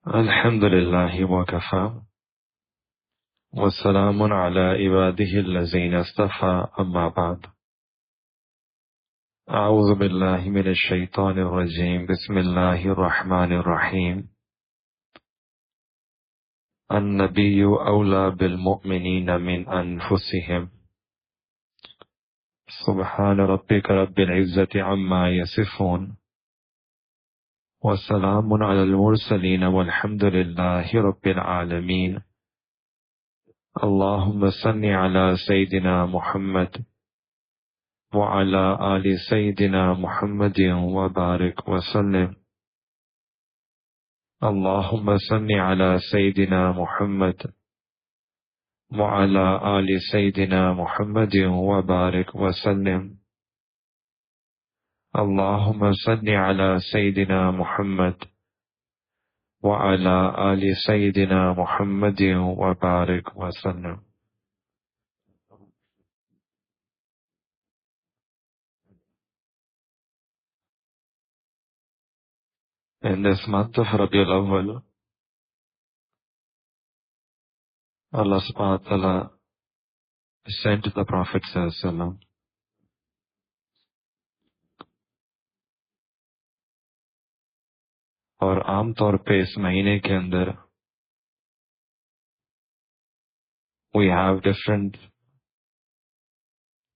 الحمد لله وكفى والسلام على عباده الذين اصطفى أما بعد أعوذ بالله من الشيطان الرجيم بسم الله الرحمن الرحيم النبي أولى بالمؤمنين من أنفسهم سبحان ربك رب العزة عما يصفون والسلام على المرسلين والحمد لله رب العالمين اللهم صل على سيدنا محمد وعلى آل سيدنا محمد وبارك وسلم اللهم صل على سيدنا محمد وعلى آل سيدنا محمد وبارك وسلم اللهم صل على سيدنا محمد وعلى آل سيدنا محمد وبارك وسلم. In this month of Rabiul Awwal, Allah subhanahu wa ta'ala sent the Prophet sallallahu alaihi wasallam. اور عام طور پہ اس مہینے کے اندر we have different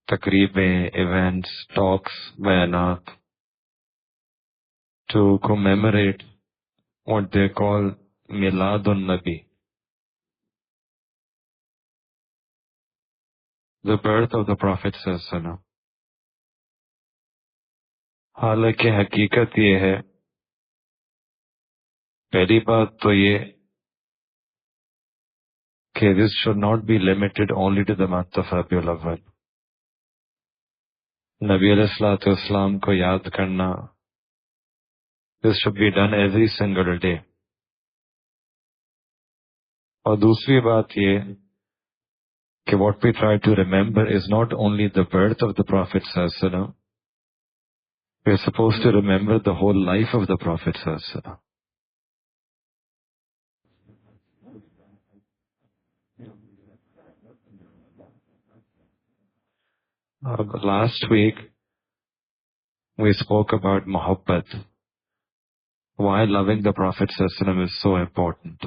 تقریبیں, events, talks, بیانات to commemorate what they call Milad al-Nabi, the birth of the Prophet sallallahu alaihi wasallam. حالانکہ حقیقت یہ ہے, پہلی بات تو یہ کہ this should not be limited only to the month of Rabiul Awwal. نبی علیہ الصلوۃ والسلام کو یاد کرنا, this should be done every single day. اور دوسری بات یہ کہ what we try to remember is not only the birth of the Prophet sallallahu alaihi wasallam, we are supposed to remember the whole life of the Prophet sallallahu alaihi wasallam. Last week we spoke about Muhabbat, why loving the Prophet sallallahu alaihi wasallam is so important.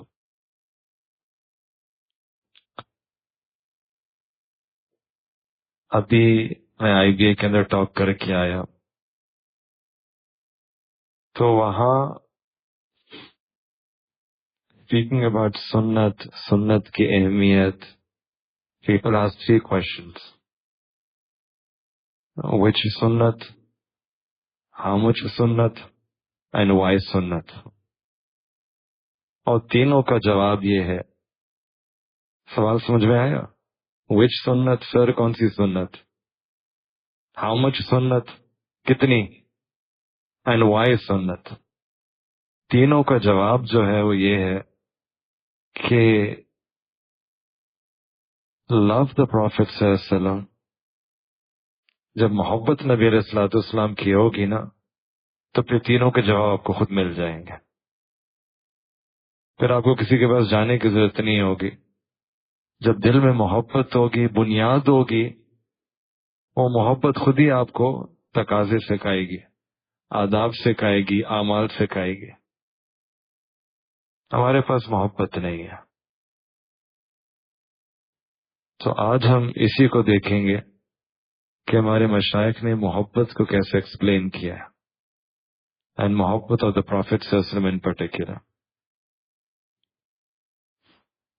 ابھی میں آئی be اے کے اندر talk کر کے آیا تو وہاں speaking about سنت کی اہمیت, people ask 3 questions. Which sunnat, how much sunnat, and why sunnat. اور تینوں کا جواب یہ ہے. سوال سمجھ میں آیا؟ Which سنت, سر کون سی سنت, how much سنت, کتنی, and why سنت. تینوں کا جواب جو ہے وہ یہ ہے کہ love the Prophet صلی اللہ علیہ وسلم, جب محبت نبی علیہ الصلوۃ والسلام کی ہوگی نا تو پھر تینوں کے جواب آپ کو خود مل جائیں گے. پھر آپ کو کسی کے پاس جانے کی ضرورت نہیں ہوگی. جب دل میں محبت ہوگی, بنیاد ہوگی, وہ محبت خود ہی آپ کو تقاضے سکھائے گی, آداب سکھائے گی, اعمال سکھائے گی. ہمارے پاس محبت نہیں ہے. تو آج ہم اسی کو دیکھیں گے کہ ہمارے مشائخ نے محبت کو کیسے ایکسپلین کیا ہے, اینڈ محبت آف دا پروفیٹ صلی اللہ علیہ وسلم ان پرٹیکولر.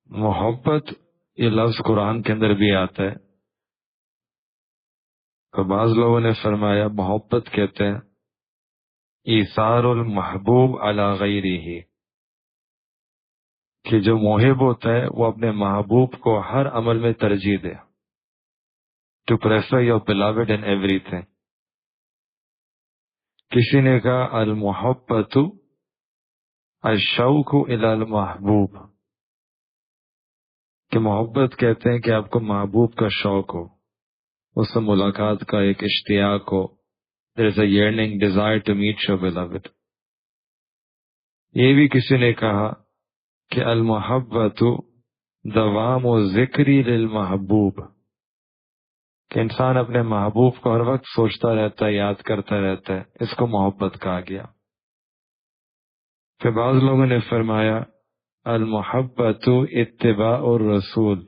محبت یہ لفظ قرآن کے اندر بھی آتا ہے. تو بعض لوگوں نے فرمایا محبت کہتے ہیں ایثار المحبوب علی غیرہ, کہ جو محب ہوتا ہے وہ اپنے محبوب کو ہر عمل میں ترجیح دے. To prefer your beloved in everything. کسی نے کہا المحبت الشوق الی المحبوب, کہ محبت کہتے ہیں کہ آپ کو محبوب کا شوق ہو, اس سے ملاقات کا ایک اشتیاق ہو. There is a yearning desire to meet your beloved. یہ بھی کسی نے کہا کہ المحبت دوام و ذکری للمحبوب، کہ انسان اپنے محبوب کو ہر وقت سوچتا رہتا ہے، یاد کرتا رہتا ہے، اس کو محبت کہا گیا۔ پھر بعض لوگوں نے فرمایا المحبت اتباع الرسول،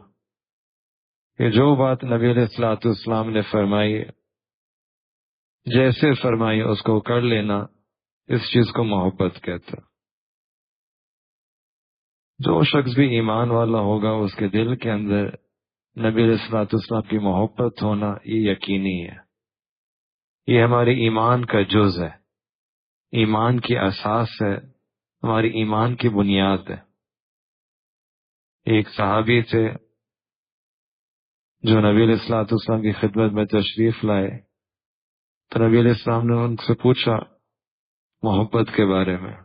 کہ جو بات نبی علیہ الصلوۃ والسلام نے فرمائی، جیسے فرمائی اس کو کر لینا، اس چیز کو محبت کہتا ہے۔ جو شخص بھی ایمان والا ہوگا اس کے دل کے اندر نبی علیہ الصلوۃ والسلام کی محبت ہونا یہ یقینی ہے، یہ ہمارے ایمان کا جز ہے، ایمان کی اساس ہے، ہماری ایمان کی بنیاد ہے۔ ایک صحابی تھے جو نبی علیہ الصلوۃ والسلام کی خدمت میں تشریف لائے، تو نبی علیہ السلام نے ان سے پوچھا محبت کے بارے میں،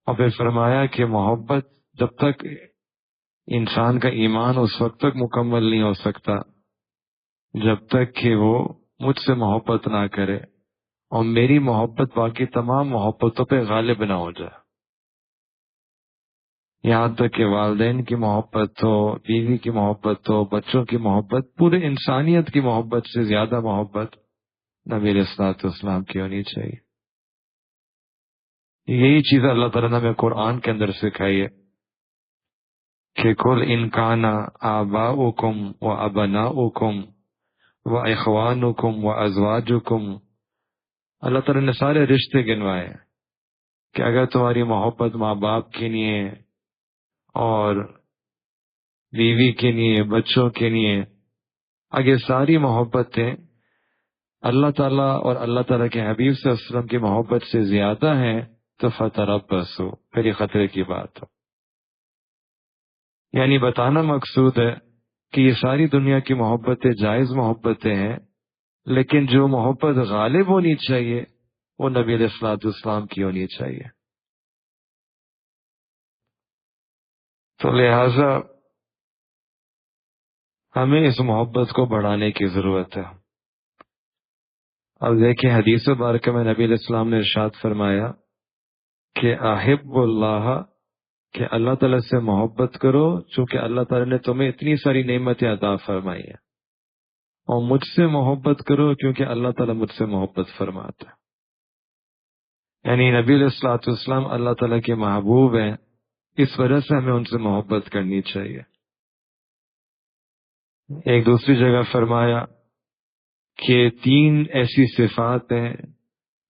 اور پھر فرمایا کہ محبت جب تک انسان کا ایمان اس وقت تک مکمل نہیں ہو سکتا جب تک کہ وہ مجھ سے محبت نہ کرے اور میری محبت باقی تمام محبتوں پہ غالب نہ ہو جائے، یہاں تک کہ والدین کی محبت ہو، بیوی کی محبت ہو، بچوں کی محبت، پورے انسانیت کی محبت سے زیادہ محبت نبی علیہ الصلوۃ والسلام کی ہونی چاہیے۔ یہی چیز اللہ تعالیٰ نے ہمیں قرآن کے اندر سکھائی ہے کہ کل ان کان آباؤکم و ابناؤکم و اخوانکم و ازواجکم، اللہ تعالیٰ نے سارے رشتے گنوائے کہ اگر تمہاری محبت ماں باپ کے لیے اور بیوی کے لیے، بچوں کے لیے، اگر ساری محبتیں اللہ تعالیٰ اور اللہ تعالیٰ کے حبیب صلی اللہ علیہ وسلم کی محبت سے زیادہ ہیں تو فتربصوا، پھر یہ خطرے کی بات ہو۔ یعنی بتانا مقصود ہے کہ یہ ساری دنیا کی محبتیں جائز محبتیں ہیں، لیکن جو محبت غالب ہونی چاہیے وہ نبی علیہ الصلوۃ والسلام کی ہونی چاہیے۔ تو لہذا ہمیں اس محبت کو بڑھانے کی ضرورت ہے۔ اب دیکھیں حدیث مبارکہ میں نبی علیہ السلام نے ارشاد فرمایا کہ احب اللہ، کہ اللہ تعالیٰ سے محبت کرو چونکہ اللہ تعالیٰ نے تمہیں اتنی ساری نعمتیں عطا فرمائی ہیں، اور مجھ سے محبت کرو کیونکہ اللہ تعالیٰ مجھ سے محبت فرماتا ہے۔ یعنی نبی علیہ الصلوۃ والسلام اللہ تعالیٰ کے محبوب ہیں، اس وجہ سے ہمیں ان سے محبت کرنی چاہیے۔ ایک دوسری جگہ فرمایا کہ 3 ایسی صفات ہیں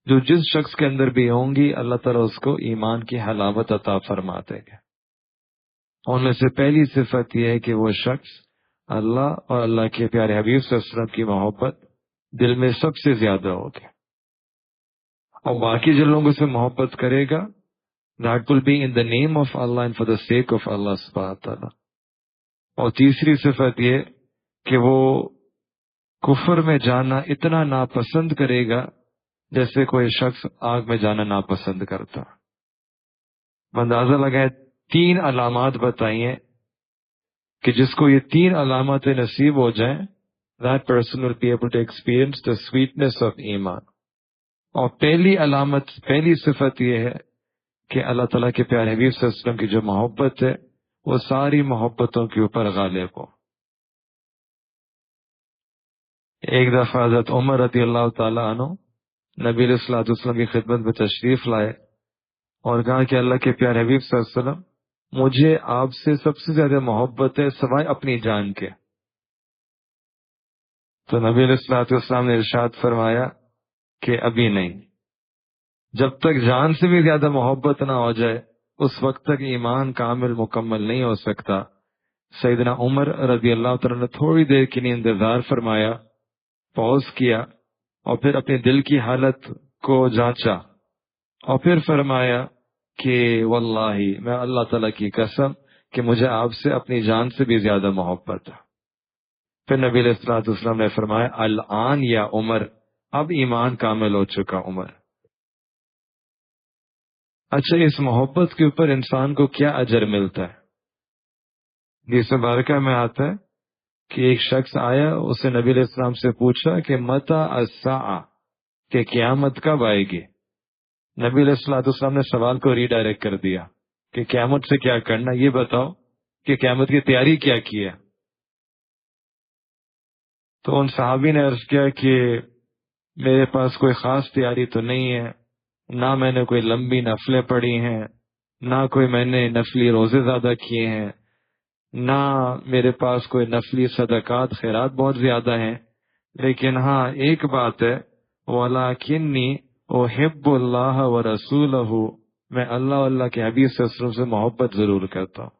جو جس شخص کے اندر بھی ہوں گی اللہ تعالیٰ اس کو ایمان کی حلاوت عطا فرما دیں گے۔ ان میں سے پہلی صفت یہ ہے کہ وہ شخص اللہ اور اللہ کے پیارے حبیب صلی اللہ علیہ وسلم کی محبت دل میں سب سے زیادہ ہوگی، اور باقی جن لوگوں سے محبت کرے گا that will be in the name of Allah and for the sake of Allah subhanahu wa ta'ala۔ اور تیسری صفت یہ کہ وہ کفر میں جانا اتنا ناپسند کرے گا جیسے کوئی شخص آگ میں جانا ناپسند کرتا۔ اندازہ لگائے 3 علامات بتائیے کہ جس کو یہ 3 علامتیں نصیب ہو جائیں that person will be able to experience the sweetness of ایمان۔ اور پہلی علامت، پہلی صفت یہ ہے کہ اللہ تعالیٰ کے پیارے حبیب صلی اللہ علیہ وسلم کی جو محبت ہے وہ ساری محبتوں کے اوپر غالب ہو۔ ایک دفعہ حضرت عمر رضی اللہ تعالیٰ عنہ نبی علیہ الصلوۃ والسلام کی خدمت میں تشریف لائے اور کہا کہ اللہ کے پیارے حبیب صلی اللہ علیہ وسلم، مجھے آپ سے سب سے زیادہ محبت ہے سوائے اپنی جان کے۔ تو نبی علیہ الصلوۃ والسلام نے ارشاد فرمایا کہ ابھی نہیں، جب تک جان سے بھی زیادہ محبت نہ ہو جائے اس وقت تک ایمان کامل مکمل نہیں ہو سکتا۔ سیدنا عمر رضی اللہ تعالیٰ نے تھوڑی دیر کے لیے انتظار فرمایا، پوز کیا، اور پھر اپنے دل کی حالت کو جانچا، اور پھر فرمایا کہ واللہ، میں اللہ تعالیٰ کی قسم کہ مجھے آپ سے اپنی جان سے بھی زیادہ محبت ہے۔ پھر نبی علیہ الصلوۃ والسلام نے فرمایا الآن یا عمر، اب ایمان کامل ہو چکا عمر۔ اچھا، اس محبت کے اوپر انسان کو کیا اجر ملتا ہے؟ حدیث مبارکہ میں آتا ہے کہ ایک شخص آیا، اسے نبی علیہ السلام سے پوچھا کہ متی الساعہ، کہ قیامت کب آئے گی؟ نبی علیہ الصلوۃ والسلام نے سوال کو ری ڈائریکٹ کر دیا کہ قیامت سے کیا کرنا، یہ بتاؤ کہ قیامت کی تیاری کیا کی ہے؟ تو ان صحابی نے عرض کیا کہ میرے پاس کوئی خاص تیاری تو نہیں ہے، نہ میں نے کوئی لمبی نفلیں پڑھی ہیں، نہ کوئی میں نے نفلی روزے زیادہ کیے ہیں، نہ میرے پاس کوئی نفلی صدقات خیرات بہت زیادہ ہیں، لیکن ہاں ایک بات ہے، وَلَٰكِنِّي أُحِبُّ اللَّهَ وَرَسُولَهُ، میں اللہ اور اللہ کے حبیب صلی اللہ علیہ وسلم سے محبت ضرور کرتا ہوں۔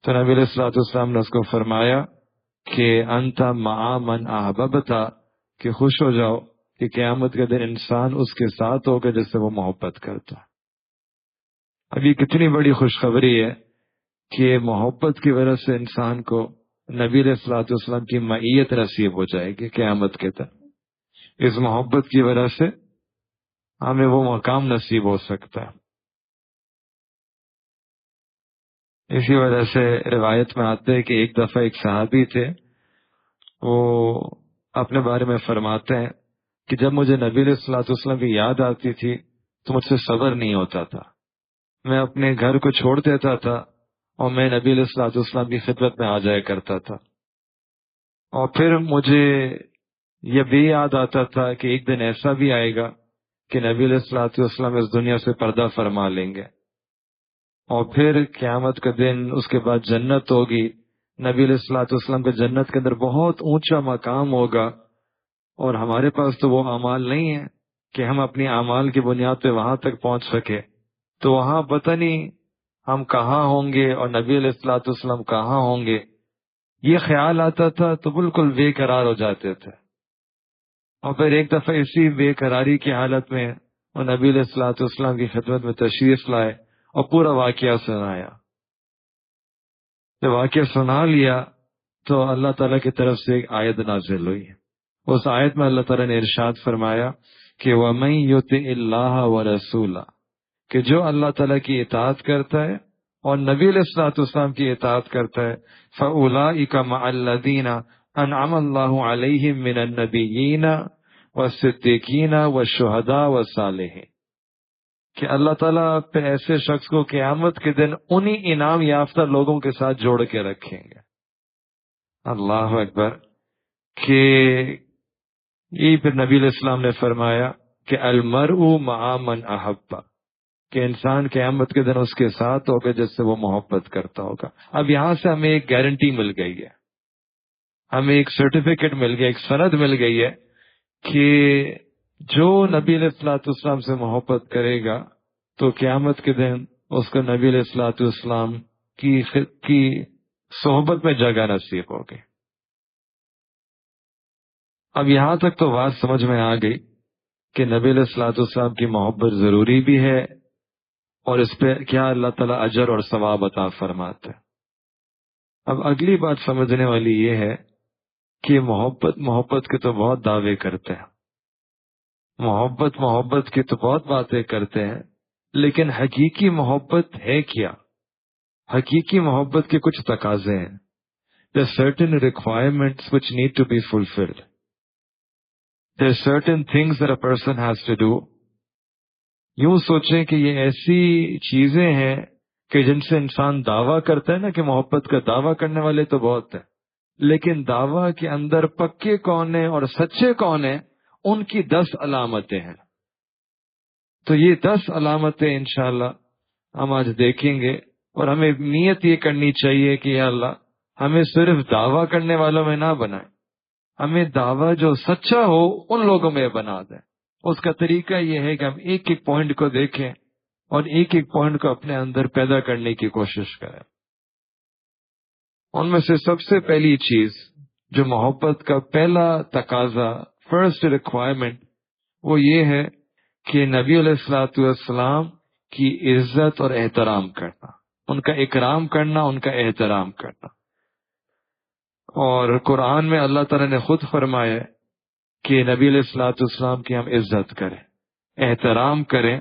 تو نبی علیہ الصلوۃ والسلام نے اس کو فرمایا کہ انت مع من احببت، کہ خوش ہو جاؤ کہ قیامت کے دن انسان اس کے ساتھ ہوگا جس سے وہ محبت کرتا ہے۔ اب یہ کتنی بڑی خوشخبری ہے کہ محبت کی وجہ سے انسان کو نبی علیہ الصلوۃ والسلام کی معیت نصیب ہو جائے گی قیامت کے دن۔ اس محبت کی وجہ سے ہمیں وہ مقام نصیب ہو سکتا ہے۔ اسی وجہ سے روایت میں آتے ہیں کہ ایک دفعہ ایک صحابی تھے، وہ اپنے بارے میں فرماتے ہیں کہ جب مجھے نبی علیہ الصلوۃ والسلام کی یاد آتی تھی تو مجھ سے صبر نہیں ہوتا تھا، میں اپنے گھر کو چھوڑ دیتا تھا اور میں نبی علیہ الصلوۃ والسلام کی خدمت میں آ جایا کرتا تھا، اور پھر مجھے یہ بھی یاد آتا تھا کہ ایک دن ایسا بھی آئے گا کہ نبی علیہ الصلوۃ والسلام اس دنیا سے پردہ فرما لیں گے، اور پھر قیامت کا دن، اس کے بعد جنت ہوگی، نبی علیہ الصلوۃ والسلام کے جنت کے اندر بہت اونچا مقام ہوگا، اور ہمارے پاس تو وہ اعمال نہیں ہیں کہ ہم اپنی اعمال کی بنیاد پہ وہاں تک پہنچ سکے، تو وہاں پتہ نہیں ہم کہاں ہوں گے اور نبی علیہ الصلوۃ والسلام کہاں ہوں گے، یہ خیال آتا تھا تو بالکل بے قرار ہو جاتے تھے۔ اور پھر ایک دفعہ اسی بے قراری کی حالت میں وہ نبی علیہ الصلوۃ والسلام کی خدمت میں تشریف لائے اور پورا واقعہ سنایا۔ جب واقعہ سنا لیا تو اللہ تعالیٰ کی طرف سے ایک آیت نازل ہوئی، اس آیت میں اللہ تعالیٰ نے ارشاد فرمایا کہ وَمَن يُطِعِ اللَّهَ وَرَسُولَهُ، کہ جو اللہ تعالیٰ کی اطاعت کرتا ہے اور نبی علیہ الصلوۃ والسلام کی اطاعت کرتا ہے، فَأُولَٰئِكَ مَعَ الَّذِينَ أَنْعَمَ اللَّهُ عَلَيْهِم مِّنَ النَّبِيِّينَ وَالصِّدِّيقِينَ وَالشُّهَدَاءِ وَالصَّالِحِينَ، کہ اللہ تعالیٰ پہ ایسے شخص کو قیامت کے دن انہی انعام یافتہ لوگوں کے ساتھ جوڑ کے رکھیں گے۔ اللہ اکبر! کہ یہ پھر نبی علیہ السلام نے فرمایا کہ المرء مع من احب، کہ انسان قیامت کے دن اس کے ساتھ ہوگا جس سے وہ محبت کرتا ہوگا۔ اب یہاں سے ہمیں ایک گارنٹی مل گئی ہے، ہمیں ایک سرٹیفکیٹ مل گیا، ایک سند مل گئی ہے کہ جو نبی علیہ الصلوۃ والسلام سے محبت کرے گا تو قیامت کے دن اس کو نبی علیہ الصلوۃ والسلام کی صحبت میں جگہ نصیب ہوگی۔ اب یہاں تک تو بات سمجھ میں آ گئی کہ نبی علیہ الصلوۃ والسلام کی محبت ضروری بھی ہے، اور اس پہ کیا اللہ تعالیٰ اجر اور ثواب عطا فرماتے ہیں۔ اب اگلی بات سمجھنے والی یہ ہے کہ محبت کے تو بہت دعوے کرتے ہیں، محبت کی تو بہت باتیں کرتے ہیں، لیکن حقیقی محبت ہے کیا؟ حقیقی محبت کے کچھ تقاضے ہیں۔ There are certain requirements which need to be fulfilled. There are certain things that a person has to do. یوں سوچیں کہ یہ ایسی چیزیں ہیں کہ جن سے انسان دعویٰ کرتا ہے نا، کہ محبت کا دعویٰ کرنے والے تو بہت ہیں، لیکن دعویٰ کے اندر پکے کون ہیں اور سچے کون ہیں، ان کی 10 علامتیں ہیں۔ تو یہ 10 علامتیں انشاءاللہ ہم آج دیکھیں گے، اور ہمیں نیت یہ کرنی چاہیے کہ یا اللہ ہمیں صرف دعویٰ کرنے والوں میں نہ بنائیں، ہمیں دعویٰ جو سچا ہو ان لوگوں میں بنا دیں۔ اس کا طریقہ یہ ہے کہ ہم ایک ایک پوائنٹ کو دیکھیں اور ایک ایک پوائنٹ کو اپنے اندر پیدا کرنے کی کوشش کریں۔ ان میں سے سب سے پہلی چیز جو محبت کا پہلا تقاضا، فرسٹ ریکوائرمنٹ، وہ یہ ہے کہ نبی علیہ الصلوۃ والسلام کی عزت اور احترام کرنا، ان کا اکرام کرنا، ان کا احترام کرنا۔ اور قرآن میں اللہ تعالیٰ نے خود فرمایا کہ نبی علیہ الصلوۃ والسلام کی ہم عزت کریں، احترام کریں،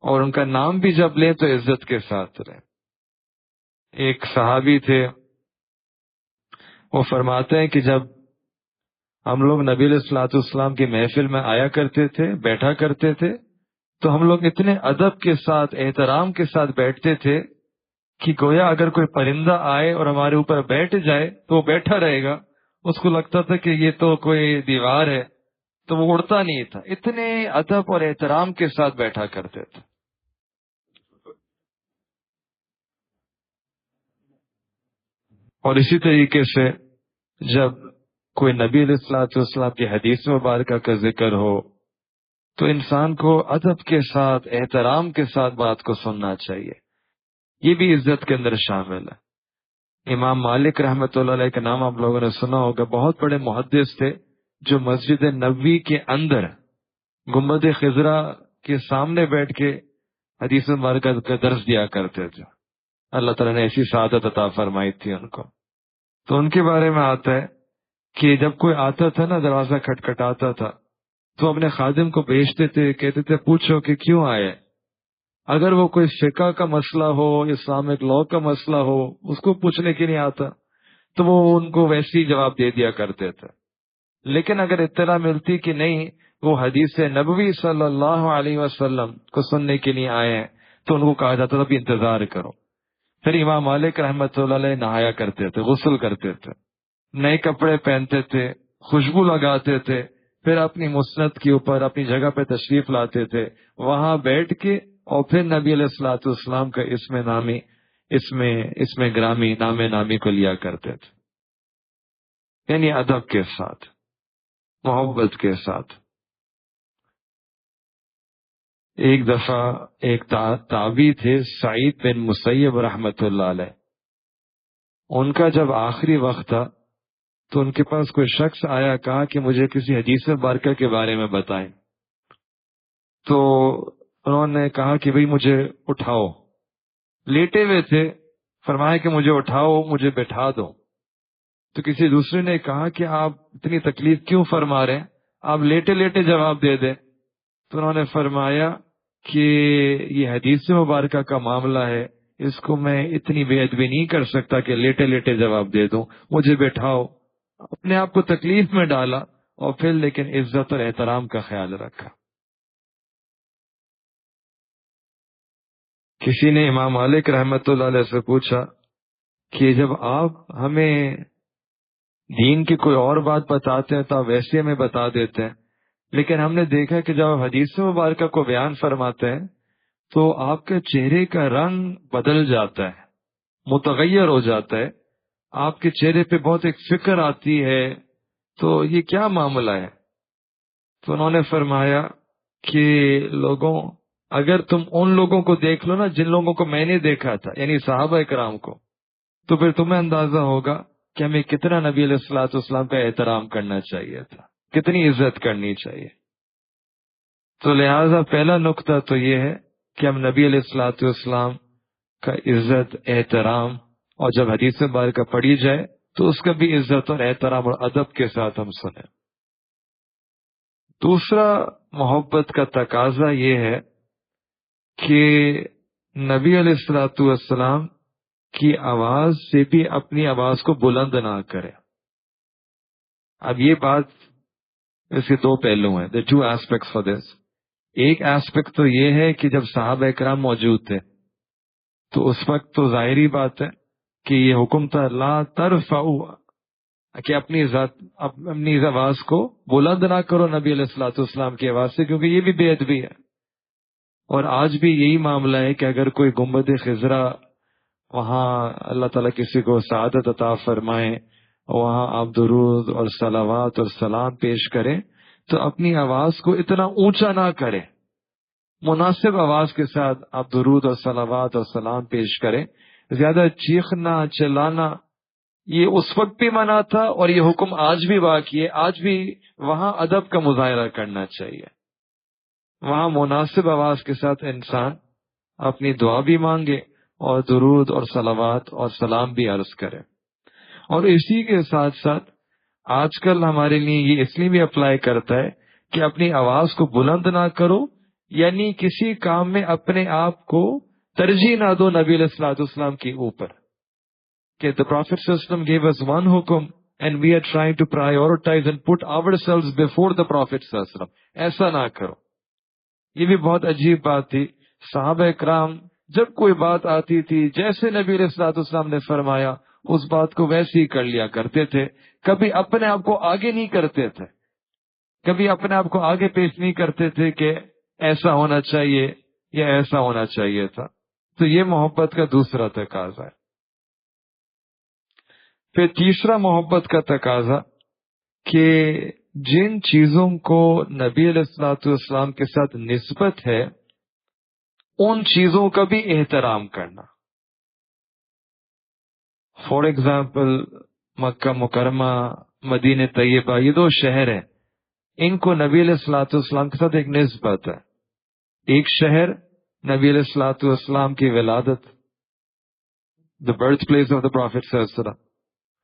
اور ان کا نام بھی جب لیں تو عزت کے ساتھ رہیں۔ ایک صحابی تھے، وہ فرماتے ہیں کہ جب ہم لوگ نبی علیہ الصلوۃ والسلام کی محفل میں آیا کرتے تھے، بیٹھا کرتے تھے، تو ہم لوگ اتنے ادب کے ساتھ احترام کے ساتھ بیٹھتے تھے کہ گویا اگر کوئی پرندہ آئے اور ہمارے اوپر بیٹھ جائے تو وہ بیٹھا رہے گا، اس کو لگتا تھا کہ یہ تو کوئی دیوار ہے، تو وہ اڑتا نہیں تھا. اتنے ادب اور احترام کے ساتھ بیٹھا کرتے تھے. اور اسی طریقے سے جب کوئی نبی علیہ الصلوۃ والسلام کی حدیث مبارکہ کا ذکر ہو تو انسان کو ادب کے ساتھ احترام کے ساتھ بات کو سننا چاہیے. یہ بھی عزت کے اندر شامل ہے. امام مالک رحمۃ اللہ علیہ کا نام آپ لوگوں نے سنا ہوگا، بہت بڑے محدث تھے جو مسجد نبوی کے اندر گنبد خضرا کے سامنے بیٹھ کے حدیث مبارکہ کا درس دیا کرتے تھے. اللہ تعالیٰ نے ایسی سعادت عطا فرمائی تھی ان کو. تو ان کے بارے میں آتا ہے کہ جب کوئی آتا تھا نا، دروازہ کھٹکھٹاتا تھا تو اپنے خادم کو بھیجتے تھے، کہتے تھے پوچھو کہ کیوں آئے. اگر وہ کوئی فقہ کا مسئلہ ہو، اسلامک لا کا مسئلہ ہو، اس کو پوچھنے کے لیے آتا تو وہ ان کو ویسے ہی جواب دے دیا کرتے تھے. لیکن اگر اطلاع ملتی کہ نہیں وہ حدیث نبوی صلی اللہ علیہ وسلم کو سننے کے لیے آئے ہیں تو ان کو کہا جاتا تھا بھی انتظار کرو. پھر امام مالک رحمۃ اللہ علیہ نہایا کرتے تھے، غسل کرتے تھے، نئے کپڑے پہنتے تھے، خوشبو لگاتے تھے، پھر اپنی مسند کے اوپر اپنی جگہ پہ تشریف لاتے تھے، وہاں بیٹھ کے اور پھر نبی علیہ الصلوۃ والسلام کا اسم گرامی نام نامی کو لیا کرتے تھے. یعنی ادب کے ساتھ، محبت کے ساتھ. ایک دفعہ ایک تابعی تھے سعید بن مسیب رحمۃ اللہ علیہ، ان کا جب آخری وقت تھا تو ان کے پاس کوئی شخص آیا، کہا کہ مجھے کسی حدیث مبارکہ کے بارے میں بتائیں. تو انہوں نے کہا کہ بھئی مجھے اٹھاؤ. لیٹے ہوئے تھے، فرمایا کہ مجھے اٹھاؤ، مجھے بٹھا دو. تو کسی دوسرے نے کہا کہ آپ اتنی تکلیف کیوں فرما رہے ہیں، آپ لیٹے لیٹے جواب دے دیں. تو انہوں نے فرمایا کہ یہ حدیث مبارکہ کا معاملہ ہے، اس کو میں اتنی بے ادبی نہیں کر سکتا کہ لیٹے لیٹے جواب دے دوں، مجھے بٹھاؤ. اپنے آپ کو تکلیف میں ڈالا اور پھر لیکن عزت اور احترام کا خیال رکھا. کسی نے امام مالک رحمۃ اللہ علیہ سے پوچھا کہ جب آپ ہمیں دین کی کوئی اور بات بتاتے ہیں تو آپ ویسے ہمیں بتا دیتے ہیں، لیکن ہم نے دیکھا کہ جب آپ حدیث مبارکہ کو بیان فرماتے ہیں تو آپ کے چہرے کا رنگ بدل جاتا ہے، متغیر ہو جاتا ہے، آپ کے چہرے پہ بہت ایک فکر آتی ہے، تو یہ کیا معاملہ ہے؟ تو انہوں نے فرمایا کہ لوگوں، اگر تم ان لوگوں کو دیکھ لو نا جن لوگوں کو میں نے دیکھا تھا، یعنی صحابہ کرام کو، تو پھر تمہیں اندازہ ہوگا کہ ہمیں کتنا نبی علیہ الصلوۃ والسلام کا احترام کرنا چاہیے تھا، کتنی عزت کرنی چاہیے. تو لہذا پہلا نقطہ تو یہ ہے کہ ہم نبی علیہ الصلوۃ والسلام کا عزت، احترام، اور جب حدیث مبارکہ پڑھی جائے تو اس کا بھی عزت اور احترام اور ادب کے ساتھ ہم سنیں. دوسرا محبت کا تقاضا یہ ہے کہ نبی علیہ الصلوۃ والسلام کی آواز سے بھی اپنی آواز کو بلند نہ کرے. اب یہ بات، اس کے دو پہلو ہیں، there are two aspects for this. ایک ایسپیکٹ تو یہ ہے کہ جب صحابہ کرام موجود تھے تو اس وقت تو ظاہری بات ہے کہ یہ حکم تھا لا ترفعوا، کہ اپنی آواز کو بلند نہ کرو نبی علیہ الصلوۃ والسلام کی آواز سے، کیونکہ یہ بھی بے ادبی ہے. اور آج بھی یہی معاملہ ہے کہ اگر کوئی گنبد خضرا، وہاں اللہ تعالیٰ کسی کو سعادت عطا فرمائے، وہاں آپ درود اور صلوات اور سلام پیش کریں تو اپنی آواز کو اتنا اونچا نہ کریں، مناسب آواز کے ساتھ آپ درود اور صلوات اور سلام پیش کریں. زیادہ چیخنا چلانا یہ اس وقت بھی منع تھا اور یہ حکم آج بھی باقی ہے. آج بھی وہاں ادب کا مظاہرہ کرنا چاہیے، وہاں مناسب آواز کے ساتھ انسان اپنی دعا بھی مانگے اور درود اور صلوات اور سلام بھی عرض کرے. اور اسی کے ساتھ ساتھ آج کل ہمارے لیے یہ اس لیے بھی اپلائی کرتا ہے کہ اپنی آواز کو بلند نہ کرو، یعنی کسی کام میں اپنے آپ کو ترجیح نہ دو نبی علیہ الصلوۃ والسلام کے اوپر، کہ the Prophet ﷺ gave us one hukum and we are trying to prioritize and put ourselves before the Prophet ﷺ. ایسا نہ کرو. یہ بھی بہت عجیب بات تھی. صحابہ کرام جب کوئی بات آتی تھی جیسے نبی علیہ الصلوۃ والسلام نے فرمایا اس بات کو ویسے ہی کر لیا کرتے تھے. کبھی اپنے آپ کو آگے نہیں کرتے تھے, کبھی اپنے آپ کو آگے پیش نہیں کرتے تھے کہ ایسا ہونا چاہیے یا ایسا ہونا چاہیے تھا. تو یہ محبت کا دوسرا تقاضا ہے. پھر تیسرا محبت کا تقاضا کہ جن چیزوں کو نبی علیہ الصلوۃ والسلام کے ساتھ نسبت ہے ان چیزوں کا بھی احترام کرنا. فار ایگزامپل مکہ مکرمہ, مدینہ طیبہ, یہ دو شہر ہیں, ان کو نبی علیہ الصلوۃ والسلام کے ساتھ ایک نسبت ہے. ایک شہر نبی علیہ الصلوۃ والسلام کی ولادت, the birthplace of the Prophet صلی اللہ علیہ وسلم,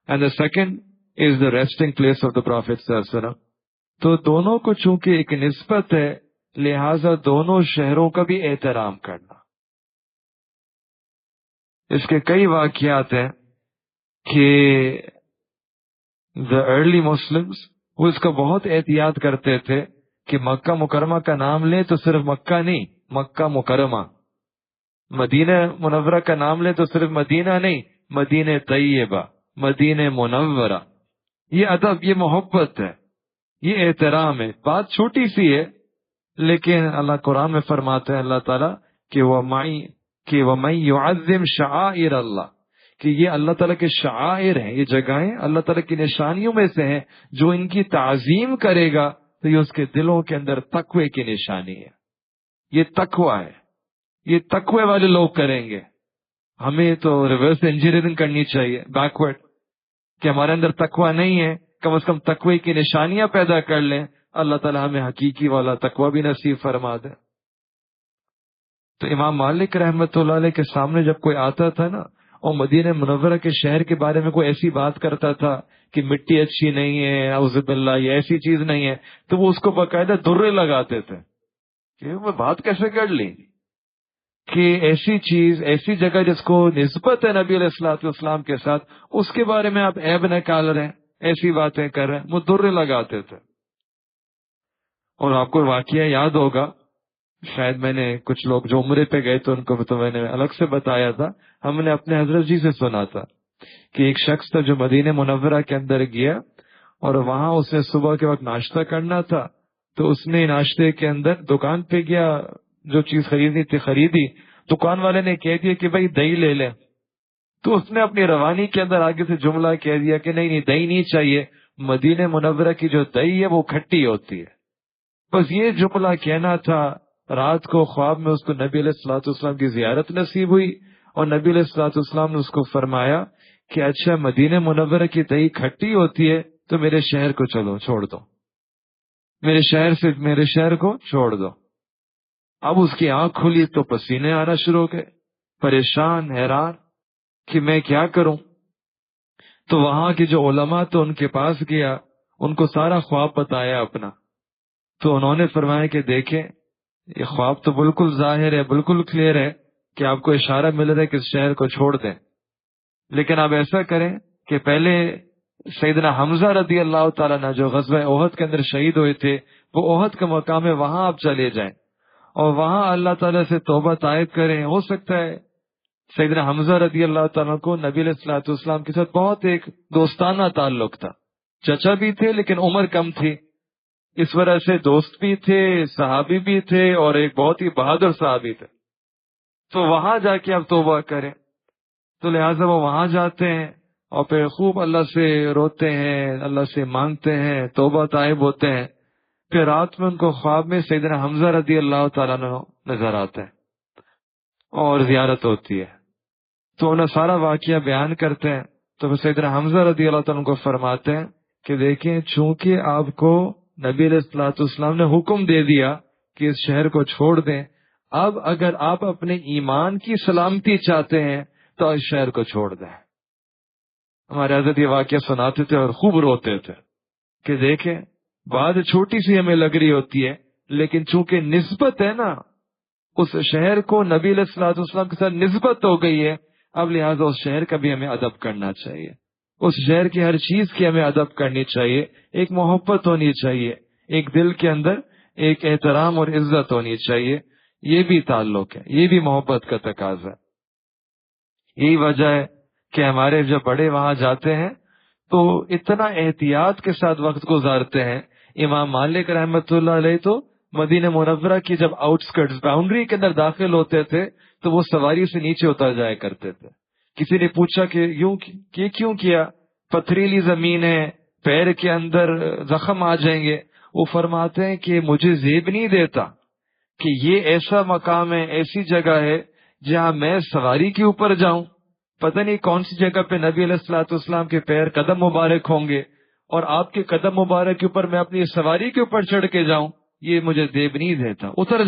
and the second is the resting place of the Prophet صلی اللہ علیہ وسلم. تو دونوں کو چونکہ ایک نسبت ہے لہذا دونوں شہروں کا بھی احترام کرنا. اس کے کئی واقعات ہیں کہ the early Muslims وہ اس کا بہت احتیاط کرتے تھے کہ مکہ مکرمہ کا نام لیں تو صرف مکہ نہیں, مکہ مکرمہ. مدینہ منورہ کا نام لیں تو صرف مدینہ نہیں, مدینہ طیبہ, مدینہ منورہ. یہ ادب, یہ محبت ہے, یہ احترام ہے. بات چھوٹی سی ہے لیکن اللہ قرآن میں فرماتے ہیں اللہ تعالیٰ کہ وَمَن يُعَظِّمْ شَعَائِرَ اللَّهِ, کہ یہ اللہ تعالیٰ کے شعائر ہیں, یہ جگہیں اللہ تعالیٰ کی نشانیوں میں سے ہیں. جو ان کی تعظیم کرے گا تو یہ اس کے دلوں کے اندر تقوی کی نشانی ہے. یہ تقوی ہے, یہ تقوی والے لوگ کریں گے. ہمیں تو ریورس انجینئرنگ کرنی چاہیے, بیکورڈ, کہ ہمارے اندر تقوی نہیں ہے, کم از کم تقوی کی نشانیاں پیدا کر لیں. اللہ تعالیٰ ہمیں حقیقی والا تقوی بھی نصیب فرما دے. تو امام مالک رحمت اللہ علیہ کے سامنے جب کوئی آتا تھا نا اور مدینہ منورہ کے شہر کے بارے میں کوئی ایسی بات کرتا تھا کہ مٹی اچھی نہیں ہے, اعوذ باللہ, یہ ایسی چیز نہیں ہے, تو وہ اس کو باقاعدہ درے لگاتے تھے کہ وہ بات کیسے کر لی کہ ایسی چیز, ایسی جگہ جس کو نسبت ہے نبی علیہ الصلوۃ والسلام کے ساتھ, اس کے بارے میں آپ عیب نکال رہے ہیں, ایسی باتیں کر رہے ہیں. وہ درے لگاتے تھے. اور آپ کو واقعہ یاد ہوگا, شاید میں نے کچھ لوگ جو عمرے پہ گئے تو ان کو تو میں نے الگ سے بتایا تھا, ہم نے اپنے حضرت جی سے سنا تھا کہ ایک شخص تھا جو مدینہ منورہ کے اندر گیا اور وہاں اس نے صبح کے وقت ناشتہ کرنا تھا. تو اس نے ناشتے کے اندر دکان پہ گیا, جو چیز خریدنی تھی خریدی. دکان والے نے کہہ دیا کہ بھائی دہی لے لیں. تو اس نے اپنی روانی کے اندر آگے سے جملہ کہہ دیا کہ نہیں دہی نہیں چاہیے, مدینہ منورہ کی جو دہی ہے وہ کھٹی ہوتی ہے. بس یہ جملہ کہنا تھا. رات کو خواب میں اس کو نبی علیہ الصلوۃ والسلام کی زیارت نصیب ہوئی اور نبی علیہ الصلوۃ والسلام نے اس کو فرمایا کہ اچھا مدینہ منورہ کی دہی کھٹی ہوتی ہے تو میرے شہر کو چلو چھوڑ دو, میرے شہر کو چھوڑ دو. اب اس کی آنکھ کھلی تو پسینے آنا شروع ہو گئے, پریشان حیران کہ میں کیا کروں. تو وہاں کے جو علماء تو ان کے پاس گیا, ان کو سارا خواب بتایا اپنا. تو انہوں نے فرمایا کہ دیکھیں یہ خواب تو بالکل ظاہر ہے, بالکل کلیئر ہے کہ آپ کو اشارہ مل رہا ہے کہ اس شہر کو چھوڑ دیں, لیکن آپ ایسا کریں کہ پہلے سیدنا حمزہ رضی اللہ تعالیٰ نے جو غزوہ احد کے اندر شہید ہوئے تھے, وہ احد کا مقام ہے, وہاں آپ چلے جائیں اور وہاں اللہ تعالیٰ سے توبہ طائب کریں. ہو سکتا ہے سیدنا حمزہ رضی اللہ تعالیٰ کو نبی علیہ الصلوۃ والسلام کے ساتھ بہت ایک دوستانہ تعلق تھا, چچا بھی تھے لیکن عمر کم تھی, اس وجہ سے دوست بھی تھے, صحابی بھی تھے اور ایک بہت ہی بہادر صحابی تھے. تو وہاں جا کے آپ توبہ کریں. تو لہٰذا وہ وہاں جاتے ہیں اور پھر خوب اللہ سے روتے ہیں, اللہ سے مانگتے ہیں, توبہ طائب ہوتے ہیں. پھر رات میں ان کو خواب میں سیدنا حمزہ رضی اللہ تعالیٰ عنہ نظر آتے ہیں اور زیارت ہوتی ہے. تو انہیں سارا واقعہ بیان کرتے ہیں. تو پھر سیدنا حمزہ رضی اللہ تعالیٰ عنہ کو فرماتے ہیں کہ دیکھیں چونکہ آپ کو نبی علیہ الصلوۃ والسلام نے حکم دے دیا کہ اس شہر کو چھوڑ دیں, اب اگر آپ اپنے ایمان کی سلامتی چاہتے ہیں تو اس شہر کو چھوڑ دیں. ہمارے حضرت یہ واقعہ سناتے تھے اور خوب روتے تھے کہ دیکھیں بات چھوٹی سی ہمیں لگ رہی ہوتی ہے لیکن چونکہ نسبت ہے نا, اس شہر کو نبی علیہ الصلوۃ والسلام کے ساتھ نسبت ہو گئی ہے, اب لہٰذا اس شہر کا بھی ہمیں ادب کرنا چاہیے, اس شہر کی ہر چیز کی ہمیں ادب کرنی چاہیے, ایک محبت ہونی چاہیے, ایک دل کے اندر ایک احترام اور عزت ہونی چاہیے. یہ بھی تعلق ہے، یہ بھی محبت کا تقاضا ہے. یہی وجہ ہے کہ ہمارے جب بڑے وہاں جاتے ہیں تو اتنا احتیاط کے ساتھ وقت گزارتے ہیں. امام مالک رحمت اللہ علیہ تو مدینہ منورہ کی جب آؤٹ اسکرٹس باؤنڈری کے اندر داخل ہوتے تھے تو وہ سواری سے نیچے اتر جایا کرتے تھے. کسی نے پوچھا کہ یہ کیوں کیا؟ پتھریلی زمین ہے، پیر کے اندر زخم آ جائیں گے. وہ فرماتے ہیں کہ مجھے زیب نہیں دیتا کہ یہ ایسا مقام ہے، ایسی جگہ ہے جہاں میں سواری کے اوپر جاؤں. پتہ نہیں کون سی جگہ پہ نبی علیہ الصلوۃ والسلام کے پیر قدم مبارک ہوں گے اور آپ کے قدم مبارک کے اوپر میں اپنی سواری کے اوپر چڑھ کے جاؤں. یہ مجھے دیب نہیں دیتا. اتر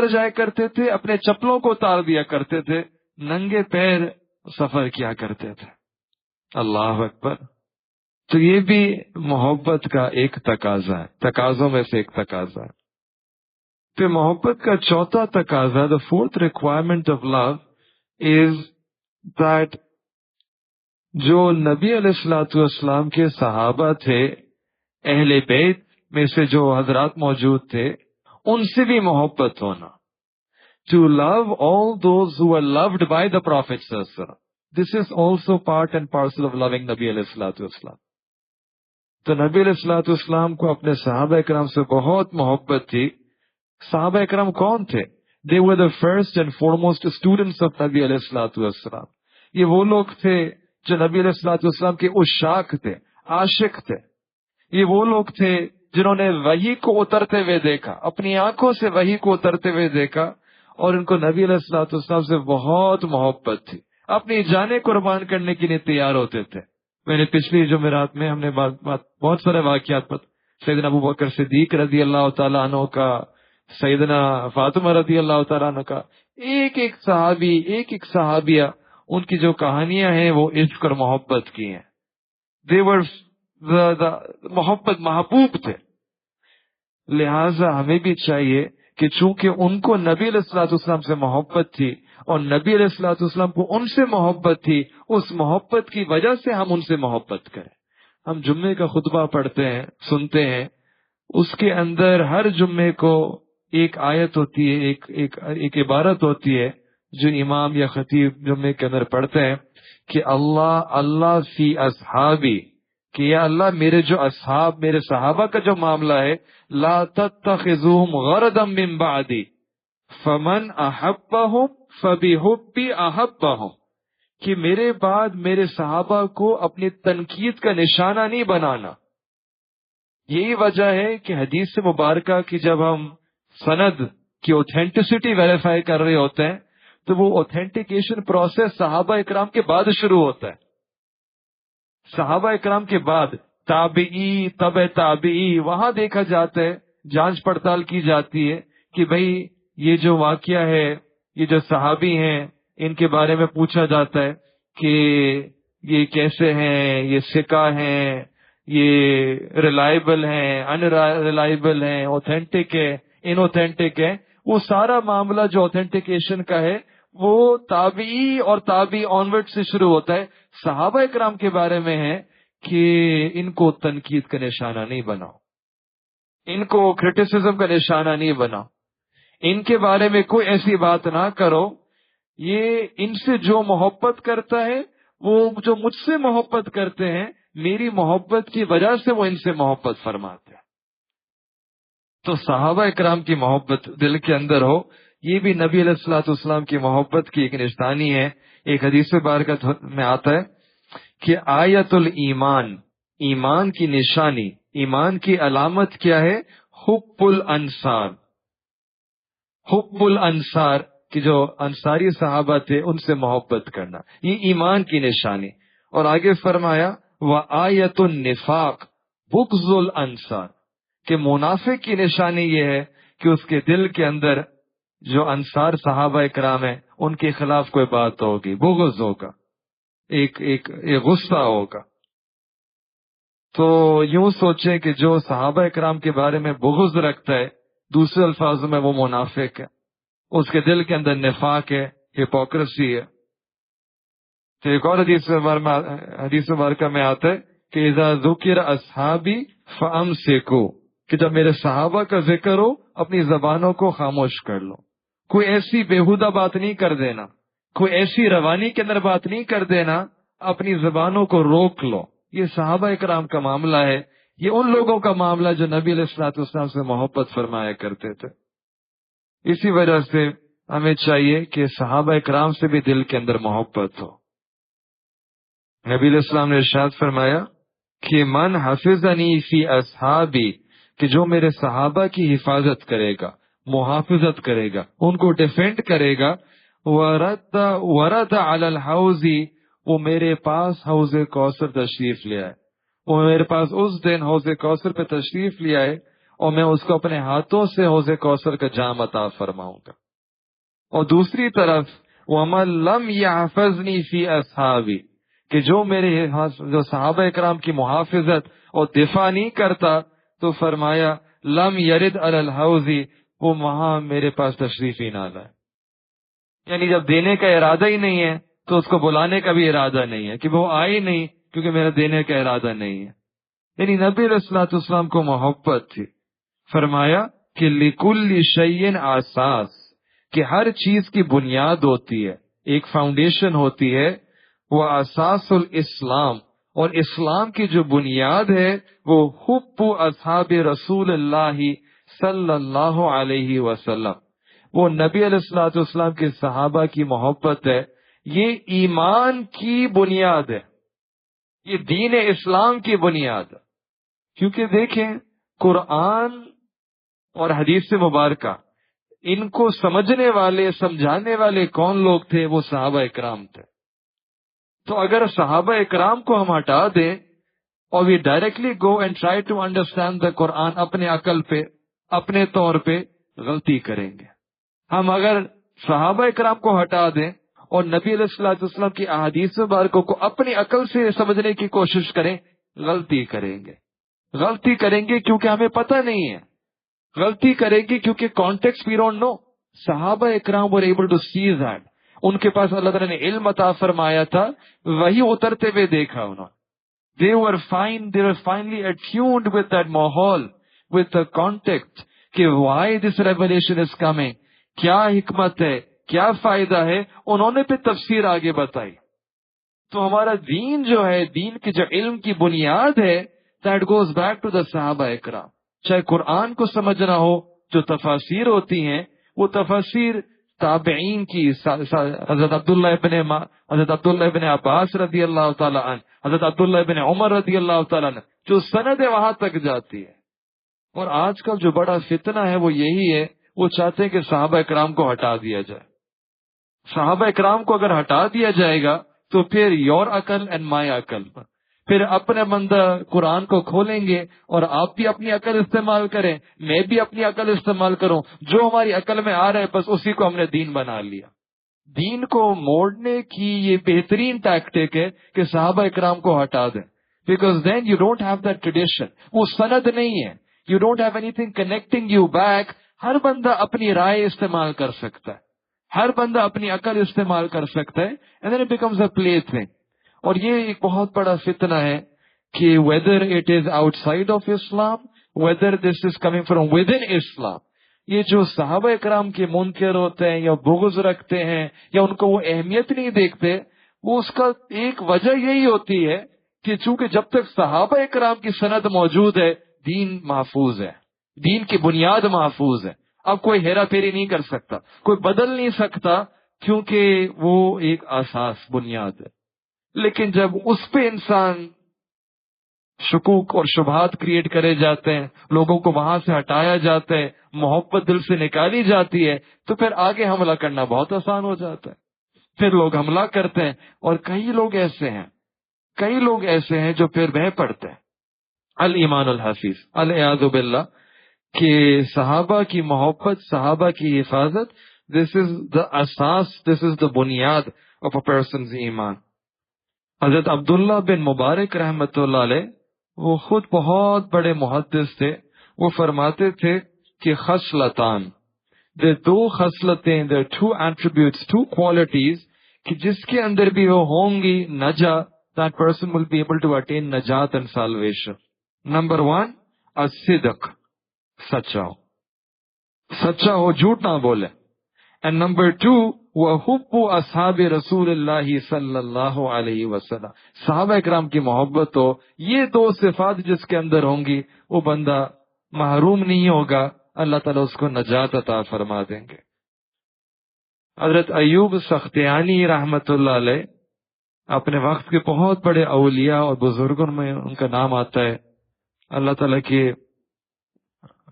جایا کرتے تھے، اپنے چپلوں کو اتار دیا کرتے تھے، ننگے پیر سفر کیا کرتے تھے. اللہ اکبر. تو یہ بھی محبت کا ایک تقاضا ہے، تقاضوں میں سے ایک تقاضا ہے. پھر محبت کا چوتھا تقاضا، the fourth requirement of love is that جو نبی علیہ الصلوۃ والسلام کے صحابہ تھے، اہل بیت میں سے جو حضرات موجود تھے، ان سے بھی محبت ہونا. To love all those who are loved by the Prophet sallallahu alaihi wasallam. This is also part and parcel of loving Nabi علیہ الصلوۃ والسلام. تو نبی علیہ الصلوۃ والسلام کو اپنے صحابہ اکرام سے بہت محبت تھی. صحابہ اکرام کون تھے؟ They were the first and foremost students of نبی علیہ الصلوۃ والسلام. یہ وہ لوگ تھے جو نبی علیہ الصلوۃ والسلام کے عشاق تھے، عاشق تھے. یہ وہ لوگ تھے جنہوں نے وحی کو اترتے ہوئے دیکھا، اپنی آنکھوں سے وحی کو اترتے ہوئے دیکھا، اور ان کو نبی علیہ الصلوۃ والسلام سے بہت محبت تھی. اپنی جانیں قربان کرنے کے لیے تیار ہوتے تھے. میں نے پچھلی جمعرات میں ہم نے بہت سارے واقعات پر سیدنا ابو بکر صدیق رضی اللہ تعالیٰ عنہ کا، سیدنا فاطمہ رضی اللہ تعالیٰ عنہ کا، ایک ایک صحابی، ایک ایک صحابیہ، ان کی جو کہانیاں ہیں وہ عشق اور محبت کی ہیں. They were محبت محبوب تھے. لہٰذا ہمیں بھی چاہیے کہ چونکہ ان کو نبی علیہ الصلوۃ والسلام سے محبت تھی اور نبی علیہ الصلوۃ والسلام کو ان سے محبت تھی، اس محبت کی وجہ سے ہم ان سے محبت کریں. ہم جمعے کا خطبہ پڑھتے ہیں، سنتے ہیں، اس کے اندر ہر جمعے کو ایک آیت ہوتی ہے، ایک عبارت ہوتی ہے جو امام یا خطیب جمعے کے اندر پڑھتے ہیں کہ اللہ فی اصحابی، کہ یا اللہ میرے جو اصحاب، میرے صحابہ کا جو معاملہ ہے، لا تتخذوہم غرضا من بعدی فمن احبہم فبحبی احبہم، کہ میرے بعد میرے صحابہ کو اپنی تنقید کا نشانہ نہیں بنانا. یہی وجہ ہے کہ حدیث مبارکہ کی جب ہم سند کی اوتھینٹسٹی ویریفائی کر رہے ہوتے ہیں تو وہ اوتھینٹیکیشن پروسیس صحابہ اکرام کے بعد شروع ہوتا ہے. صحابہ اکرام کے بعد تابعی، تبع تابعی، وہاں دیکھا جاتا ہے، جانچ پڑتال کی جاتی ہے کہ بھئی یہ جو واقعہ ہے، یہ جو صحابی ہیں، ان کے بارے میں پوچھا جاتا ہے کہ یہ کیسے ہیں، یہ ثقہ ہیں، یہ ریلائبل ہیں، ان ریلائبل ہیں، اوتھینٹک ہے، ان اوتھینٹک ہے. وہ سارا معاملہ جو اوتھینٹیکیشن کا ہے وہ تابعی اور تابعی آنورڈ سے شروع ہوتا ہے. صحابہ اکرام کے بارے میں ہے کہ ان کو تنقید کا نشانہ نہیں بناؤ، ان کو کرٹیسزم کا نشانہ نہیں بناؤ، ان کے بارے میں کوئی ایسی بات نہ کرو. یہ ان سے جو محبت کرتا ہے، وہ جو مجھ سے محبت کرتے ہیں، میری محبت کی وجہ سے وہ ان سے محبت فرماتے ہیں. تو صحابہ اکرام کی محبت دل کے اندر ہو، یہ بھی نبی علیہ الصلوۃ والسلام کی محبت کی ایک نشانی ہے. ایک حدیث بارکہ میں آتا ہے کہ آیت الایمان، ایمان کی نشانی، ایمان کی علامت کیا ہے؟ حب الانصار. حب الانصار کہ جو انصاری صحابہ تھے ان سے محبت کرنا، یہ ایمان کی نشانی. اور آگے فرمایا وآیت النفاق بغض الانصار، کہ منافق کی نشانی یہ ہے کہ اس کے دل کے اندر جو انصار صحابہ اکرام ہیں ان کے خلاف کوئی بات ہوگی، بغض ہوگا، ایک غصہ ہوگا. تو یوں سوچیں کہ جو صحابہ اکرام کے بارے میں بغض رکھتا ہے، دوسرے الفاظوں میں وہ منافق ہے، اس کے دل کے اندر نفاق ہے، ہپوکریسی ہے. تو ایک اور حدیث مبارکہ میں آتا ہے کہ اذا ذکر اصحابی فامسکوا، کہ جب میرے صحابہ کا ذکر ہو اپنی زبانوں کو خاموش کر لو، کوئی ایسی بےہودہ بات نہیں کر دینا، کوئی ایسی روانی کے اندر بات نہیں کر دینا، اپنی زبانوں کو روک لو۔ یہ صحابہ اکرام کا معاملہ ہے، یہ ان لوگوں کا معاملہ جو نبی علیہ الصلوۃ والسلام سے محبت فرمایا کرتے تھے۔ اسی وجہ سے ہمیں چاہیے کہ صحابہ اکرام سے بھی دل کے اندر محبت ہو۔ نبی علیہ السلام نے ارشاد فرمایا کہ من حفظنی فی اصحابی، کہ جو میرے صحابہ کی حفاظت کرے گا، محافظت کرے گا، ان کو ڈیفینڈ کرے گا، ورد علی الحوض، وہ میرے پاس حوض کوثر تشریف لے آئے، وہ میرے پاس اس دن حوض کوثر پہ تشریف لے آئے اور میں اس کو اپنے ہاتھوں سے حوض کوثر کا جام عطا فرماؤں گا۔ اور دوسری طرف وَمَن لَّمْ يَحْفَظْنِي فِي أَصْحَابِي، کہ جو جو صحابہ اکرام کی محافظت اور دفاع نہیں کرتا، تو فرمایا لم یرد علی الحوض، وہ وہاں میرے پاس تشریف ہی نہ لائے۔ یعنی جب دینے کا ارادہ ہی نہیں ہے تو اس کو بلانے کا بھی ارادہ نہیں ہے، کہ وہ آئے ہی نہیں کیونکہ میرا دینے کا ارادہ نہیں ہے۔ یعنی نبی علیہ الصلوۃ والسلام کو محبت تھی۔ فرمایا کہ لِكُلِّ شَيْءٍ اساس، کہ ہر چیز کی بنیاد ہوتی ہے، ایک فاؤنڈیشن ہوتی ہے، وہ اساس الاسلام، اور اسلام کی جو بنیاد ہے وہ حب اصحاب رسول اللہ صلی اللہ علیہ وسلم، وہ نبی علیہ الصلوۃ والسلام کے صحابہ کی محبت ہے۔ یہ ایمان کی بنیاد ہے، یہ دین اسلام کی بنیاد ہے۔ کیونکہ دیکھیں قرآن اور حدیث مبارکہ، ان کو سمجھنے والے سمجھانے والے کون لوگ تھے؟ وہ صحابہ اکرام تھے۔ تو اگر صحابہ اکرام کو ہم ہٹا دیں اور we directly go and try to understand the Quran اپنے عقل پہ، اپنے طور پہ، غلطی کریں گے۔ ہم اگر صحابہ اکرام کو ہٹا دیں اور نبی علیہ الصلوۃ والسلام کی احادیث مبارکوں کو اپنی عقل سے سمجھنے کی کوشش کریں، غلطی کریں گے۔ غلطی کریں گے کیونکہ ہمیں پتہ نہیں ہے، غلطی کریں گے کیونکہ کانٹیکسٹ وی ڈونٹ نو۔ صحابہ اکرام were able to see that، ان کے پاس اللہ تعالیٰ نے علم عطا فرمایا تھا، وہی اترتے ہوئے دیکھا انہوں۔ They were finally attuned with that ماحول، with the context، کہ why this revelation is coming، کیا حکمت ہے، کیا فائدہ ہے، انہوں نے پھر تفسیر آگے بتائی۔ تو ہمارا دین جو ہے، دین کی جو علم کی بنیاد ہے، that goes back to the صحابہ اکرام۔ چاہے قرآن کو سمجھنا ہو، جو تفاسیر ہوتی ہیں، وہ تفاسیر تابعین کی، حضرت عبداللہ ابن عباس رضی اللہ تعالیٰ عنہ، حضرت عبداللہ ابن عمر رضی اللہ تعالیٰ عنہ، جو سند وہاں تک جاتی ہے۔ اور آج کا جو بڑا فتنہ ہے وہ یہی ہے، وہ چاہتے ہیں کہ صحابہ اکرام کو ہٹا دیا جائے۔ صحابہ اکرام کو اگر ہٹا دیا جائے گا تو پھر یور عقل اینڈ مائی عقل، پھر اپنے بندہ قرآن کو کھولیں گے اور آپ بھی اپنی عقل استعمال کریں، میں بھی اپنی عقل استعمال کروں، جو ہماری عقل میں آ رہا ہے بس اسی کو ہم نے دین بنا لیا۔ دین کو موڑنے کی یہ بہترین ٹیکٹک ہے کہ صحابہ اکرام کو ہٹا دیں، because then you don't have that tradition, وہ سند نہیں ہے، you don't have anything connecting you back. ہر بندہ اپنی رائے استعمال کر سکتا ہے، ہر بندہ اپنی عقل استعمال کر سکتا ہے، and then it becomes a play thing. اور یہ ایک بہت بڑا فتنہ ہے کہ whether it is outside of Islam, whether this is coming from within Islam، یہ جو صحابہ اکرام کے منکر ہوتے ہیں یا بغض رکھتے ہیں یا ان کو وہ اہمیت نہیں دیکھتے، وہ اس کا ایک وجہ یہی ہوتی ہے کہ چونکہ جب تک صحابہ اکرام کی سند موجود ہے، دین محفوظ ہے، دین کی بنیاد محفوظ ہے۔ اب کوئی ہیرا پھیری نہیں کر سکتا، کوئی بدل نہیں سکتا، کیونکہ وہ ایک اساس بنیاد ہے۔ لیکن جب اس پہ انسان شکوک اور شبہات کریٹ کرے جاتے ہیں، لوگوں کو وہاں سے ہٹایا جاتا ہے، محبت دل سے نکالی جاتی ہے، تو پھر آگے حملہ کرنا بہت آسان ہو جاتا ہے۔ پھر لوگ حملہ کرتے ہیں، اور کئی لوگ ایسے ہیں جو پھر بہہ پڑتے ہیں۔ الایمان الحفیظ، العیاذ باللہ، کہ صحابہ کی محبت، صحابہ کی حفاظت، دس از دا اساس، دس از دا بنیاد آف اے پرسنز ایمان۔ حضرت عبداللہ بن مبارک رحمۃ اللہ علیہ، وہ خود بہت بڑے محدث تھے، وہ فرماتے تھے کہ خصلتان، دے دو خصلتیں، دے ٹو ایٹریبیوٹس، ٹو کوالٹیز، کہ جس کے اندر بھی وہ ہوں گی نجا، that person will be able to attain najat and salvation۔ Number 1 الصدق، سچا ہو، سچا ہو، جھوٹ نہ بولے. اینڈ نمبر 2 وحب اصحاب رسول اللہ صلی اللہ علیہ وسلم، صحابہ اکرام کی محبت ہو. یہ 2 صفات جس کے اندر ہوں گی وہ بندہ محروم نہیں ہوگا، اللہ تعالیٰ اس کو نجات عطا فرما دیں گے. حضرت ایوب سختیانی رحمت اللہ علیہ اپنے وقت کے بہت بڑے اولیاء اور بزرگوں میں ان کا نام آتا ہے، اللہ تعالیٰ کے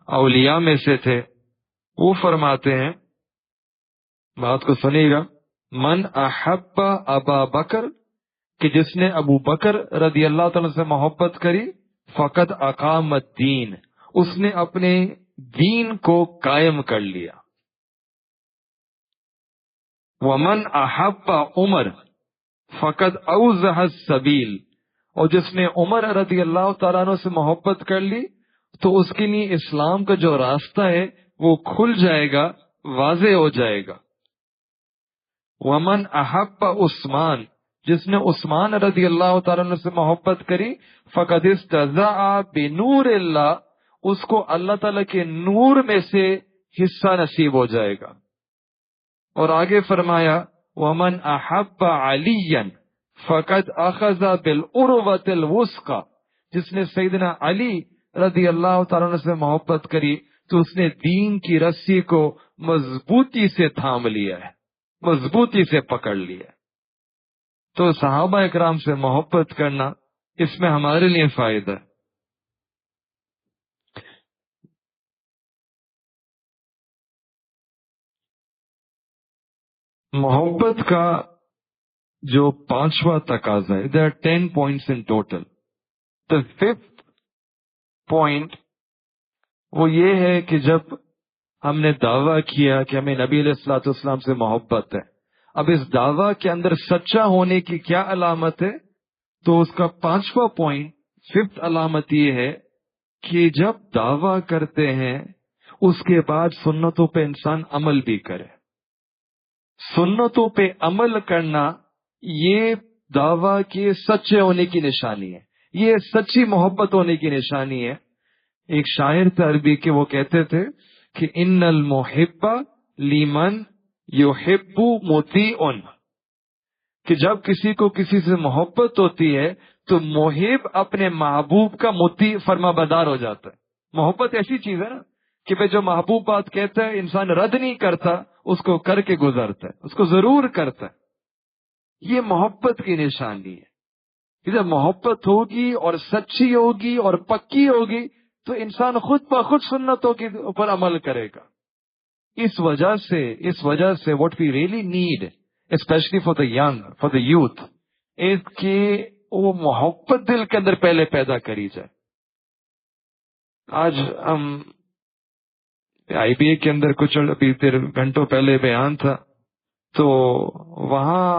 اولیاء میں سے تھے. وہ فرماتے ہیں، بات کو سنیے گا، من احب ابا بکر، کہ جس نے ابو بکر رضی اللہ تعالیٰ سے محبت کری، فقط اقام الدین، اس نے اپنے دین کو قائم کر لیا. ومن احب عمر فقط اوضح السبیل، اور جس نے عمر رضی اللہ تعالیٰ عنہ سے محبت کر لی تو اس کے لیے اسلام کا جو راستہ ہے وہ کھل جائے گا، واضح ہو جائے گا. ومن احب عثمان، جس نے عثمان رضی اللہ تعالیٰ عنہ سے محبت کری، فقد استزاء بنور اللہ، اس کو اللہ تعالیٰ کے نور میں سے حصہ نصیب ہو جائے گا. اور آگے فرمایا ومن احب علیا فقد اخذ بالعروۃ الوثقی، جس نے سیدنا علی رضی اللہ تعالیٰ عنہ سے محبت کری تو اس نے دین کی رسی کو مضبوطی سے تھام لیا ہے، مضبوطی سے پکڑ لیا. تو صحابہ اکرام سے محبت کرنا، اس میں ہمارے لیے فائدہ ہے. محبت کا جو 5واں تقاضا ہے، there are 10 points in total. The 5th point وہ یہ ہے کہ جب ہم نے دعویٰ کیا کہ ہمیں نبی علیہ الصلوۃ والسلام سے محبت ہے، اب اس دعویٰ کے اندر سچا ہونے کی کیا علامت ہے؟ تو اس کا 5واں پوائنٹ، 5th علامت یہ ہے کہ جب دعویٰ کرتے ہیں اس کے بعد سنتوں پہ انسان عمل بھی کرے. سنتوں پہ عمل کرنا یہ دعویٰ کے سچے ہونے کی نشانی ہے، یہ سچی محبت ہونے کی نشانی ہے. ایک شاعر تھے عربی کے، وہ کہتے تھے کہ ان المحب لیمن یحب مطیع، کہ جب کسی کو کسی سے محبت ہوتی ہے تو محب اپنے محبوب کا مطیع فرما بردار ہو جاتا ہے. محبت ایسی چیز ہے نا کہ بھئی جو محبوب بات کہتا ہے انسان رد نہیں کرتا، اس کو کر کے گزرتا ہے، اس کو ضرور کرتا ہے. یہ محبت کی نشانی ہے. جب محبت ہوگی اور سچی ہوگی اور پکی ہوگی تو انسان خود بخود سنتوں کے اوپر عمل کرے گا. اس وجہ سے what we really need, especially for the young, for the youth, is کہ وہ محبت دل کے اندر پہلے پیدا کری جائے. آج ہم آئی بی اے کے اندر کچھ ابھی گھنٹوں پہلے بیان تھا، تو وہاں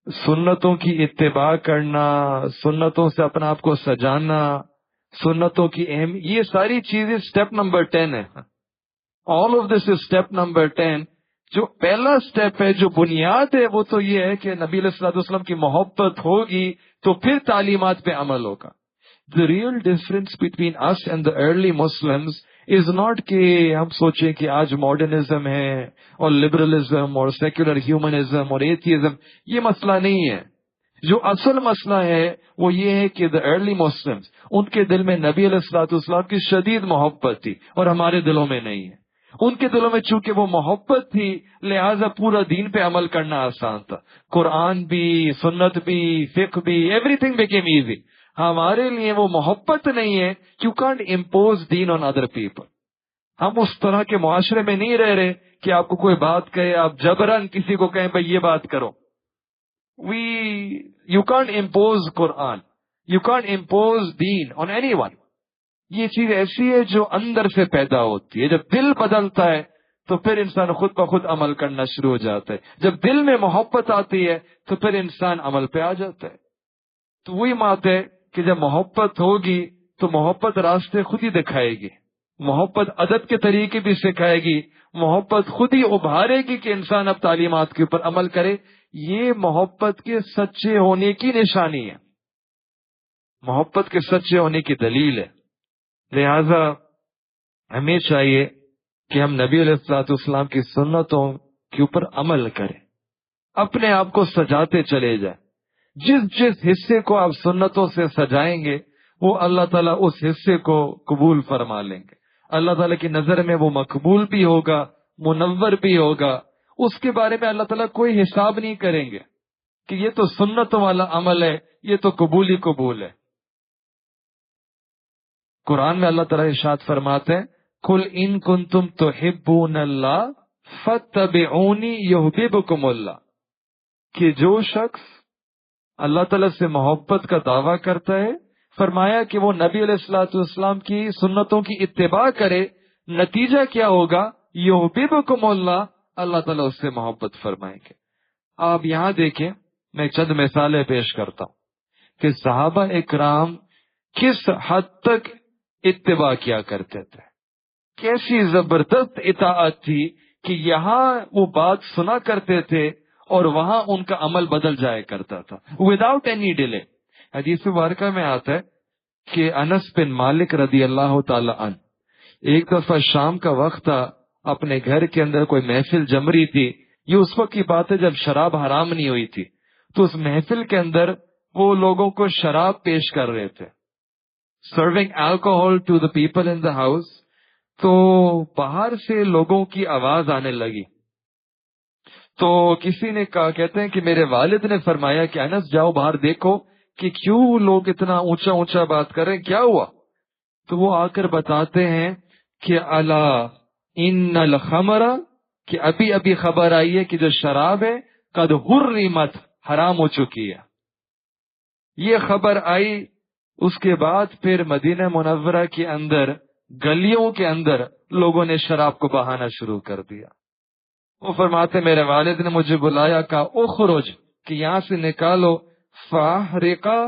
سنتوں کی اتباع کرنا، سنتوں سے اپنا آپ کو سجانا، سنتوں کی اہم، یہ ساری چیزیں اسٹیپ نمبر 10 ہے. All of this is step number 10. جو پہلا اسٹیپ ہے، جو بنیاد ہے، وہ تو یہ ہے کہ نبی علیہ الصلوۃ والسلام کی محبت ہوگی تو پھر تعلیمات پہ عمل ہوگا. The real difference between us and the early Muslims is not کہ ہم سوچیں کہ آج ماڈرنزم ہے اور لبرلزم اور سیکولر ہیومنزم اور ایتھیزم، یہ مسئلہ نہیں ہے. جو اصل مسئلہ ہے وہ یہ ہے کہ the early Muslims، ان کے دل میں نبی علیہ الصلوۃ والسلام کی شدید محبت تھی اور ہمارے دلوں میں نہیں ہے. ان کے دلوں میں چونکہ وہ محبت تھی لہذا پورا دین پہ عمل کرنا آسان تھا. قرآن بھی، سنت بھی، فقہ بھی، ایوری تھنگ بیکیم ایزی. ہمارے لیے وہ محبت نہیں ہے. You can't impose them on other people. ہم اس طرح کے معاشرے میں نہیں رہ رہے کہ آپ کو کوئی بات کہے آپ جبراً کسی کو کہیں بھائی یہ بات کرو. You can't impose Quran. You can't impose deen on anyone. یہ چیز ایسی ہے جو اندر سے پیدا ہوتی ہے. جب دل بدلتا ہے تو پھر انسان خود بخود عمل کرنا شروع ہو جاتا ہے. جب دل میں محبت آتی ہے تو پھر انسان عمل پہ آ جاتا ہے. تو وہی بات ہے کہ جب محبت ہوگی تو محبت راستے خود ہی دکھائے گی. محبت ادب کے طریقے بھی سکھائے گی. محبت خود ہی ابھارے گی کہ انسان اب تعلیمات کے اوپر عمل کرے. یہ محبت کے سچے ہونے کی نشانی ہے، محبت کے سچے ہونے کی دلیل ہے. لہذا ہمیں چاہیے کہ ہم نبی علیہ الصلوۃ والسلام کی سنتوں کے اوپر عمل کریں، اپنے آپ کو سجاتے چلے جائیں. جس جس حصے کو آپ سنتوں سے سجائیں گے وہ اللہ تعالیٰ اس حصے کو قبول فرما لیں گے. اللہ تعالیٰ کی نظر میں وہ مقبول بھی ہوگا، منور بھی ہوگا. اس کے بارے میں اللہ تعالیٰ کوئی حساب نہیں کریں گے کہ یہ تو سنتوں والا عمل ہے، یہ تو قبول ہی قبول ہے. قرآن میں اللہ تعالیٰ ارشاد فرماتے ہیں قل ان کنتم تحبون اللہ فاتبعونی یحببکم اللہ، کہ جو شخص اللہ تعالیٰ سے محبت کا دعویٰ کرتا ہے، فرمایا کہ وہ نبی علیہ الصلوۃ والسلام کی سنتوں کی اتباع کرے، نتیجہ کیا ہوگا؟ یحببکم اللہ، اللہ تعالیٰ اس سے محبت فرمائیں گے. آپ یہاں دیکھیں، میں چند مثالیں پیش کرتا ہوں کہ صحابہ اکرام کس حد تک اتباع کیا کرتے تھے، کیسی زبردست اطاعت تھی کہ یہاں وہ بات سنا کرتے تھے اور وہاں ان کا عمل بدل جایا کرتا تھا وداؤٹ اینی ڈیلے. حدیث مبارکہ میں آتا ہے کہ انس بن مالک رضی اللہ تعالی عنہ ایک دفعہ شام کا وقت تھا، اپنے گھر کے اندر کوئی محفل جم رہی تھی. یہ اس وقت کی بات ہے جب شراب حرام نہیں ہوئی تھی. تو اس محفل کے اندر وہ لوگوں کو شراب پیش کر رہے تھے، serving alcohol to the people in the house. تو باہر سے لوگوں کی آواز آنے لگی. تو کسی نے کہا، کہتے ہیں کہ میرے والد نے فرمایا کہ انس جاؤ باہر دیکھو کہ کیوں لوگ اتنا اونچا اونچا بات کر رہے ہیں، کیا ہوا؟ تو وہ آ کر بتاتے ہیں کہ الا ان الخمر، کہ ابھی ابھی خبر آئی ہے کہ جو شراب ہے قد حرمت، حرام ہو چکی ہے. یہ خبر آئی، اس کے بعد پھر مدینہ منورہ کے اندر گلیوں کے اندر لوگوں نے شراب کو بہانا شروع کر دیا. وہ فرماتے میرے والد نے مجھے بلایا، کہا اخرج، کہ یہاں سے نکالو، فاحرقا،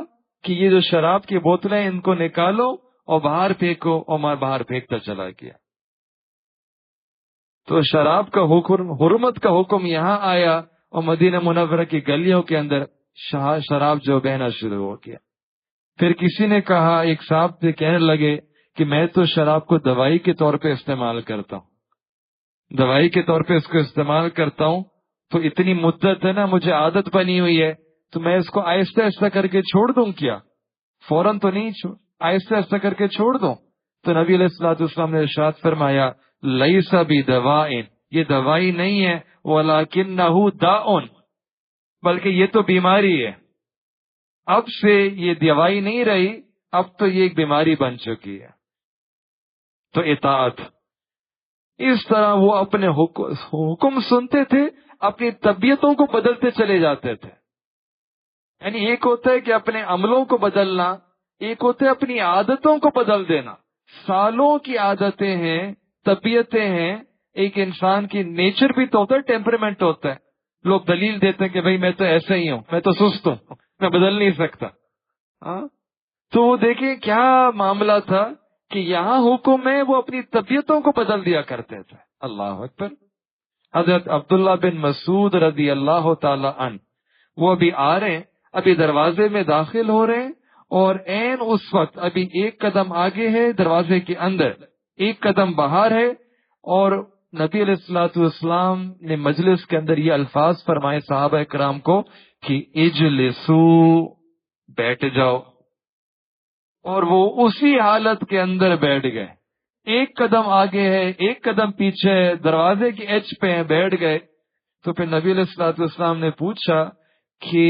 کہ یہ جو شراب کی بوتلیں ان کو نکالو اور باہر پھینکو، اور میں باہر پھینکتا چلا گیا. تو شراب کا حکم، حرمت کا حکم یہاں آیا اور مدینہ منورہ کی گلیوں کے اندر شراب جو بہنا شروع ہو گیا. پھر کسی نے کہا، ایک صاحب سے کہنے لگے کہ میں تو شراب کو دوائی کے طور پہ استعمال کرتا ہوں، دوائی کے طور پہ اس کو استعمال کرتا ہوں، تو اتنی مدت ہے نا، مجھے عادت بنی ہوئی ہے، تو میں اس کو آہستہ آہستہ کر کے چھوڑ دوں کیا؟ فوراً تو نہیں، آہستہ آہستہ کر کے چھوڑ دوں. تو نبی علیہ الصلوۃ والسلام نے ارشاد فرمایا لیس بدواء، یہ دوائی نہیں ہے، ولکنہ داء، بلکہ یہ تو بیماری ہے. اب سے یہ دوائی نہیں رہی، اب تو یہ ایک بیماری بن چکی ہے. تو اطاعت، اس طرح وہ اپنے حکم سنتے تھے، اپنی طبیعتوں کو بدلتے چلے جاتے تھے. یعنی ایک ہوتا ہے کہ اپنے عملوں کو بدلنا، ایک ہوتا ہے اپنی عادتوں کو بدل دینا. سالوں کی عادتیں ہیں، طبیعتیں ہیں. ایک انسان کی نیچر بھی تو ہوتا ہے، ٹیمپرمنٹ ہوتا ہے. لوگ دلیل دیتے ہیں کہ بھئی میں تو ایسا ہی ہوں، میں تو سست ہوں، میں بدل نہیں سکتا. تو وہ دیکھیں کیا معاملہ تھا کہ یہاں حکم ہے وہ اپنی طبیعتوں کو بدل دیا کرتے تھے. اللہ اکبر. حضرت عبداللہ بن مسعود رضی اللہ تعالی عنہ وہ ابھی آ رہے ہیں، ابھی دروازے میں داخل ہو رہے ہیں، اور عین اس وقت ابھی ایک قدم آگے ہے دروازے کے اندر، ایک قدم باہر ہے، اور نبی علیہ الصلوۃ والسلام نے مجلس کے اندر یہ الفاظ فرمائے صحابہ کرام کو کہ اجلسو، بیٹھ جاؤ. اور وہ اسی حالت کے اندر بیٹھ گئے. ایک قدم آگے ہے، ایک قدم پیچھے ہے، دروازے کی ایج پہ ہیں، بیٹھ گئے. تو پھر نبی علیہ الصلوۃ والسلام نے پوچھا کہ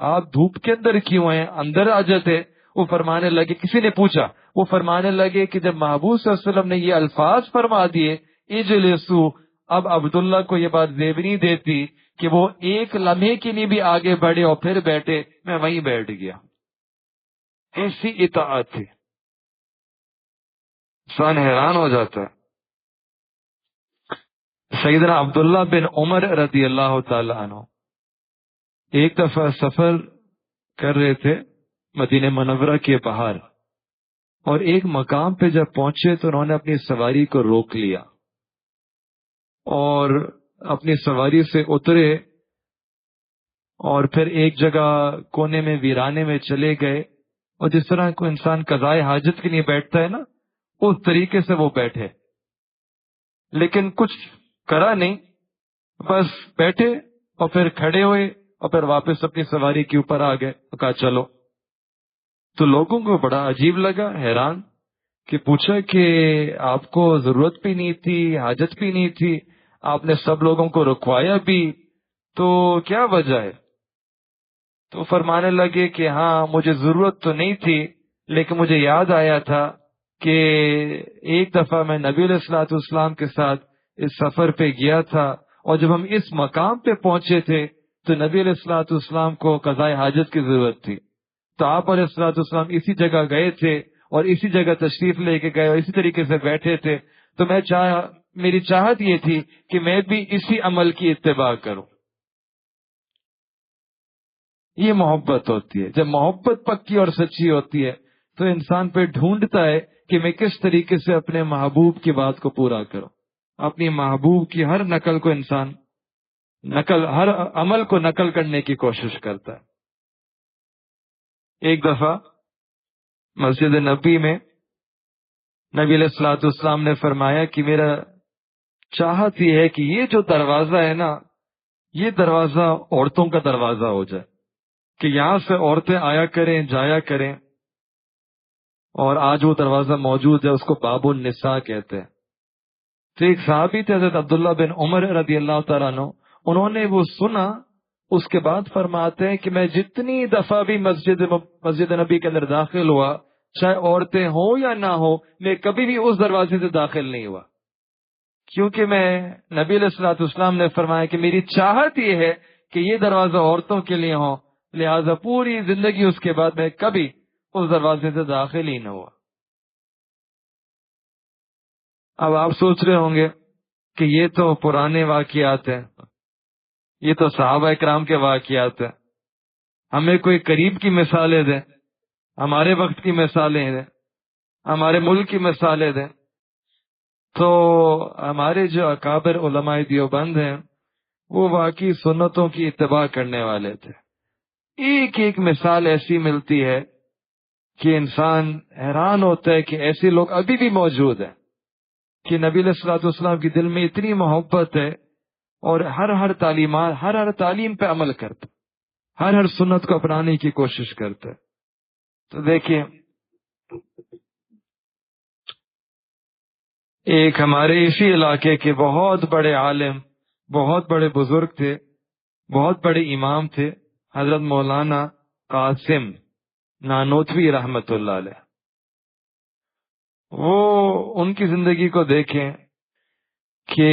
آپ دھوپ کے اندر کیوں ہیں، اندر آ جاتے. وہ فرمانے لگے، کسی نے پوچھا، وہ فرمانے لگے کہ جب محبوب صلی اللہ علیہ وسلم نے یہ الفاظ فرما دیے اجلسو، اب عبداللہ کو یہ بات زیب نہیں دیتی کہ وہ ایک لمحے کی نہیں بھی آگے بڑھے اور پھر بیٹھے، میں وہیں بیٹھ گیا. ایسی اطاعت تھی، انسان حیران ہو جاتا ہے. سیدنا عبداللہ بن عمر رضی اللہ تعالی عنہ ایک دفعہ سفر کر رہے تھے مدینہ منورہ کے باہر، اور ایک مقام پہ جب پہنچے تو انہوں نے اپنی سواری کو روک لیا اور اپنی سواری سے اترے، اور پھر ایک جگہ کونے میں ویرانے میں چلے گئے. اور جس طرح کوئی انسان قضائے حاجت کے لیے بیٹھتا ہے نا، اس طریقے سے وہ بیٹھے، لیکن کچھ کرا نہیں، بس بیٹھے اور پھر کھڑے ہوئے اور پھر واپس اپنی سواری کے اوپر آ گئے، کہا چلو۔ تو لوگوں کو بڑا عجیب لگا، حیران، کہ پوچھا کہ آپ کو ضرورت بھی نہیں تھی، حاجت بھی نہیں تھی، آپ نے سب لوگوں کو رکوایا بھی، تو کیا وجہ ہے؟ تو فرمانے لگے کہ ہاں مجھے ضرورت تو نہیں تھی، لیکن مجھے یاد آیا تھا کہ ایک دفعہ میں نبی علیہ الصلوۃ والسلام کے ساتھ اس سفر پہ گیا تھا، اور جب ہم اس مقام پہ پہنچے تھے تو نبی علیہ الصلوۃ والسلام کو قضاء حاجت کی ضرورت تھی، تو آپ علیہ الصلوۃ والسلام اسی جگہ گئے تھے اور اسی جگہ تشریف لے کے گئے اور اسی طریقے سے بیٹھے تھے، تو میری چاہت یہ تھی کہ میں بھی اسی عمل کی اتباع کروں۔ یہ محبت ہوتی ہے، جب محبت پکی اور سچی ہوتی ہے تو انسان پہ ڈھونڈتا ہے کہ میں کس طریقے سے اپنے محبوب کی بات کو پورا کروں۔ اپنی محبوب کی ہر نقل کو انسان ہر عمل کو نقل کرنے کی کوشش کرتا ہے۔ ایک دفعہ مسجد نبی میں نبی علیہ الصلوۃ والسلام نے فرمایا کہ میرا چاہت یہ ہے کہ یہ جو دروازہ ہے نا، یہ دروازہ عورتوں کا دروازہ ہو جائے، کہ یہاں سے عورتیں آیا کریں جایا کریں، اور آج وہ دروازہ موجود ہے، اس کو باب النساء کہتے ہیں۔ تو ایک صحابی تھے حضرت عبداللہ بن عمر رضی اللہ تعالیٰ عنہ، انہوں نے وہ سنا، اس کے بعد فرماتے ہیں کہ میں جتنی دفعہ بھی مسجد نبی کے اندر داخل ہوا، چاہے عورتیں ہوں یا نہ ہو، میں کبھی بھی اس دروازے سے داخل نہیں ہوا، کیونکہ میں نبی علیہ الصلوۃ والسلام نے فرمایا کہ میری چاہت یہ ہے کہ یہ دروازہ عورتوں کے لیے ہو، لہذا پوری زندگی اس کے بعد میں کبھی اس دروازے سے داخل ہی نہ ہوا۔ اب آپ سوچ رہے ہوں گے کہ یہ تو پرانے واقعات ہیں، یہ تو صحابہ اکرام کے واقعات ہیں، ہمیں کوئی قریب کی مثالیں دیں، ہمارے وقت کی مثالیں دیں، ہمارے ملک کی مثالیں دیں۔ تو ہمارے جو اکابر علماء دیوبند ہیں وہ واقعی سنتوں کی اتباع کرنے والے تھے۔ ایک ایک مثال ایسی ملتی ہے کہ انسان حیران ہوتا ہے کہ ایسے لوگ ابھی بھی موجود ہیں، کہ نبی علیہ الصلوۃ والسلام کے دل میں اتنی محبت ہے اور ہر تعلیم پہ عمل کرتے، ہر سنت کو اپنانے کی کوشش کرتے۔ تو دیکھیے، ایک ہمارے اسی علاقے کے بہت بڑے عالم، بہت بڑے بزرگ تھے، بہت بڑے امام تھے، حضرت مولانا قاسم نانوتوی رحمت اللہ علیہ۔ وہ ان کی زندگی کو دیکھیں کہ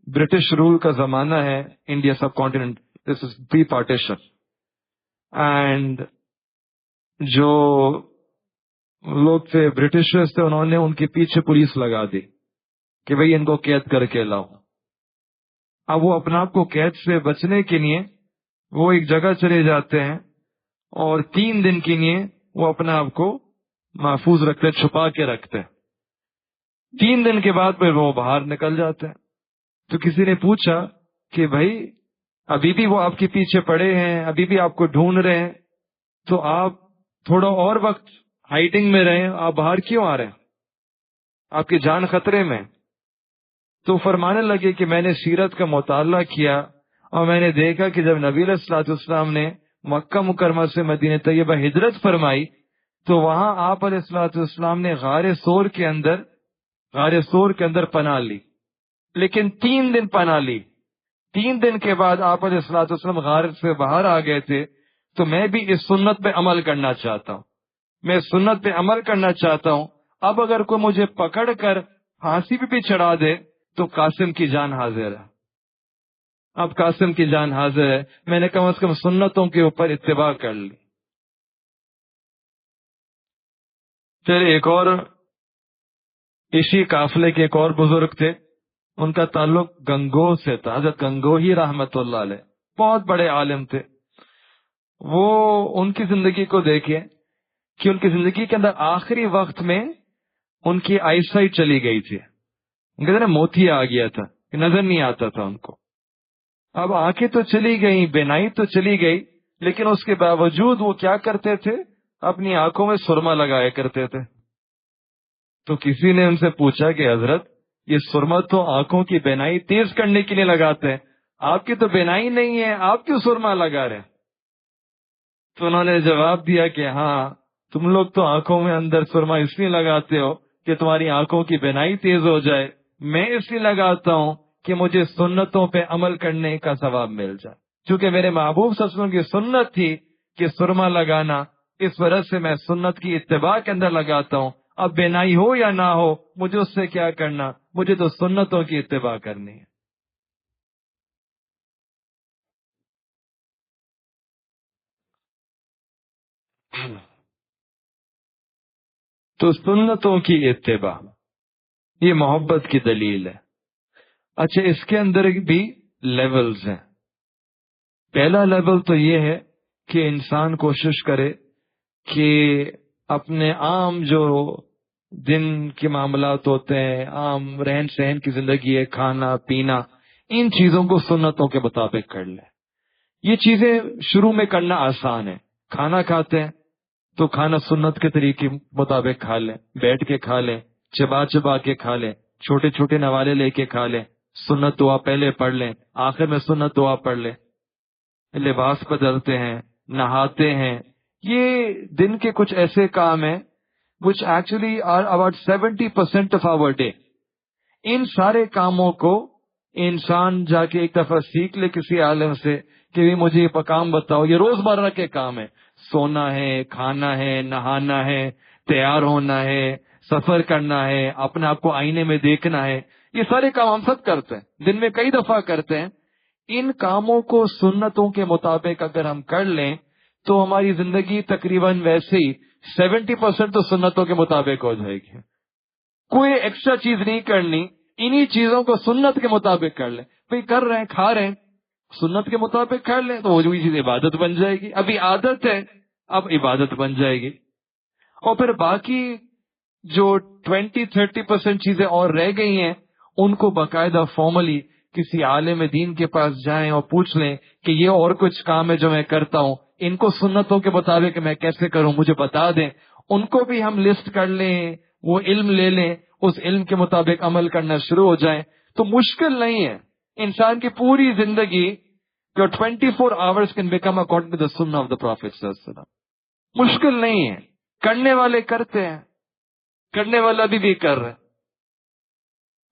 برٹش رول کا زمانہ ہے، India subcontinent, this is pre partition, and جو لوگ تھے برٹشرز تھے، انہوں نے ان کے پیچھے پولیس لگا دی کہ بھئی ان کو قید کر کے لاؤ۔ اب وہ اپنا آپ کو قید سے بچنے کے لیے وہ ایک جگہ چلے جاتے ہیں اور 3 دن کے لیے وہ اپنا آپ کو محفوظ رکھتے، چھپا کے رکھتے۔ 3 دن کے بعد پھر وہ باہر نکل جاتے ہیں۔ تو کسی نے پوچھا کہ بھائی ابھی بھی وہ آپ کے پیچھے پڑے ہیں، ابھی بھی آپ کو ڈھونڈ رہے ہیں، تو آپ تھوڑا اور وقت ہائیڈنگ میں رہیں، آپ باہر کیوں آ رہے ہیں؟ آپ کی جان خطرے میں۔ تو فرمانے لگے کہ میں نے سیرت کا مطالعہ کیا اور میں نے دیکھا کہ جب نبی علیہ الصلوۃ والسلام نے مکہ مکرمہ سے مدینہ طیبہ ہجرت فرمائی تو وہاں آپ علیہ الصلوۃ والسلام نے غار ثور کے اندر پناہ لی، لیکن 3 دن پناہ لی۔ 3 دن کے بعد آپ علیہ الصلوۃ والسلام غار سے باہر آ گئے تھے۔ تو میں بھی اس سنت پہ عمل کرنا چاہتا ہوں، میں اس سنت پہ عمل کرنا چاہتا ہوں۔ اب اگر کوئی مجھے پکڑ کر پھانسی پہ بھی چڑھا دے تو قاسم کی جان حاضر ہے، اب قاسم کی جان حاضر ہے، میں نے کم از کم سنتوں کے اوپر اتباع کر لی۔ پھر ایک اور اسی قافلے کے ایک اور بزرگ تھے، ان کا تعلق گنگوہ سے تھا، حضرت گنگوہی رحمت اللہ علیہ، بہت بڑے عالم تھے۔ وہ ان کی زندگی کو دیکھیں کہ ان کی زندگی کے اندر آخری وقت میں ان کی آئی سائٹ چلی گئی تھی، کہتے ہیں موتیا آ گیا تھا، نظر نہیں آتا تھا ان کو۔ اب آنکھیں تو چلی گئی، بینائی تو چلی گئی، لیکن اس کے باوجود وہ کیا کرتے تھے؟ اپنی آنکھوں میں سرما لگایا کرتے تھے، تو کسی نے ان سے پوچھا کہ حضرت یہ سرما تو آنکھوں کی بینائی تیز کرنے کے لیے لگاتے ہیں، آپ کی تو بینائی نہیں ہے، آپ کیوں سرما لگا رہے ہیں؟ تو انہوں نے جواب دیا کہ ہاں، تم لوگ تو آنکھوں میں اندر سرما اس لیے لگاتے ہو کہ تمہاری آنکھوں کی بینائی تیز ہو جائے، میں اس لیے لگاتا ہوں کہ مجھے سنتوں پہ عمل کرنے کا ثواب مل جائے، کیونکہ میرے محبوب صلی اللہ علیہ وسلم کی سنت تھی کہ سرما لگانا، اس وجہ سے میں سنت کی اتباع کے اندر لگاتا ہوں۔ اب بینائی ہو یا نہ ہو، مجھے اس سے کیا کرنا، مجھے تو سنتوں کی اتباع کرنی ہے۔ تو سنتوں کی اتباع یہ محبت کی دلیل ہے۔ اچھا، اس کے اندر بھی لیولز ہیں۔ پہلا لیول تو یہ ہے کہ انسان کوشش کرے کہ اپنے عام جو دن کے معاملات ہوتے ہیں، عام رہن سہن کی زندگی ہے، کھانا پینا، ان چیزوں کو سنتوں کے مطابق کر لے۔ یہ چیزیں شروع میں کرنا آسان ہے۔ کھانا کھاتے ہیں تو کھانا سنت کے طریقے مطابق کھا لیں، بیٹھ کے کھا لیں، چبا چبا کے کھا لیں، چھوٹے چھوٹے نوالے لے کے کھا لیں، سنت دعا پہلے پڑھ لیں، آخر میں سنت دعا پڑھ لیں، لباس بدلتے ہیں، نہاتے ہیں۔ یہ دن کے کچھ ایسے کام ہیں which actually are about 70% of our day۔ ان سارے کاموں کو انسان جا کے ایک دفعہ سیکھ لے کسی عالم سے کہ بھی مجھے یہ کام بتاؤ، یہ روزمرہ کے کام ہے، سونا ہے، کھانا ہے، نہانا ہے، تیار ہونا ہے، سفر کرنا ہے، اپنے آپ کو آئینے میں دیکھنا ہے، یہ سارے کام ہم سب کرتے ہیں، دن میں کئی دفعہ کرتے ہیں۔ ان کاموں کو سنتوں کے مطابق اگر ہم کر لیں تو ہماری زندگی تقریباً ویسے ہی 70% تو سنتوں کے مطابق ہو جائے گی۔ کوئی ایکسٹرا چیز نہیں کرنی، انہی چیزوں کو سنت کے مطابق کر لیں۔ بھئی کر رہے ہیں، کھا رہے ہیں، سنت کے مطابق کر لیں تو وہی چیز عبادت بن جائے گی۔ ابھی عادت ہے، اب عبادت بن جائے گی۔ اور پھر باقی جو 20-30% چیزیں اور رہ گئی ہیں، ان کو باقاعدہ فارملی کسی عالم دین کے پاس جائیں اور پوچھ لیں کہ یہ اور کچھ کام ہے جو میں کرتا ہوں، ان کو سنتوں کے مطابق میں کیسے کروں، مجھے بتا دیں۔ ان کو بھی ہم لسٹ کر لیں، وہ علم لے لیں، اس علم کے مطابق عمل کرنا شروع ہو جائیں تو مشکل نہیں ہے۔ انسان کی پوری زندگی جو 24 hours can become according to the sunnah of the Prophet صلی اللہ علیہ وسلم۔ مشکل نہیں ہے، کرنے والے کرتے ہیں، کرنے والا بھی کر رہے ہیں۔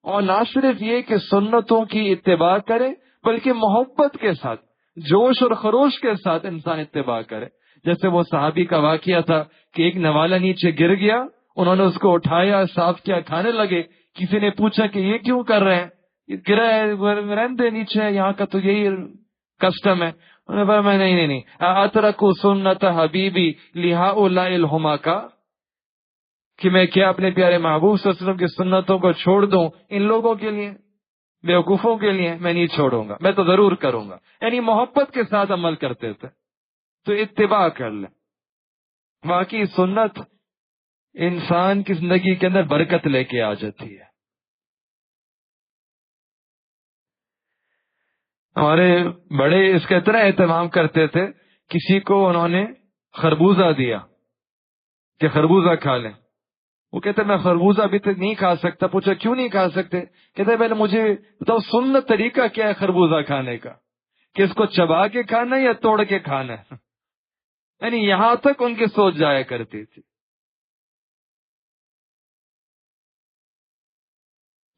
اور نہ صرف یہ کہ سنتوں کی اتباع کرے، بلکہ محبت کے ساتھ، جوش اور خروش کے ساتھ انسان اتباع کرے۔ جیسے وہ صحابی کا واقعہ تھا کہ ایک نوالا نیچے گر گیا، انہوں نے اس کو اٹھایا، صاف کیا، کھانے لگے۔ کسی نے پوچھا کہ یہ کیوں کر رہے ہیں، گرا ہے، رہنے دے نیچے، یہاں کا تو یہی کسٹم ہے۔ انہوں نے کہا میں نہیں، اترکو سنت حبیبی لہؤلاء الحمقاء، کہ میں کیا اپنے پیارے محبوب صلی اللہ علیہ وسلم کی سنتوں کو چھوڑ دوں ان لوگوں کے لیے، بیوقوفوں کے لیے؟ میں نہیں چھوڑوں گا، میں تو ضرور کروں گا۔ یعنی محبت کے ساتھ عمل کرتے تھے، تو اتباع کر لیں۔ باقی سنت انسان کی زندگی کے اندر برکت لے کے آ جاتی ہے۔ ہمارے بڑے اس کا اتنا اہتمام کرتے تھے، کسی کو انہوں نے خربوزہ دیا کہ خربوزہ کھا لیں، وہ کہتے میں خربوزہ ابھی تک نہیں کھا سکتا۔ پوچھا کیوں نہیں کھا سکتے؟ کہتے پہلے مجھے بتاؤ سنت طریقہ کیا ہے خربوزہ کھانے کا، کہ اس کو چبا کے کھانا ہے یا توڑ کے کھانا ہے؟ یعنی یہاں تک ان کی سوچ جایا کرتی تھی۔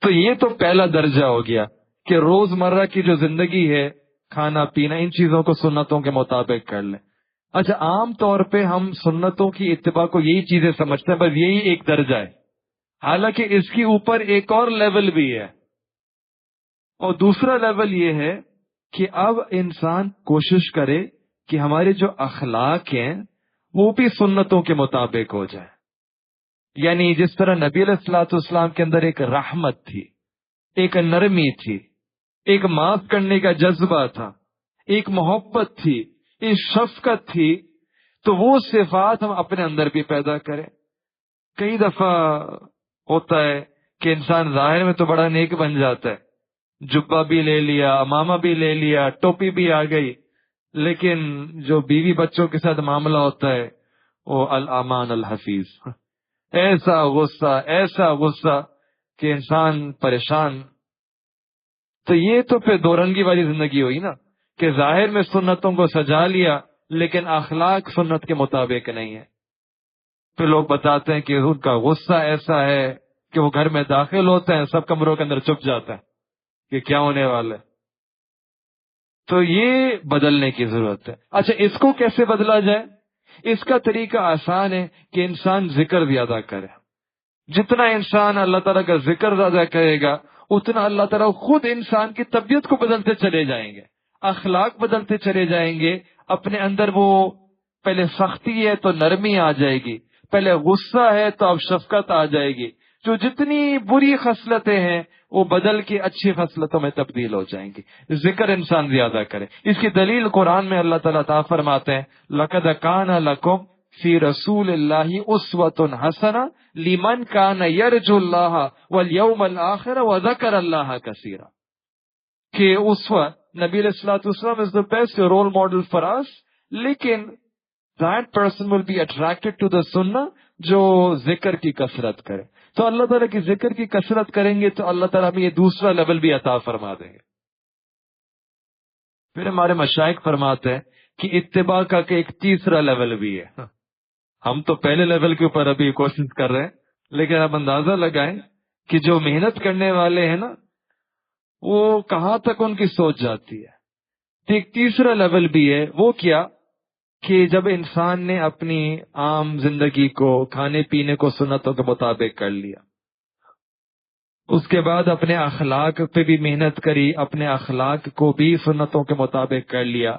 تو یہ تو پہلا درجہ ہو گیا کہ روزمرہ کی جو زندگی ہے، کھانا پینا، ان چیزوں کو سنتوں کے مطابق کر لیں۔ اچھا، عام طور پہ ہم سنتوں کی اتباع کو یہی چیزیں سمجھتے ہیں، بس یہی ایک درجہ ہے، حالانکہ اس کے اوپر ایک اور لیول بھی ہے۔ اور دوسرا لیول یہ ہے کہ اب انسان کوشش کرے کہ ہمارے جو اخلاق ہیں وہ بھی سنتوں کے مطابق ہو جائے۔ یعنی جس طرح نبی علیہ الصلوۃ والسلام کے اندر ایک رحمت تھی، ایک نرمی تھی، ایک معاف کرنے کا جذبہ تھا، ایک محبت تھی، ایک شفقت تھی، تو وہ صفات ہم اپنے اندر بھی پیدا کریں۔ کئی دفعہ ہوتا ہے کہ انسان ظاہر میں تو بڑا نیک بن جاتا ہے، جبہ بھی لے لیا، امامہ بھی لے لیا، ٹوپی بھی آ گئی، لیکن جو بیوی بچوں کے ساتھ معاملہ ہوتا ہے وہ الامان الحفیظ، ایسا غصہ کہ انسان پریشان. تو یہ تو پھر دو رنگی والی زندگی ہوئی نا، کہ ظاہر میں سنتوں کو سجا لیا لیکن اخلاق سنت کے مطابق نہیں ہے. پھر لوگ بتاتے ہیں کہ ان کا غصہ ایسا ہے کہ وہ گھر میں داخل ہوتے ہیں سب کمروں کے اندر چھپ جاتا ہے کہ کیا ہونے والا ہے. تو یہ بدلنے کی ضرورت ہے. اچھا، اس کو کیسے بدلا جائے؟ اس کا طریقہ آسان ہے کہ انسان ذکر زیادہ کرے. جتنا انسان اللہ تعالیٰ کا ذکر زیادہ کرے گا اتنا اللہ تعالیٰ خود انسان کی طبیعت کو بدلتے چلے جائیں گے، اخلاق بدلتے چلے جائیں گے. اپنے اندر وہ پہلے سختی ہے تو نرمی آ جائے گی، پہلے غصہ ہے تو اب شفقت آ جائے گی. جو جتنی بری خصلتیں ہیں وہ بدل کے اچھی خصلتوں میں تبدیل ہو جائیں گی. ذکر انسان زیادہ کرے. اس کی دلیل قرآن میں اللہ تعالیٰ تعالیٰ فرماتے ہیں لَقَدْ كَانَ لَكُمْ فِي رَسُولِ اللَّهِ أُسْوَةٌ حَسَنَةٌ لِمَنْ كَانَ يَرْجُو اللَّهَ وَالْيَوْمَ الْآخِرَ وَذَكَرَ اللَّهَ كَثِيرًا. کہ اسوہ نبی علیہ الصلوۃ والسلام is the best role model for us، لیکن that person will be attracted to the sunnah جو ذکر کی کثرت کرے. تو اللہ تعالیٰ کی ذکر کی کثرت کریں گے تو اللہ تعالیٰ ہمیں یہ دوسرا لیول بھی عطا فرما دیں گے. پھر ہمارے مشائخ فرماتے ہیں کہ اتباع کا کہ ایک تیسرا لیول بھی ہے. ہم تو پہلے لیول کے اوپر ابھی کوشش کر رہے ہیں، لیکن آپ اندازہ لگائیں کہ جو محنت کرنے والے ہیں نا وہ کہاں تک ان کی سوچ جاتی ہے. تو ایک تیسرا لیول بھی ہے. وہ کیا کہ جب انسان نے اپنی عام زندگی کو کھانے پینے کو سنتوں کے مطابق کر لیا، اس کے بعد اپنے اخلاق پہ بھی محنت کری، اپنے اخلاق کو بھی سنتوں کے مطابق کر لیا.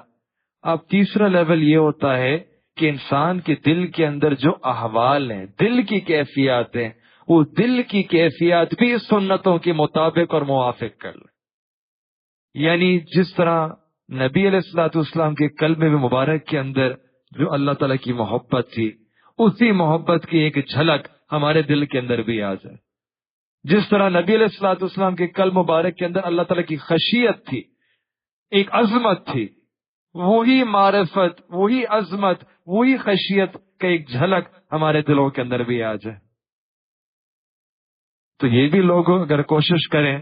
اب تیسرا لیول یہ ہوتا ہے کہ انسان کے دل کے اندر جو احوال ہیں، دل کی کیفیات ہیں، وہ دل کی کیفیات بھی سنتوں کے مطابق اور موافق کر لیں. یعنی جس طرح نبی علیہ الصلوۃ والسلام کے قلب مبارک کے اندر جو اللہ تعالیٰ کی محبت تھی، اسی محبت کی ایک جھلک ہمارے دل کے اندر بھی آ جائے. جس طرح نبی علیہ الصلوۃ والسلام کے قلب مبارک کے اندر اللہ تعالیٰ کی خشیت تھی، ایک عظمت تھی، وہی معرفت، وہی عظمت، وہی خشیت کا ایک جھلک ہمارے دلوں کے اندر بھی آ جائے. تو یہ بھی لوگ اگر کوشش کریں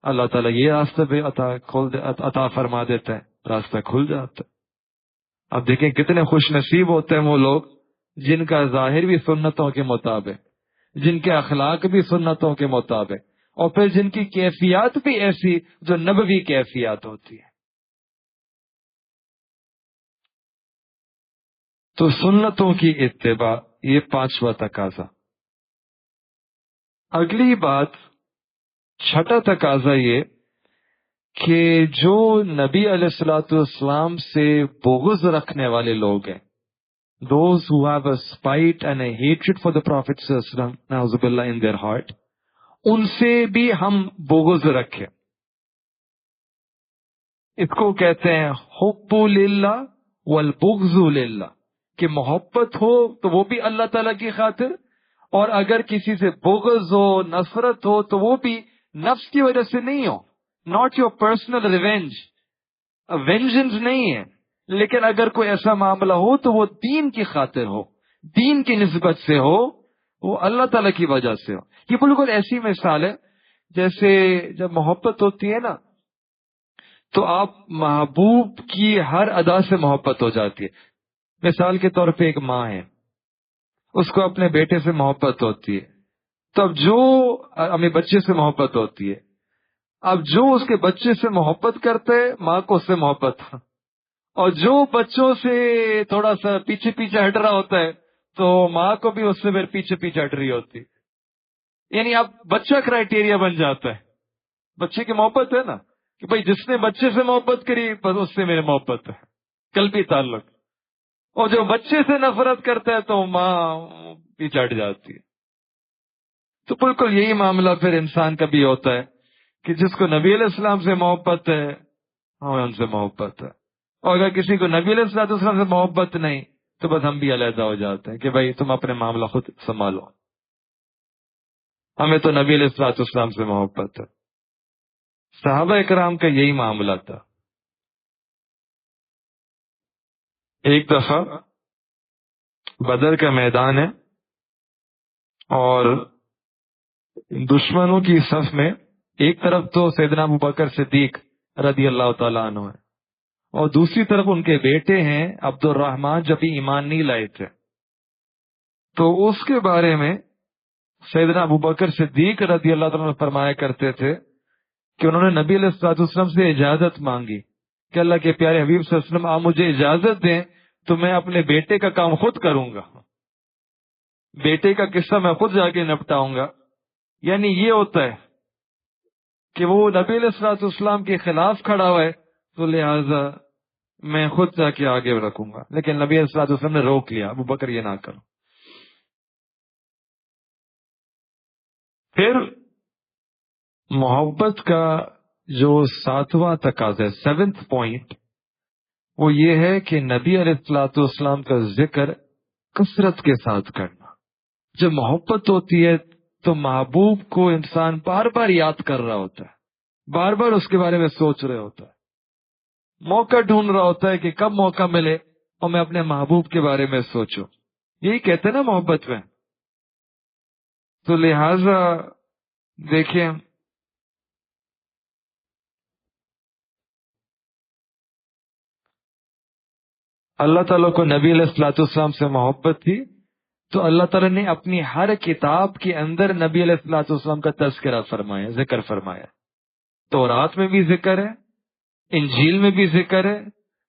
اللہ تعالیٰ یہ راستہ بھی عطا فرما دیتا ہے، راستہ کھل جاتا ہے. اب دیکھیں کتنے خوش نصیب ہوتے ہیں وہ لوگ جن کا ظاہر بھی سنتوں کے مطابق، جن کے اخلاق بھی سنتوں کے مطابق، اور پھر جن کی کیفیات بھی ایسی جو نبوی کیفیات ہوتی ہے. تو سنتوں کی اتباع یہ پانچواں تقاضا. اگلی بات چھٹا تقاضا یہ کہ جو نبی علیہ الصلوۃ والسلام سے بغض رکھنے والے لوگ ہیں، those who have a spite and a hatred for the Prophet صلی اللہ علیہ وسلم نعوذ باللہ in their heart، ان سے بھی ہم بغض رکھیں. اس کو کہتے ہیں حب للہ والبغض للہ، کہ محبت ہو تو وہ بھی اللہ تعالیٰ کی خاطر، اور اگر کسی سے بغض ہو، نفرت ہو، تو وہ بھی نفس کی وجہ سے نہیں ہو. Not your personal revenge, vengeance نہیں ہے، لیکن اگر کوئی ایسا معاملہ ہو تو وہ دین کی خاطر ہو، دین کی نسبت سے ہو، وہ اللہ تعالیٰ کی وجہ سے ہو. یہ بالکل ایسی مثال ہے جیسے جب محبت ہوتی ہے نا تو آپ محبوب کی ہر ادا سے محبت ہو جاتی ہے. مثال کے طور پہ ایک ماں ہے، اس کو اپنے بیٹے سے محبت ہوتی ہے، تو اب جو اپنے بچے سے محبت ہوتی ہے، اب جو اس کے بچے سے محبت کرتے ماں کو اس سے محبت، اور جو بچوں سے تھوڑا سا پیچھے پیچھے ہٹ رہا ہوتا ہے تو ماں کو بھی اس سے پھر پیچھے پیچھے ہٹ رہی ہوتی. یعنی اب بچہ کرائٹیریا بن جاتا ہے. بچے کی محبت ہے نا کہ بھائی جس نے بچے سے محبت کری بس اس سے میری محبت ہے، قلبی تعلق. اور جو بچے سے نفرت کرتا ہے تو ماں پیچھے ہٹ جاتی ہے. تو بالکل یہی معاملہ پھر انسان کا بھی ہوتا ہے کہ جس کو نبی علیہ السلام سے محبت ہے ہمیں ان سے محبت ہے، اور اگر کسی کو نبی علیہ السلام سے محبت نہیں تو بس ہم بھی علیحدہ ہو جاتے ہیں کہ بھائی تم اپنے معاملہ خود سنبھالو. ہمیں تو نبی علیہ السلام سے محبت ہے. صحابہ اکرام کا یہی معاملہ تھا. ایک دفعہ بدر کا میدان ہے، اور دشمنوں کی صف میں ایک طرف تو سیدنا ابوبکر صدیق رضی اللہ تعالیٰ عنہ ہے، اور دوسری طرف ان کے بیٹے ہیں عبد الرحمن، جب بھی ایمان نہیں لائے تھے. تو اس کے بارے میں سیدنا ابوبکر صدیق رضی اللہ تعالیٰ عنہ فرمایا کرتے تھے کہ انہوں نے نبی علیہ الصلوۃ والسلام سے اجازت مانگی کہ اللہ کے پیارے حبیب صلی اللہ علیہ وسلم آپ مجھے اجازت دیں تو میں اپنے بیٹے کا کام خود کروں گا، بیٹے کا قصہ میں خود جا کے نپٹاؤں گا. یعنی یہ ہوتا ہے کہ وہ نبی علیہ الصلوۃ والسلام کے خلاف کھڑا ہوا ہے تو لہذا میں خود جا کے آگے رکھوں گا، لیکن نبی علیہ الصلوۃ والسلام نے روک لیا، ابو بکر یہ نہ کرو. پھر محبت کا جو 7واں تقاضا ہے، 7th پوائنٹ، وہ یہ ہے کہ نبی علیہ الصلوۃ والسلام کا ذکر کثرت کے ساتھ کرنا. جب محبت ہوتی ہے تو محبوب کو انسان بار بار یاد کر رہا ہوتا ہے، بار بار اس کے بارے میں سوچ رہا ہوتا ہے، موقع ڈھونڈ رہا ہوتا ہے کہ کب موقع ملے اور میں اپنے محبوب کے بارے میں سوچوں. یہی کہتے ہیں نا محبت میں. تو لہذا دیکھیں، اللہ تعالیٰ کو نبی علیہ الصلوۃ والسلام سے محبت تھی تو اللہ تعالیٰ نے اپنی ہر کتاب کے اندر نبی علیہ الصلوۃ والسلام کا تذکرہ فرمایا، ذکر فرمایا. تورات میں بھی ذکر ہے، انجیل میں بھی ذکر ہے،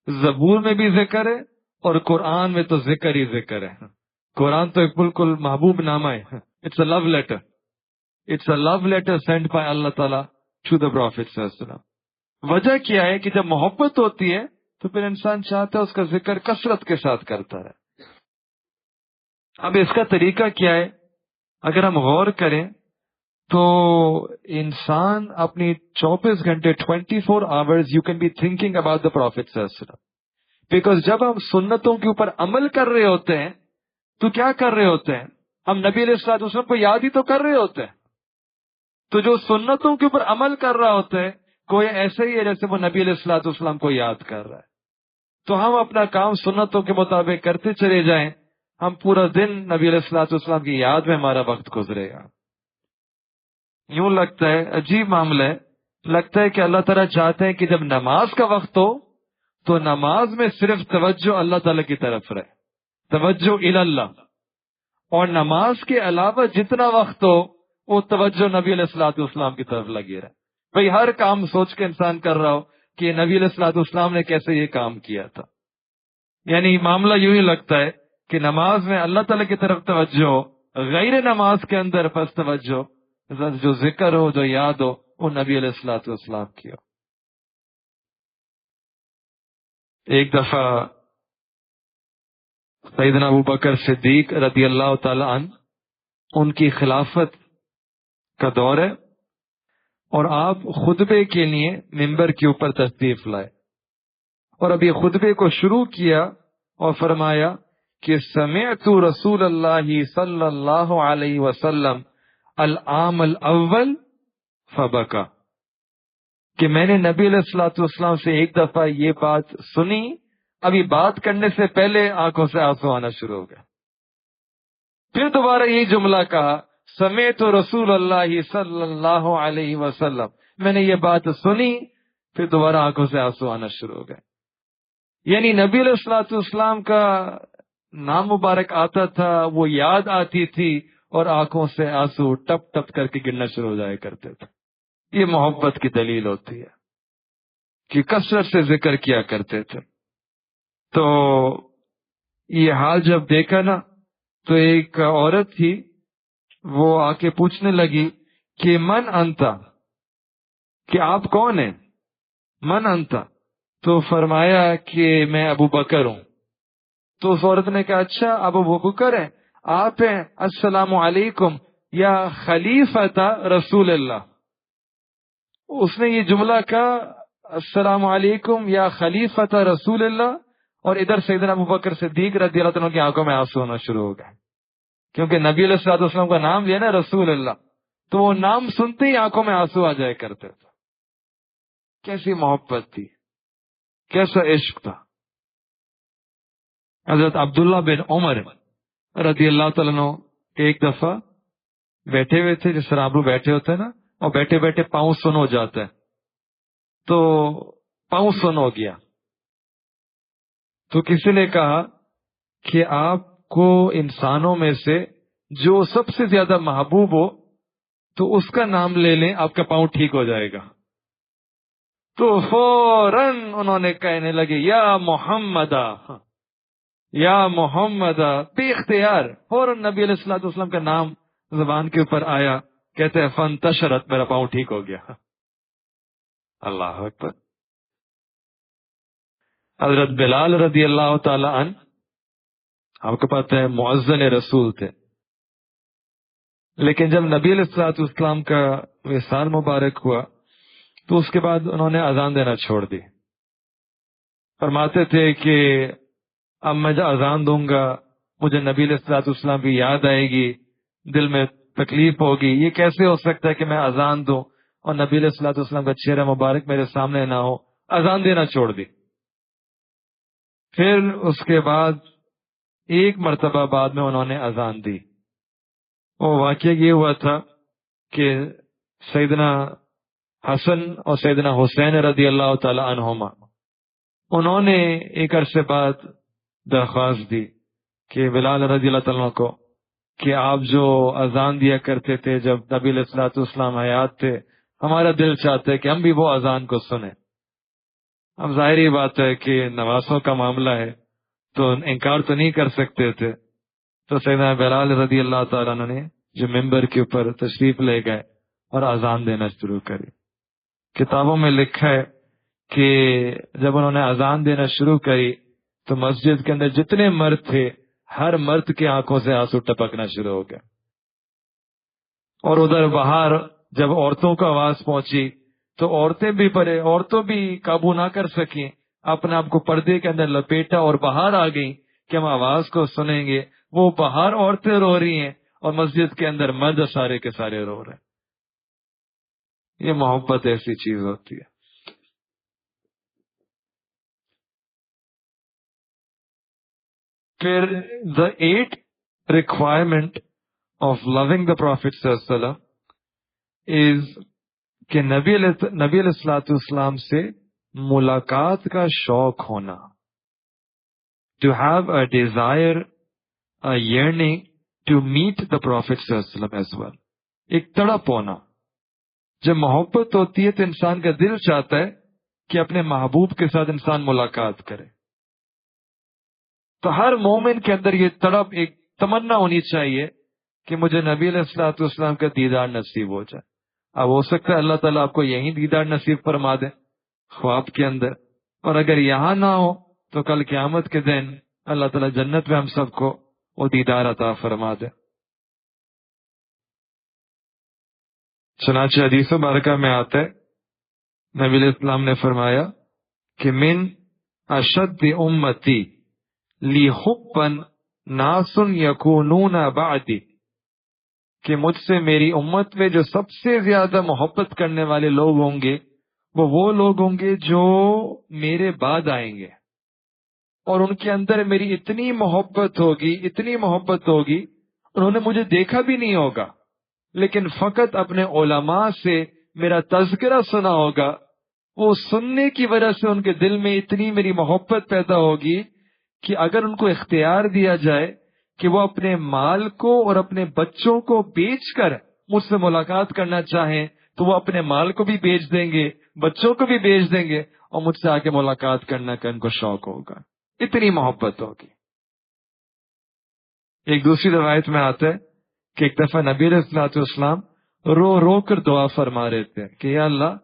زبور میں بھی ذکر ہے، اور قرآن میں تو ذکر ہی ذکر ہے. قرآن تو ایک بالکل محبوب نامہ ہے. It's a love letter, it's a love letter send by Allah تعالیٰ ٹو دا پروفیٹ صلی اللہ علیہ وسلم. وجہ کیا ہے کہ جب محبت ہوتی ہے تو پھر انسان چاہتا ہے اس کا ذکر کثرت کے ساتھ کرتا رہے. اب اس کا طریقہ کیا ہے؟ اگر ہم غور کریں تو انسان اپنی 24 گھنٹے 24 hours you can be thinking about the prophet صلی اللہ علیہ وسلم. بیکاز جب ہم سنتوں کے اوپر عمل کر رہے ہوتے ہیں تو کیا کر رہے ہوتے ہیں؟ ہم نبی علیہ الصلوۃ والسلام کو یاد ہی تو کر رہے ہوتے ہیں. تو جو سنتوں کے اوپر عمل کر رہا ہوتا ہے کوئی ایسا ہی ہے جیسے وہ نبی علیہ الصلوۃ والسلام کو یاد کر رہا ہے. تو ہم اپنا کام سنتوں کے مطابق کرتے چلے جائیں، ہم پورا دن نبی علیہ الصلوۃ والسلام کی یاد میں ہمارا وقت گزرے گا. یوں لگتا ہے، عجیب معاملہ ہے، لگتا ہے کہ اللہ تعالیٰ چاہتے ہیں کہ جب نماز کا وقت ہو تو نماز میں صرف توجہ اللہ تعالیٰ کی طرف رہے، توجہ الی اللہ، اور نماز کے علاوہ جتنا وقت ہو وہ توجہ نبی علیہ الصلوۃ والسلام کی طرف لگی رہے. بھئی ہر کام سوچ کے انسان کر رہا ہو کہ نبی علیہ الصلوۃ والسلام نے کیسے یہ کام کیا تھا. یعنی معاملہ یوں ہی لگتا ہے کہ نماز میں اللہ تعالیٰ کی طرف توجہ ہو، غیر نماز کے اندر بس توجہ جو ذکر ہو، جو یاد ہو، وہ نبی علیہ الصلوۃ والسلام کی ہو. ایک دفعہ سیدنا ابوبکر صدیق رضی اللہ تعالی عنہ، ان کی خلافت کا دور ہے اور آپ خطبے کے لیے ممبر کے اوپر تشریف لائے، اور اب یہ خطبے کو شروع کیا اور فرمایا کہ سمعت رسول اللہ صلی اللہ علیہ وسلم العام الاول فبکا، کہ میں نے نبی علیہ الصلوۃ والسلام سے ایک دفعہ یہ بات سنی، ابھی بات کرنے سے پہلے آنکھوں سے آنسو آنا شروع ہو گیا. پھر دوبارہ یہی جملہ کہا، سمعت رسول اللہ صلی اللہ علیہ وسلم، میں نے یہ بات سنی، پھر دوبارہ آنکھوں سے آنسو آنا شروع ہو گئے. یعنی نبی علیہ الصلوۃ والسلام کا نام مبارک آتا تھا، وہ یاد آتی تھی، اور آنکھوں سے آنسو ٹپ ٹپ کر کے گرنا شروع ہو جایا کرتے تھے. یہ محبت کی دلیل ہوتی ہے کہ کثرت سے ذکر کیا کرتے تھے. تو یہ حال جب دیکھا نا تو ایک عورت تھی، وہ آ کے پوچھنے لگی کہ من انتا، کہ آپ کون ہیں؟ من انتا، تو فرمایا کہ میں ابو بکر ہوں. تو اس عورت نے کہا اچھا آپ ابو بکر ہیں، آپ ہیں السلام علیکم یا خلیفۃ رسول اللہ. اس نے یہ جملہ کہا السلام علیکم یا خلیفۃ رسول اللہ، اور ادھر سیدنا ابوبکر صدیق رضی اللہ عنہ کی آنکھوں میں آنسو ہونا شروع ہو گئے، کیونکہ نبی علیہ الصلوۃ والسلام کا نام لیا نا رسول اللہ، تو وہ نام سنتے ہی آنکھوں میں آنسو آ جایا کرتے تھے. کیسی محبت تھی، کیسا عشق تھا. حضرت عبداللہ بن عمر رضی اللہ تعالیٰ عنہ ایک دفعہ بیٹھے ہوئے تھے، جس طرح آپ لوگ بیٹھے ہوتے ہیں نا، اور بیٹھے بیٹھے پاؤں سن ہو جاتا ہے، تو پاؤں سن ہو گیا، تو کسی نے کہا کہ آپ کو انسانوں میں سے جو سب سے زیادہ محبوب ہو تو اس کا نام لے لیں، آپ کا پاؤں ٹھیک ہو جائے گا۔ تو فوراً انہوں نے کہنے لگے یا محمد، یا محمد، بے اختیار فوراً نبی علیہ الصلوۃ والسلام کا نام زبان کے اوپر آیا، کہتے ہیں فانتشرت، میرا پاؤں ٹھیک ہو گیا۔ اللہ اکبر۔ حضرت بلال رضی اللہ تعالی عنہ، آپ کو پتہ ہے مؤذن رسول تھے، لیکن جب نبی علیہ الصلوۃ والسلام کا وصال مبارک ہوا تو اس کے بعد انہوں نے اذان دینا چھوڑ دی۔ فرماتے تھے کہ اب میں جب اذان دوں گا مجھے نبی علیہ الصلوۃ والسلام کی یاد آئے گی، دل میں تکلیف ہوگی، یہ کیسے ہو سکتا ہے کہ میں اذان دوں اور نبی علیہ الصلوۃ والسلام کا چہرہ مبارک میرے سامنے نہ ہو۔ اذان دینا چھوڑ دی۔ پھر اس کے بعد ایک مرتبہ بعد میں انہوں نے اذان دی۔ وہ واقعہ یہ ہوا تھا کہ سیدنا حسن اور سیدنا حسین رضی اللہ تعالی عنہما، انہوں نے ایک عرصے بعد درخواست دی کہ بلال رضی اللہ تعالیٰ کو کہ آپ جو اذان دیا کرتے تھے جب نبی علیہ الصلوۃ والسلام حیات تھے، ہمارا دل چاہتا ہے کہ ہم بھی وہ اذان کو سنیں۔ اب ظاہری بات ہے کہ نواسوں کا معاملہ ہے تو انکار تو نہیں کر سکتے تھے، تو سیدنا بلال رضی اللہ تعالیٰ عنہ نے جو ممبر کے اوپر تشریف لے گئے اور اذان دینا شروع کری۔ کتابوں میں لکھا ہے کہ جب انہوں نے اذان دینا شروع کری تو مسجد کے اندر جتنے مرد تھے ہر مرد کے آنکھوں سے آنسو ٹپکنا شروع ہو گیا، اور ادھر باہر جب عورتوں کو آواز پہنچی تو عورتوں بھی قابو نہ کر سکیں، اپنے آپ کو پردے کے اندر لپیٹا اور باہر آ گئیں کہ ہم آواز کو سنیں گے۔ وہ باہر عورتیں رو رہی ہیں اور مسجد کے اندر مرد سارے کے سارے رو رہے ہیں۔ یہ محبت ایسی چیز ہوتی ہے۔ پھر the eighth requirement of loving the Prophet صلی اللہ علیہ وسلم is کہ نبی علیہ الصلوۃ والسلام سے ملاقات کا شوق ہونا، to have a desire, a yearning to meet the Prophet صلی اللہ علیہ وسلم as well، ایک تڑپ ہونا۔ جب محبت ہوتی ہے تو انسان کا دل چاہتا ہے کہ اپنے محبوب کے ساتھ انسان ملاقات کرے۔ تو ہر مومن کے اندر یہ تڑپ، ایک تمنا ہونی چاہیے کہ مجھے نبی علیہ الصلوۃ والسلام کا دیدار نصیب ہو جائے۔ اب ہو سکتا ہے اللہ تعالیٰ آپ کو یہیں دیدار نصیب فرما دے خواب کے اندر، اور اگر یہاں نہ ہو تو کل قیامت کے دن اللہ تعالیٰ جنت میں ہم سب کو وہ دیدار عطا فرما دے۔ چنانچہ حدیث مبارکہ میں آتا ہے، نبی علیہ السلام نے فرمایا کہ من اشد امتی لی حبا ناس یکونون بعدی، کہ مجھ سے میری امت میں جو سب سے زیادہ محبت کرنے والے لوگ ہوں گے وہ لوگ ہوں گے جو میرے بعد آئیں گے، اور ان کے اندر میری اتنی محبت ہوگی انہوں نے مجھے دیکھا بھی نہیں ہوگا، لیکن فقط اپنے علماء سے میرا تذکرہ سنا ہوگا، وہ سننے کی وجہ سے ان کے دل میں اتنی میری محبت پیدا ہوگی کہ اگر ان کو اختیار دیا جائے کہ وہ اپنے مال کو اور اپنے بچوں کو بیچ کر مجھ سے ملاقات کرنا چاہیں تو وہ اپنے مال کو بھی بیچ دیں گے، بچوں کو بھی بیچ دیں گے، اور مجھ سے آ کے ملاقات کرنا کا ان کو شوق ہوگا، اتنی محبت ہوگی۔ ایک دوسری روایت میں آتا ہے کہ ایک دفعہ نبی علیہ الصلوۃ والسلام رو رو کر دعا فرما رہے تھے کہ یا اللہ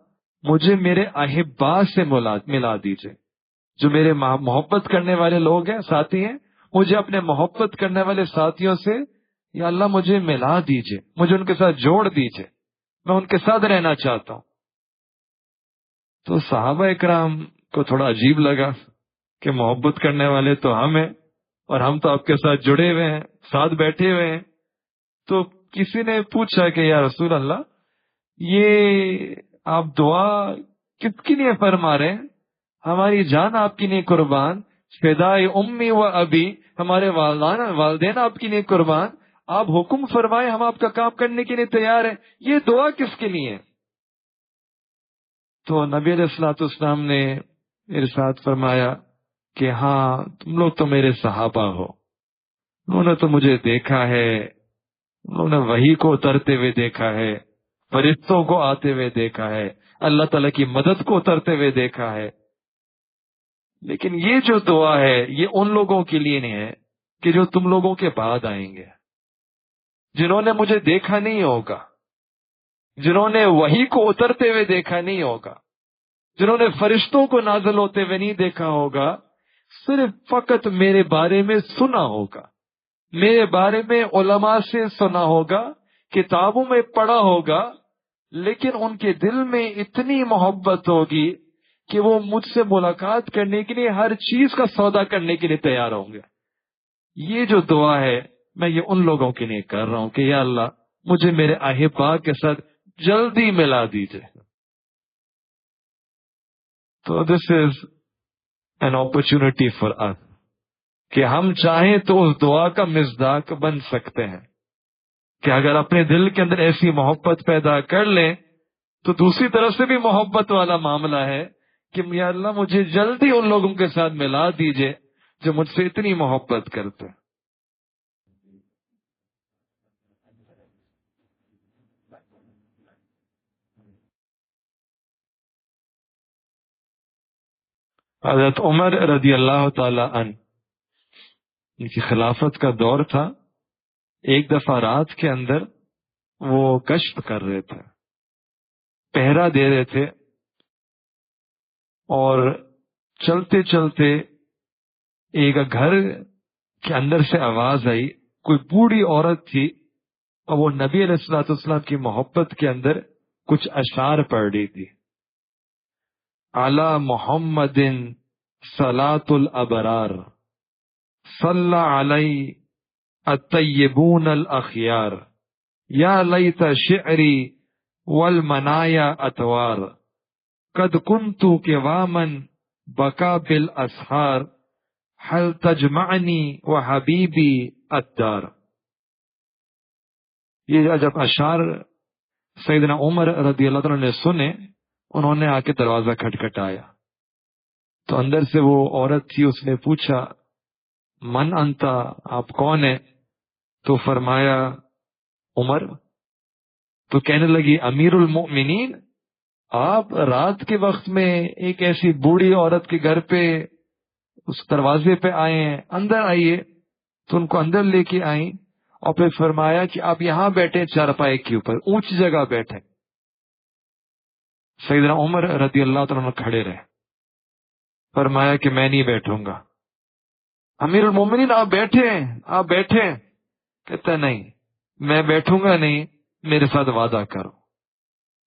مجھے میرے احبا سے ملا دیجئے، جو میرے محبت کرنے والے لوگ ہیں، ساتھی ہیں، مجھے اپنے محبت کرنے والے ساتھیوں سے یا اللہ مجھے ملا دیجئے، مجھے ان کے ساتھ جوڑ دیجئے، میں ان کے ساتھ رہنا چاہتا ہوں۔ تو صحابہ اکرام کو تھوڑا عجیب لگا کہ محبت کرنے والے تو ہم ہیں اور ہم تو آپ کے ساتھ جڑے ہوئے ہیں، ساتھ بیٹھے ہوئے ہیں۔ تو کسی نے پوچھا کہ یا رسول اللہ، یہ آپ دعا کس کے لیے فرما رہے ہیں؟ ہماری جان آپ کی لیے قربان، فدائے امی و ابی، ہمارے والدین آپ کی لیے قربان، آپ حکم فرمائے، ہم آپ کا کام کرنے کے لیے تیار ہیں. یہ دعا کس کے لیے ہے؟ تو نبی علیہ الصلوۃ والسلام نے ارشاد فرمایا کہ ہاں، تم لوگ تو میرے صحابہ ہو، انہوں نے تو مجھے دیکھا ہے، انہوں نے وحی کو اترتے ہوئے دیکھا ہے، فرشتوں کو آتے ہوئے دیکھا ہے، اللہ تعالیٰ کی مدد کو اترتے ہوئے دیکھا ہے. لیکن یہ جو دعا ہے یہ ان لوگوں کے لیے نہیں ہے کہ جو تم لوگوں کے بعد آئیں گے، جنہوں نے مجھے دیکھا نہیں ہوگا، جنہوں نے وحی کو اترتے ہوئے دیکھا نہیں ہوگا، جنہوں نے فرشتوں کو نازل ہوتے ہوئے نہیں دیکھا ہوگا، صرف فقط میرے بارے میں سنا ہوگا، میرے بارے میں علماء سے سنا ہوگا، کتابوں میں پڑھا ہوگا، لیکن ان کے دل میں اتنی محبت ہوگی کہ وہ مجھ سے ملاقات کرنے کے لیے ہر چیز کا سودا کرنے کے لیے تیار ہوں گے. یہ جو دعا ہے میں یہ ان لوگوں کے لیے کر رہا ہوں کہ یا اللہ مجھے میرے احبا کے ساتھ جلدی ملا دیجئے. تو this is an opportunity for us کہ ہم چاہیں تو اس دعا کا مصداق بن سکتے ہیں کہ اگر اپنے دل کے اندر ایسی محبت پیدا کر لیں تو دوسری طرف سے بھی محبت والا معاملہ ہے کہ یا اللہ مجھے جلدی ان لوگوں کے ساتھ ملا دیجئے جو مجھ سے اتنی محبت کرتے ہیں. حضرت عمر رضی اللہ تعالی عنہ، ان کی خلافت کا دور تھا. ایک دفعہ رات کے اندر وہ گشت کر رہے تھے، پہرا دے رہے تھے، اور چلتے چلتے ایک گھر کے اندر سے آواز آئی. کوئی بوڑھی عورت تھی اور وہ نبی علیہ الصلوۃ والسلام کی محبت کے اندر کچھ اشعار پڑھ رہی تھی. علی محمد صلاۃ الابرار صلی علی الطیبون الاخیار یا لیت شعری والمنایا اتوار قد کنت قواما بکا بالاسحار حل تجمعنی وحبیبی الدار. یہ جب اشعار سیدنا عمر رضی اللہ عنہ نے سنے، انہوں نے آ کے دروازہ کھٹکھٹایا تو اندر سے وہ عورت تھی، اس نے پوچھا من انتا، آپ کون ہیں؟ تو فرمایا عمر. تو کہنے لگی امیر المؤمنین، آپ رات کے وقت میں ایک ایسی بوڑھی عورت کے گھر پہ اس دروازے پہ آئے ہیں، اندر آئیے. تو ان کو اندر لے کے آئیں اور پھر فرمایا کہ آپ یہاں بیٹھے چارپائی کے اوپر، اونچی جگہ بیٹھے. سیدنا عمر رضی اللہ عنہ کھڑے رہے، فرمایا کہ میں نہیں بیٹھوں گا. امیر المومنین آپ بیٹھے ہیں، آپ بیٹھے ہیں. کہتا نہیں میں بیٹھوں گا نہیں، میرے ساتھ وعدہ کرو.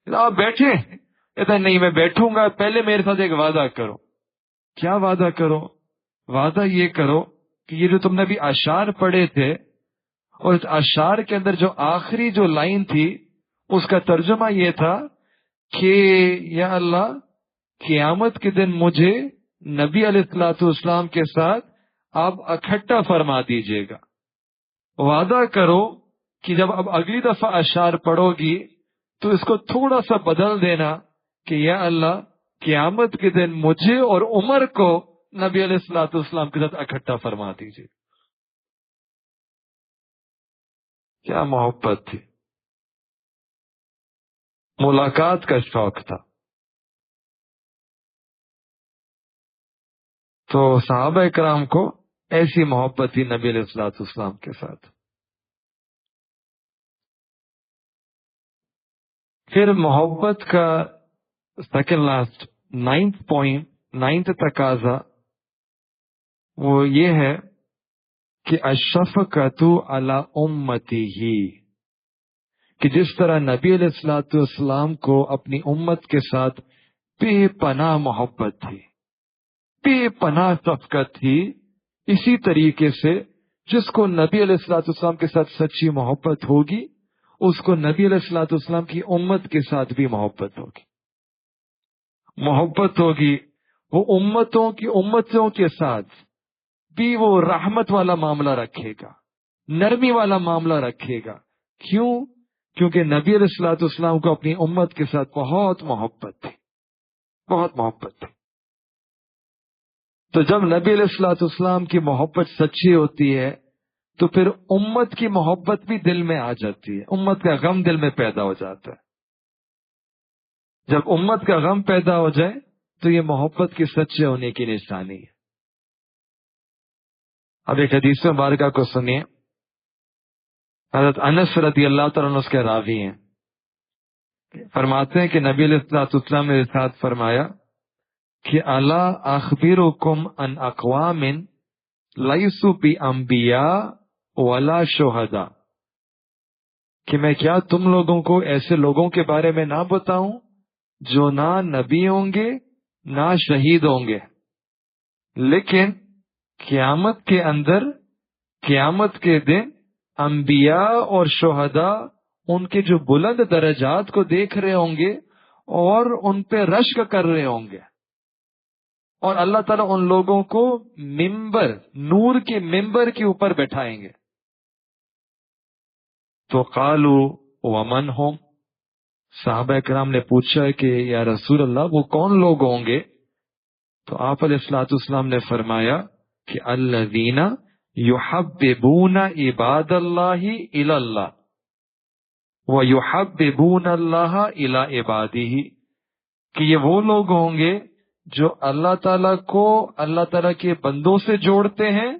آپ بیٹھے؟ کہتا نہیں میں بیٹھوں گا، پہلے میرے ساتھ ایک وعدہ کرو. کیا وعدہ کرو؟ وعدہ یہ کرو کہ یہ جو تم نے ابھی اشعار پڑھے تھے، اور اس اشعار کے اندر جو آخری جو لائن تھی اس کا ترجمہ یہ تھا کہ یا اللہ قیامت کے دن مجھے نبی علیہ الصلوۃ والسلام کے ساتھ آپ اکٹھا فرما دیجیے گا. وعدہ کرو کہ جب اب اگلی دفعہ اشعار پڑھو گی تو اس کو تھوڑا سا بدل دینا کہ یا اللہ قیامت کے دن مجھے اور عمر کو نبی علیہ الصلوۃ والسلام کے ساتھ اکٹھا فرما دیجیے. کیا محبت تھی، ملاقات کا شوق تھا. تو صحابہ کرام کو ایسی محبت تھی نبی علیہ الصلوۃ والسلام کے ساتھ. پھر محبت کا second last 9th point, 9th تقاضا وہ یہ ہے کہ الشفقۃ علی امتی ہی، کہ جس طرح نبی علیہ الصلوۃ والسلام کو اپنی امت کے ساتھ بے پناہ محبت تھی، بے پناہ شفقت تھی، اسی طریقے سے جس کو نبی علیہ الصلوۃ والسلام کے ساتھ سچی محبت ہوگی اس کو نبی علیہ الصلوۃ والسلام کی امت کے ساتھ بھی محبت ہوگی. محبت ہوگی، وہ امتوں کے ساتھ بھی وہ رحمت والا معاملہ رکھے گا، نرمی والا معاملہ رکھے گا. کیوں؟ کیونکہ نبی علیہ الصلوۃ والسلام کو اپنی امت کے ساتھ بہت محبت تھی، بہت محبت تھی. تو جب نبی علیہ الصلوۃ والسلام کی محبت سچی ہوتی ہے تو پھر امت کی محبت بھی دل میں آ جاتی ہے، امت کا غم دل میں پیدا ہو جاتا ہے. جب امت کا غم پیدا ہو جائے تو یہ محبت کے سچے ہونے کی نشانی ہے. اب ایک حدیث مبارکہ کو سنیے. حضرت انس رضی اللہ تعالیٰ عنہ اس کے راوی ہیں، فرماتے ہیں کہ نبی علیہ الصلوۃ والسلام نے ارشاد فرمایا کہ الا اخبرکم ان اقوام لیسوا بانبیاء ولا شہداء، کہ میں کیا تم لوگوں کو ایسے لوگوں کے بارے میں نہ بتاؤں جو نہ نبی ہوں گے نہ شہید ہوں گے، لیکن قیامت کے اندر، قیامت کے دن انبیاء اور شہداء ان کے جو بلند درجات کو دیکھ رہے ہوں گے اور ان پہ رشک کر رہے ہوں گے، اور اللہ تعالیٰ ان لوگوں کو ممبر، نور کے ممبر کے اوپر بٹھائیں گے. تو قالوا ومن ہم، صحابہ کرام نے پوچھا کہ یا رسول اللہ وہ کون لوگ ہوں گے؟ تو آپ علیہ الصلوۃ والسلام نے فرمایا کہ الذین یحببون عباد اللہ الی اللہ ویحببون اللہ الی عبادہ، کہ یہ وہ لوگ ہوں گے جو اللہ تعالیٰ کو اللہ تعالیٰ کے بندوں سے جوڑتے ہیں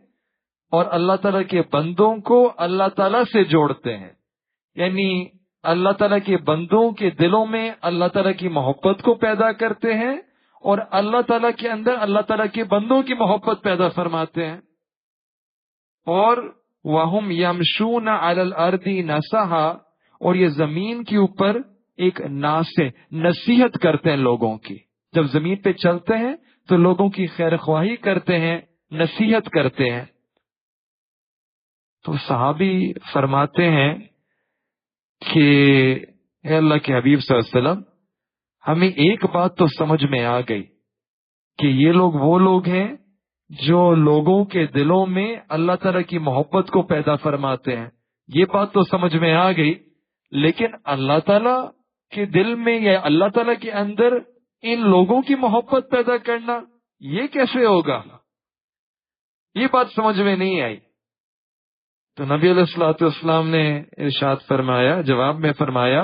اور اللہ تعالیٰ کے بندوں کو اللہ تعالیٰ سے جوڑتے ہیں. یعنی اللہ تعالیٰ کے بندوں کے دلوں میں اللہ تعالیٰ کی محبت کو پیدا کرتے ہیں اور اللہ تعالیٰ کے اندر اللہ تعالیٰ کے بندوں کی محبت پیدا فرماتے ہیں. اور وَهُمْ يَمْشُونَ عَلَى الْأَرْضِ نَصَحًا، اور یہ زمین کے اوپر ایک نصیحت کرتے ہیں لوگوں کی. جب زمین پہ چلتے ہیں تو لوگوں کی خیر خواہی کرتے ہیں، نصیحت کرتے ہیں. تو صحابی فرماتے ہیں کہ اے اللہ کے حبیب صلی اللہ علیہ وسلم، ہمیں ایک بات تو سمجھ میں آ گئی کہ یہ لوگ وہ لوگ ہیں جو لوگوں کے دلوں میں اللہ تعالیٰ کی محبت کو پیدا فرماتے ہیں. یہ بات تو سمجھ میں آ گئی، لیکن اللہ تعالیٰ کے دل میں یا اللہ تعالیٰ کے اندر ان لوگوں کی محبت پیدا کرنا یہ کیسے ہوگا؟ یہ بات سمجھ میں نہیں آئی. تو نبی علیہ الصلوۃ والسلام نے ارشاد فرمایا، جواب میں فرمایا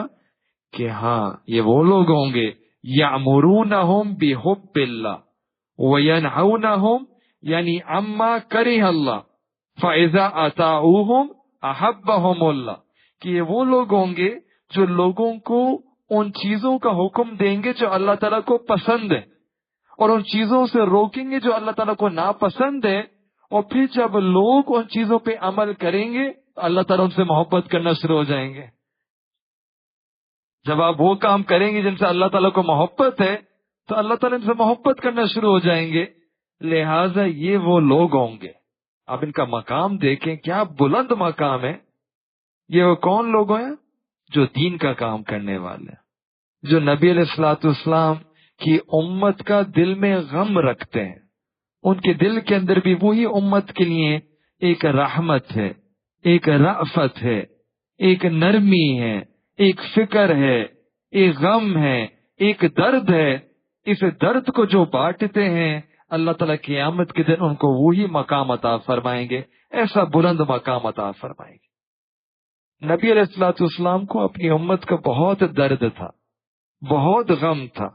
کہ ہاں یہ وہ لوگ ہوں گے یامرونہم بحب اللہ وینہونہم یعنی عما کرہ اللہ فاذا اطاعوہم احبہم اللہ، کہ یہ وہ لوگ ہوں گے جو لوگوں کو ان چیزوں کا حکم دیں گے جو اللہ تعالیٰ کو پسند ہے اور ان چیزوں سے روکیں گے جو اللہ تعالیٰ کو ناپسند ہے، اور پھر جب لوگ ان چیزوں پہ عمل کریں گے تو اللہ تعالیٰ ان سے محبت کرنا شروع ہو جائیں گے. جب آپ وہ کام کریں گے جن سے اللہ تعالیٰ کو محبت ہے تو اللہ تعالیٰ ان سے محبت کرنا شروع ہو جائیں گے. لہٰذا یہ وہ لوگ ہوں گے. آپ ان کا مقام دیکھیں، کیا بلند مقام ہے. یہ وہ کون لوگ ہیں؟ جو دین کا کام کرنے والے، جو نبی علیہ الصلوۃ والسلام کی امت کا دل میں غم رکھتے ہیں. ان کے دل کے اندر بھی وہی امت کے لیے ایک رحمت ہے، ایک رأفت ہے، ایک نرمی ہے، ایک فکر ہے، ایک غم ہے، ایک درد ہے. اس درد کو جو بانٹتے ہیں اللہ تعالیٰ قیامت کے دن ان کو وہی مقام عطا فرمائیں گے، ایسا بلند مقام عطا فرمائیں گے. نبی علیہ الصلوۃ والسلام کو اپنی امت کا بہت درد تھا، بہت غم تھا.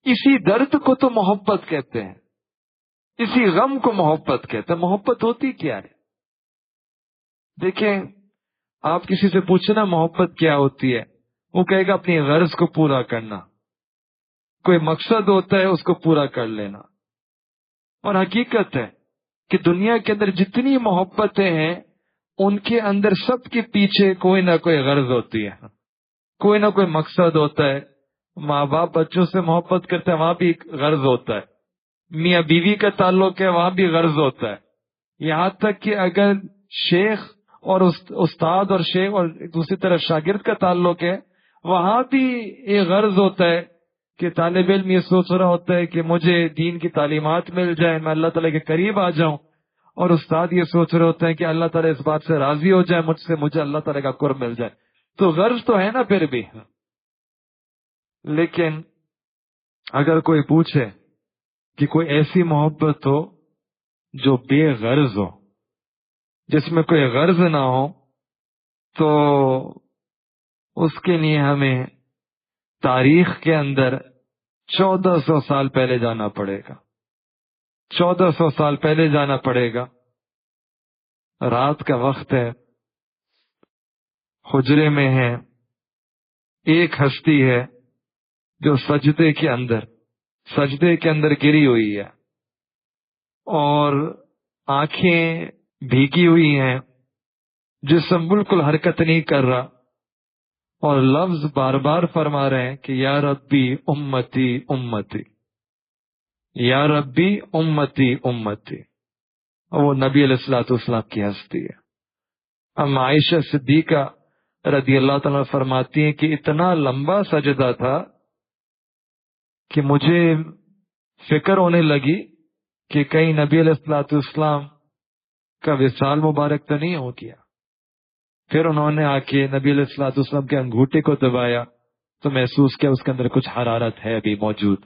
اسی درد کو تو محبت کہتے ہیں، اسی غم کو محبت کہتے ہیں. محبت ہوتی کیا ہے؟ دیکھیں، آپ کسی سے پوچھنا محبت کیا ہوتی ہے، وہ کہے گا اپنی غرض کو پورا کرنا. کوئی مقصد ہوتا ہے اس کو پورا کر لینا. اور حقیقت ہے کہ دنیا کے اندر جتنی محبتیں ہیں ان کے اندر سب کے پیچھے کوئی نہ کوئی غرض ہوتی ہے، کوئی نہ کوئی مقصد ہوتا ہے. ماں باپ بچوں سے محبت کرتے ہیں، وہاں بھی ایک غرض ہوتا ہے. میاں بیوی کا تعلق ہے، وہاں بھی غرض ہوتا ہے. یہاں تک کہ اگر شیخ اور استاد اور شیخ اور دوسری طرف شاگرد کا تعلق ہے، وہاں بھی ایک غرض ہوتا ہے کہ طالب علم یہ سوچ رہا ہوتا ہے کہ مجھے دین کی تعلیمات مل جائے، میں اللہ تعالیٰ کے قریب آ جاؤں، اور استاد یہ سوچ رہے ہوتے ہیں کہ اللہ تعالیٰ اس بات سے راضی ہو جائے مجھ سے، مجھے اللہ تعالیٰ کا قرب مل جائے، تو غرض تو ہے نا پھر بھی۔ لیکن اگر کوئی پوچھے کہ کوئی ایسی محبت ہو جو بے غرض ہو، جس میں کوئی غرض نہ ہو، تو اس کے لیے ہمیں تاریخ کے اندر 1400 سال پہلے جانا پڑے گا، 1400 سال پہلے جانا پڑے گا۔ رات کا وقت ہے، حجرے میں ہے، ایک ہستی ہے جو سجدے کے اندر گری ہوئی ہے، اور آنکھیں بھیگی ہوئی ہیں، جسم بالکل حرکت نہیں کر رہا، اور لفظ بار بار فرما رہے ہیں کہ یا ربی امتی امتی، یا ربی امتی امتی، اور وہ نبی علیہ الصلوۃ والسلام کی ہستی ہے۔ ام عائشہ صدیقہ رضی اللہ تعالیٰ فرماتی ہیں کہ اتنا لمبا سجدہ تھا کہ مجھے فکر ہونے لگی کہ کہیں نبی علیہ الصلوۃ والسلام کا وصال مبارک تو نہیں ہو گیا۔ پھر انہوں نے آ کے نبی علیہ الصلوۃ والسلام کے انگوٹھے کو دبایا تو محسوس کیا اس کے اندر کچھ حرارت ہے ابھی موجود،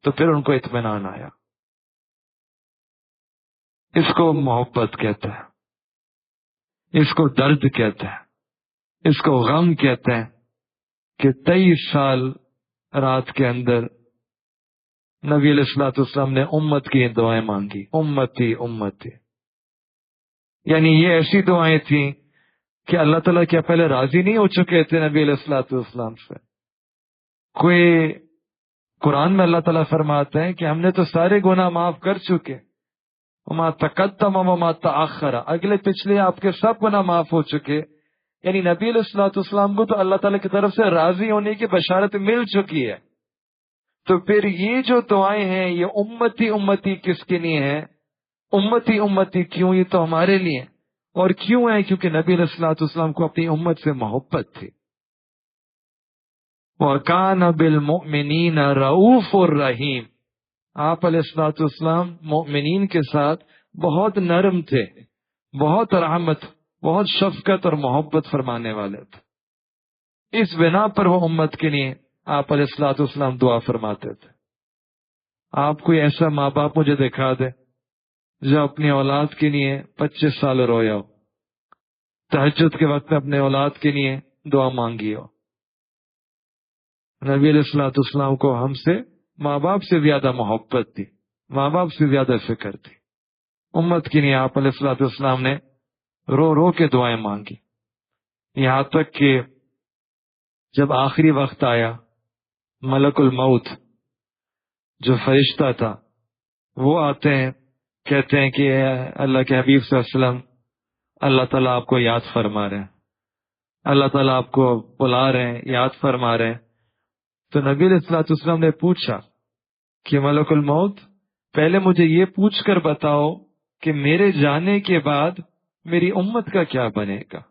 تو پھر ان کو اطمینان آیا۔ اس کو محبت کہتا ہے، اس کو درد کہتا ہے، اس کو غم کہتے ہیں کہ 23 سال رات کے اندر نبی علیہ الصلوۃ والسلام نے امت کی دعائیں مانگی، امتی امتی، یعنی یہ ایسی دعائیں تھیں کہ اللہ تعالیٰ کیا پہلے راضی نہیں ہو چکے تھے نبی علیہ الصلوۃ والسلام سے؟ کوئی قرآن میں اللہ تعالیٰ فرماتے ہیں کہ ہم نے تو سارے گناہ معاف کر چکے، وما تقدم وما تاخر، اگلے پچھلے آپ کے سب گناہ معاف ہو چکے، یعنی نبی علیہ الصلوۃ والسلام کو تو اللہ تعالیٰ کی طرف سے راضی ہونے کی بشارت مل چکی ہے۔ تو پھر یہ جو دعائیں ہیں یہ امتی امتی کس کے لیے ہیں؟ امتی امتی کیوں؟ یہ تو ہمارے لیے، اور کیوں ہے؟ کیونکہ نبی علیہ الصلوۃ والسلام کو اپنی امت سے محبت تھی۔ وَكَانَ بِالْمُؤْمِنِينَ رَءُوفٌ الرحیم، آپ علیہ الصلوۃ والسلام مومنین کے ساتھ بہت نرم تھے، بہت رحمت، بہت شفقت اور محبت فرمانے والے تھے۔ اس بنا پر وہ امت کے لیے آپ علیہ الصلوۃ والسلام دعا فرماتے تھے۔ آپ کوئی ایسا ماں باپ مجھے دکھا دے جو اپنی اولاد کے لیے 25 سال رویا ہو، تہجد کے وقت میں اپنے اولاد کے لیے دعا مانگی ہو۔ نبی علیہ الصلوۃ والسلام کو ہم سے ماں باپ سے زیادہ محبت تھی، ماں باپ سے زیادہ فکر تھی۔ امت کے لیے آپ علیہ الصلوۃ والسلام نے رو رو کے دعائیں مانگی، یہاں تک کہ جب آخری وقت آیا، ملک الموت جو فرشتہ تھا وہ آتے ہیں، کہتے ہیں کہ اے اللہ کے حبیب صلی اللہ علیہ وسلم، اللہ تعالیٰ آپ کو یاد فرما رہے ہیں، اللہ تعالیٰ آپ کو بلا رہے ہیں، یاد فرما رہے ہیں۔ تو نبی علیہ الصلوۃ والسلام نے پوچھا کہ ملک الموت، پہلے مجھے یہ پوچھ کر بتاؤ کہ میرے جانے کے بعد میری امت کا کیا بنے گا،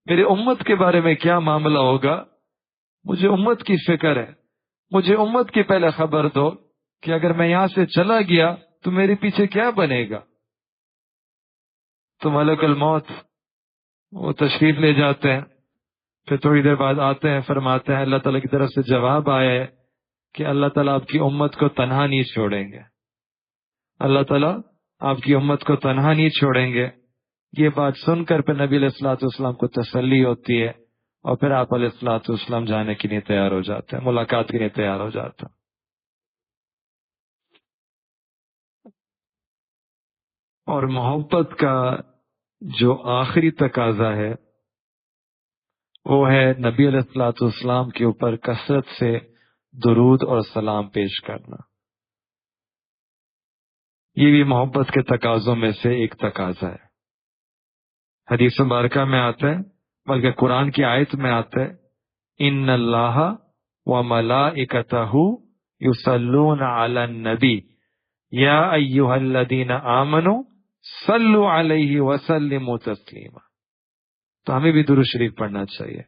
میرے امت کے بارے میں کیا معاملہ ہوگا؟ مجھے امت کی فکر ہے، مجھے امت کی پہلے خبر دو کہ اگر میں یہاں سے چلا گیا تو میرے پیچھے کیا بنے گا۔ تو ملک الموت وہ تشریف لے جاتے ہیں، پھر تھوڑی دیر بعد آتے ہیں، فرماتے ہیں اللہ تعالیٰ کی طرف سے جواب آیا ہے کہ اللہ تعالیٰ آپ کی امت کو تنہا نہیں چھوڑیں گے، اللہ تعالیٰ آپ کی امت کو تنہا نہیں چھوڑیں گے۔ یہ بات سن کر پھر نبی علیہ الصلوۃ والسلام کو تسلی ہوتی ہے، اور پھر آپ علیہ الصلوۃ والسلام جانے کے لیے تیار ہو جاتے ہیں، ملاقات کے لیے تیار ہو جاتے ہیں۔ اور محبت کا جو آخری تقاضا ہے وہ ہے نبی علیہ الصلوۃ والسلام کے اوپر کثرت سے درود اور سلام پیش کرنا۔ یہ بھی محبت کے تقاضوں میں سے ایک تقاضا ہے۔ حدیث مبارکہ میں آتا ہے، بلکہ قرآن کی آیت میں آتا ہے، ان اللہ و ملائکتہ یصلون علی النبی یا ایھا الذین آمنوا صلوا علیہ وسلموا تسلیما۔ تو ہمیں بھی درود شریف پڑھنا چاہیے۔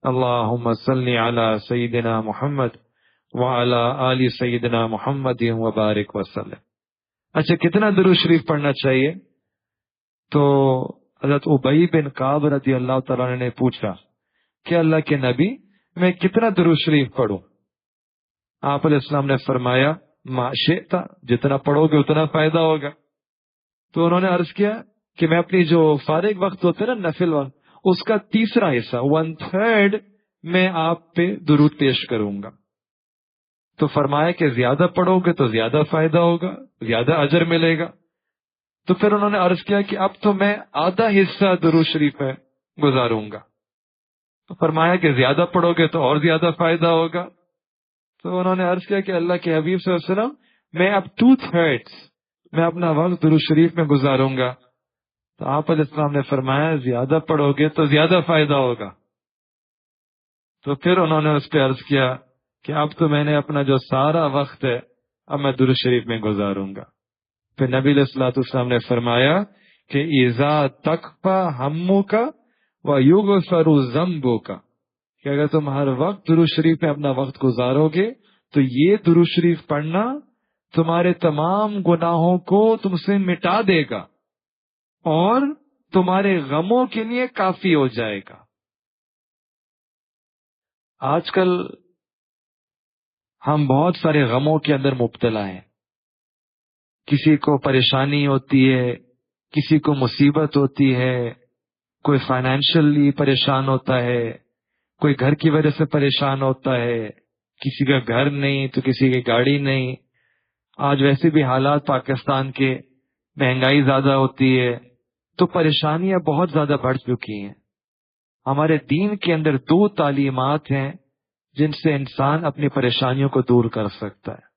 اللہم صلی علی سیدنا محمد وعلی آل سیدنا محمد وبارک وسلم۔ اچھا کتنا درود شریف پڑھنا چاہیے؟ تو حضرت ابی بن کعب رضی اللہ تعالیٰ عنہ نے پوچھا کہ اللہ کے نبی میں کتنا درود شریف پڑھوں؟ آپ علیہ السلام نے فرمایا ما شئت، جتنا پڑھو گے اتنا فائدہ ہوگا۔ تو انہوں نے عرض کیا کہ میں اپنی جو فارغ وقت ہوتے نا نفل وقت، اس کا تیسرا حصہ 1/3 میں آپ پہ درود پیش کروں گا۔ تو فرمایا کہ زیادہ پڑھو گے تو زیادہ فائدہ ہوگا، زیادہ اجر ملے گا۔ تو پھر انہوں نے عرض کیا کہ اب تو میں آدھا حصہ درود شریف میں گزاروں گا۔ تو فرمایا کہ زیادہ پڑھو گے تو اور زیادہ فائدہ ہوگا۔ تو انہوں نے عرض کیا کہ اللہ کے حبیب صلی اللہ علیہ وسلم میں اب 2/3 میں اپنا وقت درود شریف میں گزاروں گا۔ تو آپ علیہ السلام نے فرمایا زیادہ پڑھو گے تو زیادہ فائدہ ہوگا۔ تو پھر انہوں نے اس پہ عرض کیا کہ اب تو میں نے اپنا جو سارا وقت ہے اب میں درود شریف میں گزاروں گا۔ پھر نبی علیہ الصلوۃ والسلام نے فرمایا کہ اذا تکفی ہمک ویغفر ذنبک، کہ اگر تم ہر وقت درود شریف میں اپنا وقت گزارو گے تو یہ درود شریف پڑھنا تمہارے تمام گناہوں کو تم سے مٹا دے گا اور تمہارے غموں کے لیے کافی ہو جائے گا۔ آج کل ہم بہت سارے غموں کے اندر مبتلا ہیں۔ کسی کو پریشانی ہوتی ہے، کسی کو مصیبت ہوتی ہے، کوئی فائنینشلی پریشان ہوتا ہے، کوئی گھر کی وجہ سے پریشان ہوتا ہے، کسی کا گھر نہیں تو کسی کی گاڑی نہیں۔ آج ویسے بھی حالات پاکستان کے، مہنگائی زیادہ ہوتی ہے، تو پریشانیاں بہت زیادہ بڑھ چکی ہیں۔ ہمارے دین کے اندر 2 تعلیمات ہیں جن سے انسان اپنی پریشانیوں کو دور کر سکتا ہے۔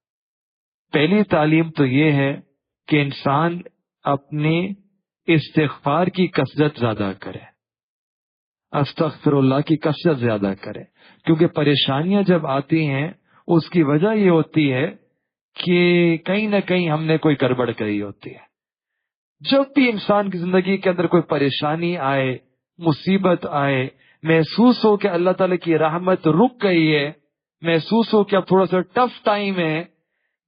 پہلی تعلیم تو یہ ہے کہ انسان اپنے استغفار کی کثرت زیادہ کرے، استغفر اللہ کی کثرت زیادہ کرے، کیونکہ پریشانیاں جب آتی ہیں اس کی وجہ یہ ہوتی ہے کہ کہیں نہ کہیں ہم نے کوئی گڑبڑ کری ہوتی ہے۔ جب بھی انسان کی زندگی کے اندر کوئی پریشانی آئے، مصیبت آئے، محسوس ہو کہ اللہ تعالیٰ کی رحمت رک گئی ہے، محسوس ہو کہ اب تھوڑا سا ٹف ٹائم ہے،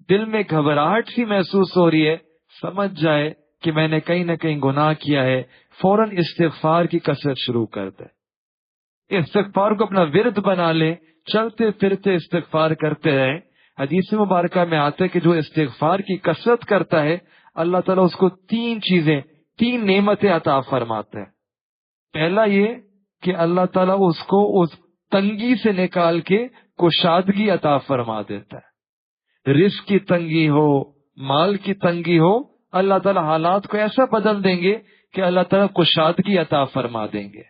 دل میں گھبراہٹ سی محسوس ہو رہی ہے، سمجھ جائے کہ میں نے کہیں نہ کہیں گناہ کیا ہے، فوراً استغفار کی کثرت شروع کر دے۔ استغفار کو اپنا ورد بنا لے، چلتے پھرتے استغفار کرتے رہے۔ حدیث مبارکہ میں آتا ہے کہ جو استغفار کی کثرت کرتا ہے اللہ تعالیٰ اس کو 3 چیزیں، 3 نعمتیں عطا فرماتے ہیں۔ پہلا یہ کہ اللہ تعالیٰ اس کو اس تنگی سے نکال کے کشادگی عطا فرما دیتا ہے۔ رزق کی تنگی ہو، مال کی تنگی ہو، اللہ تعالیٰ حالات کو ایسا بدل دیں گے کہ اللہ تعالیٰ کشادگی عطا فرما دیں گے۔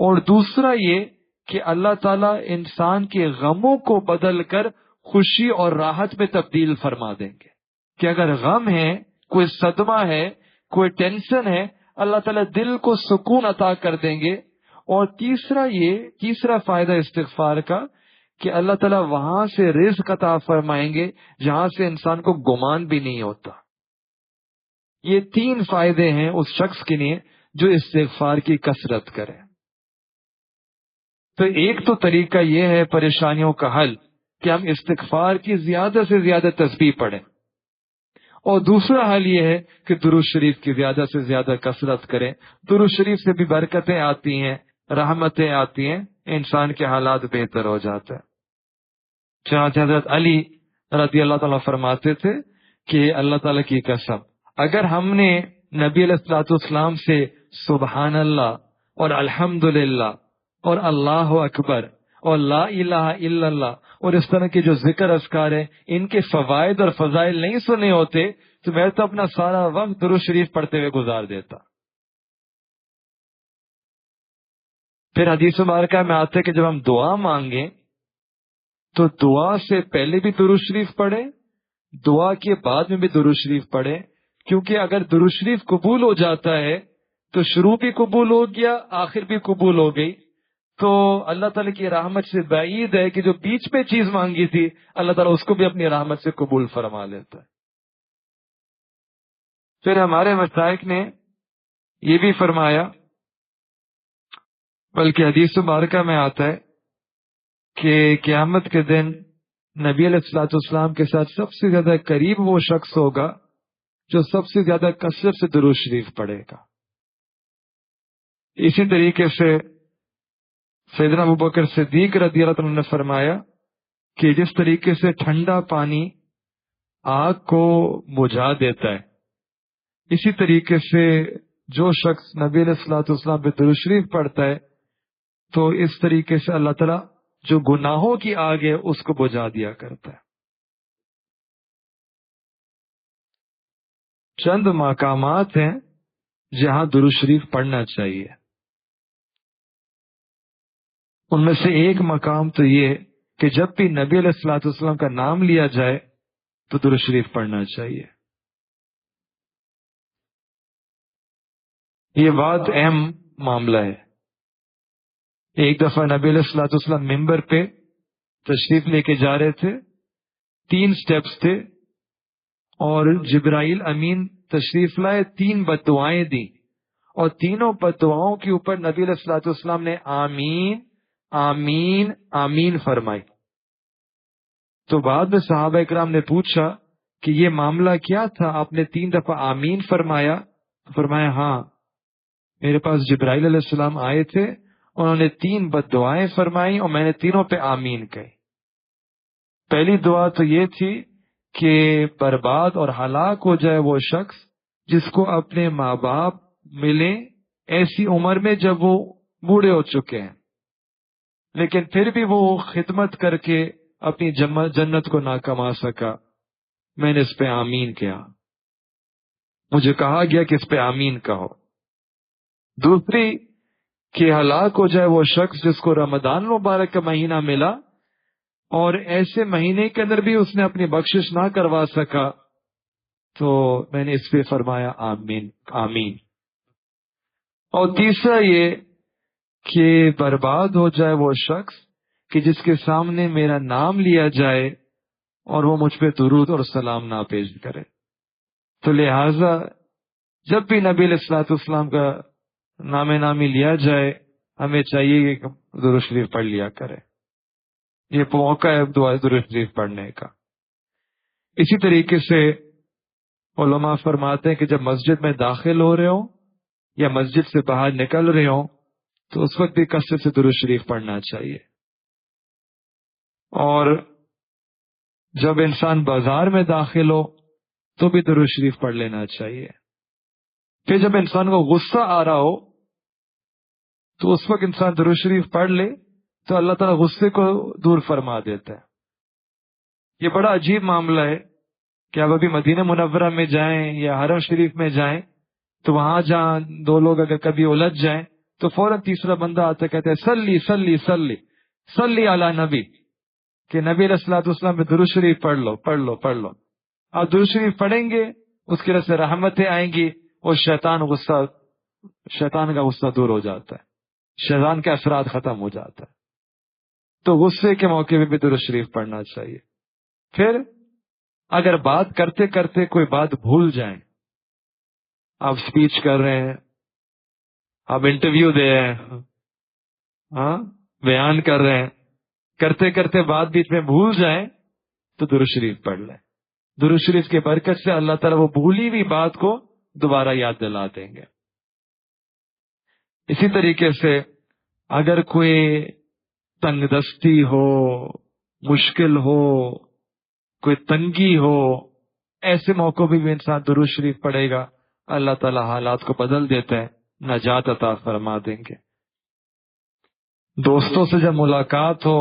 اور دوسرا یہ کہ اللہ تعالیٰ انسان کے غموں کو بدل کر خوشی اور راحت میں تبدیل فرما دیں گے، کہ اگر غم ہے، کوئی صدمہ ہے، کوئی ٹینشن ہے، اللہ تعالیٰ دل کو سکون عطا کر دیں گے۔ اور تیسرا فائدہ استغفار کا کہ اللہ تعالیٰ وہاں سے رزق عطا فرمائیں گے جہاں سے انسان کو گمان بھی نہیں ہوتا۔ یہ 3 فائدے ہیں اس شخص کے لیے جو استغفار کی کثرت کرے۔ تو ایک تو طریقہ یہ ہے پریشانیوں کا حل کہ ہم استغفار کی زیادہ سے زیادہ تسبیح پڑھیں، اور دوسرا حل یہ ہے کہ درود شریف کی زیادہ سے زیادہ کثرت کریں۔ درود شریف سے بھی برکتیں آتی ہیں، رحمتیں آتی ہیں، انسان کے حالات بہتر ہو جاتے ہیں۔ چنانچہ حضرت علی رضی اللہ تعالیٰ فرماتے تھے کہ اللہ تعالیٰ کی قسم اگر ہم نے نبی علیہ الصلوۃ والسلام سے سبحان اللہ اور الحمدللہ اور اللہ اکبر اور لا الہ الا اللہ اور اس طرح کے جو ذکر اذکار ہیں ان کے فوائد اور فضائل نہیں سنے ہوتے تو میں تو اپنا سارا وقت درود شریف پڑھتے ہوئے گزار دیتا۔ پھر حدیث مبارکہ میں آتا ہے کہ جب ہم دعا مانگیں تو دعا سے پہلے بھی درود شریف پڑھیں، دعا کے بعد میں بھی درود شریف پڑھیں، کیونکہ اگر درود شریف قبول ہو جاتا ہے تو شروع بھی قبول ہو گیا، آخر بھی قبول ہو گئی، تو اللہ تعالیٰ کی رحمت سے بعید ہے کہ جو بیچ میں چیز مانگی تھی اللہ تعالیٰ اس کو بھی اپنی رحمت سے قبول فرما لیتا ہے۔ پھر ہمارے مشائخ نے یہ بھی فرمایا، بلکہ حدیث مبارکہ میں آتا ہے کہ قیامت کے دن نبی علیہ الصلوۃ والسلام کے ساتھ سب سے زیادہ قریب وہ شخص ہوگا جو سب سے زیادہ کثرت سے درود شریف پڑھے گا۔ اسی طریقے سے سیدنا ابوبکر صدیق رضی اللہ عنہ نے فرمایا کہ جس طریقے سے ٹھنڈا پانی آگ کو بجھا دیتا ہے، اسی طریقے سے جو شخص نبی علیہ الصلوۃ والسلام پہ درود شریف پڑھتا ہے تو اس طریقے سے اللہ تعالیٰ جو گناہوں کی آگ ہے اس کو بجھا دیا کرتا ہے۔ چند مقامات ہیں جہاں درود شریف پڑھنا چاہیے، ان میں سے ایک مقام تو یہ کہ جب بھی نبی علیہ الصلوۃ والسلام کا نام لیا جائے تو درود شریف پڑھنا چاہیے۔ یہ بہت اہم معاملہ ہے۔ ایک دفعہ نبی علیہ الصلوۃ والسلام ممبر پہ تشریف لے کے جا رہے تھے، 3 سٹیپس تھے، اور جبرائیل امین تشریف لائے، 3 بددعائیں دی، اور تینوں بددعاؤں کے اوپر نبی علیہ الصلوۃ والسلام نے آمین آمین آمین فرمائی۔ تو بعد میں صحابہ اکرام نے پوچھا کہ یہ معاملہ کیا تھا، آپ نے 3 دفعہ آمین فرمایا؟ فرمایا ہاں، میرے پاس جبرائیل علیہ السلام آئے تھے، انہوں نے 3 بددعائیں فرمائی اور میں نے تینوں پہ آمین کہی۔ پہلی دعا تو یہ تھی کہ برباد اور ہلاک ہو جائے وہ شخص جس کو اپنے ماں باپ ملے ایسی عمر میں جب وہ بوڑھے ہو چکے ہیں، لیکن پھر بھی وہ خدمت کر کے اپنی جنت کو نہ کما سکا۔ میں نے اس پہ آمین کیا، مجھے کہا گیا کہ اس پہ آمین کہو۔ دوسری کہ ہلاک ہو جائے وہ شخص جس کو رمضان مبارک کا مہینہ ملا اور ایسے مہینے کے اندر بھی اس نے اپنی بخشش نہ کروا سکا، تو میں نے اس پہ فرمایا آمین آمین۔ اور تیسرا یہ کہ برباد ہو جائے وہ شخص کہ جس کے سامنے میرا نام لیا جائے اور وہ مجھ پہ درود اور سلام نہ پیش کرے۔ تو لہذا جب بھی نبی علیہ الصلوۃ والسلام کا نام نامی لیا جائے ہمیں چاہیے کہ درود شریف پڑھ لیا کرے، یہ موقع ہے دعا درود شریف پڑھنے کا۔ اسی طریقے سے علماء فرماتے ہیں کہ جب مسجد میں داخل ہو رہے ہوں یا مسجد سے باہر نکل رہے ہوں تو اس وقت بھی کثرت سے درود شریف پڑھنا چاہیے، اور جب انسان بازار میں داخل ہو تو بھی درود شریف پڑھ لینا چاہیے۔ پھر جب انسان کو غصہ آ رہا ہو تو اس وقت انسان درود شریف پڑھ لے تو اللہ تعالیٰ غصے کو دور فرما دیتا ہے۔ یہ بڑا عجیب معاملہ ہے کہ آپ ابھی مدینہ منورہ میں جائیں یا حرم شریف میں جائیں تو وہاں جہاں 2 لوگ اگر کبھی الجھ جائیں تو فوراً تیسرا بندہ آتا کہتا ہے صلی صلی صلی صلی علی نبی، کہ نبی علیہ الصلوۃ والسلام پہ درود شریف پڑھ لو پڑھ لو پڑھ لو۔ آپ درود شریف پڑھیں گے اس کی وجہ سے رحمتیں آئیں گی اور شیطان کا غصہ دور ہو جاتا ہے، شیطان کے اثرات ختم ہو جاتا ہے۔ تو غصے کے موقع پہ بھی درود شریف پڑھنا چاہیے۔ پھر اگر بات کرتے کرتے کوئی بات بھول جائیں، آپ سپیچ کر رہے ہیں، آپ انٹرویو دے رہے ہیں، ہاں بیان کر رہے ہیں، کرتے کرتے بات بیچ میں بھول جائیں تو درود شریف پڑھ لیں۔ درود شریف کی برکت سے اللہ تعالیٰ وہ بھولی ہوئی بات کو دوبارہ یاد دلا دیں گے۔ اسی طریقے سے اگر کوئی تنگ دستی ہو، مشکل ہو، کوئی تنگی ہو، ایسے موقع بھی انسان درود شریف پڑھے گا، اللہ تعالیٰ حالات کو بدل دیتا ہے، نجات عطا فرما دیں گے۔ دوستوں سے جب ملاقات ہو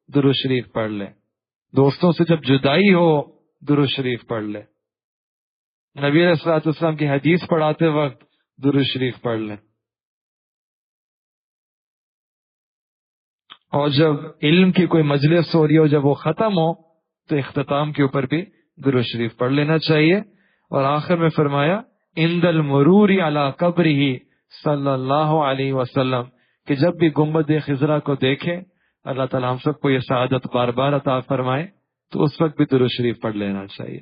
درود شریف پڑھ لیں، دوستوں سے جب جدائی ہو درود شریف پڑھ لیں، نبی علیہ الصلوۃ والسلام کی حدیث پڑھاتے وقت درود شریف پڑھ لیں، اور جب علم کی کوئی مجلس ہو رہی ہو جب وہ ختم ہو تو اختتام کے اوپر بھی درود شریف پڑھ لینا چاہیے۔ اور آخر میں فرمایا عند المرور علی قبرہ صلی اللہ علیہ وسلم، کہ جب بھی گنبد خضرا کو دیکھیں اللہ تعالیٰ ہم سب کو یہ سعادت بار بار عطا فرمائے تو اس وقت بھی درود شریف پڑھ لینا چاہیے۔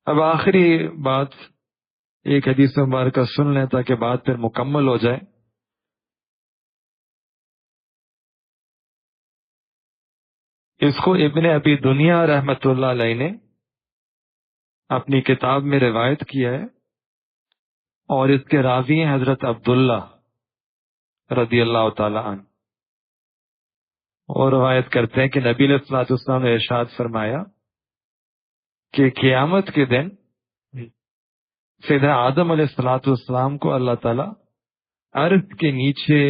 اب آخری بات ایک حدیث مبارکہ سن لیں تاکہ بات پھر مکمل ہو جائے۔ اس کو ابن ابی دنیا رحمت اللہ علیہ نے اپنی کتاب میں روایت کیا ہے، اور اس کے راوی ہیں حضرت عبداللہ رضی اللہ تعالی عنہ، اور روایت کرتے ہیں کہ نبی علیہ الصلوۃ والسلام نے ارشاد فرمایا کہ قیامت کے دن سیدنا آدم علیہ الصلوۃ والسلام کو اللہ تعالیٰ عرش کے نیچے،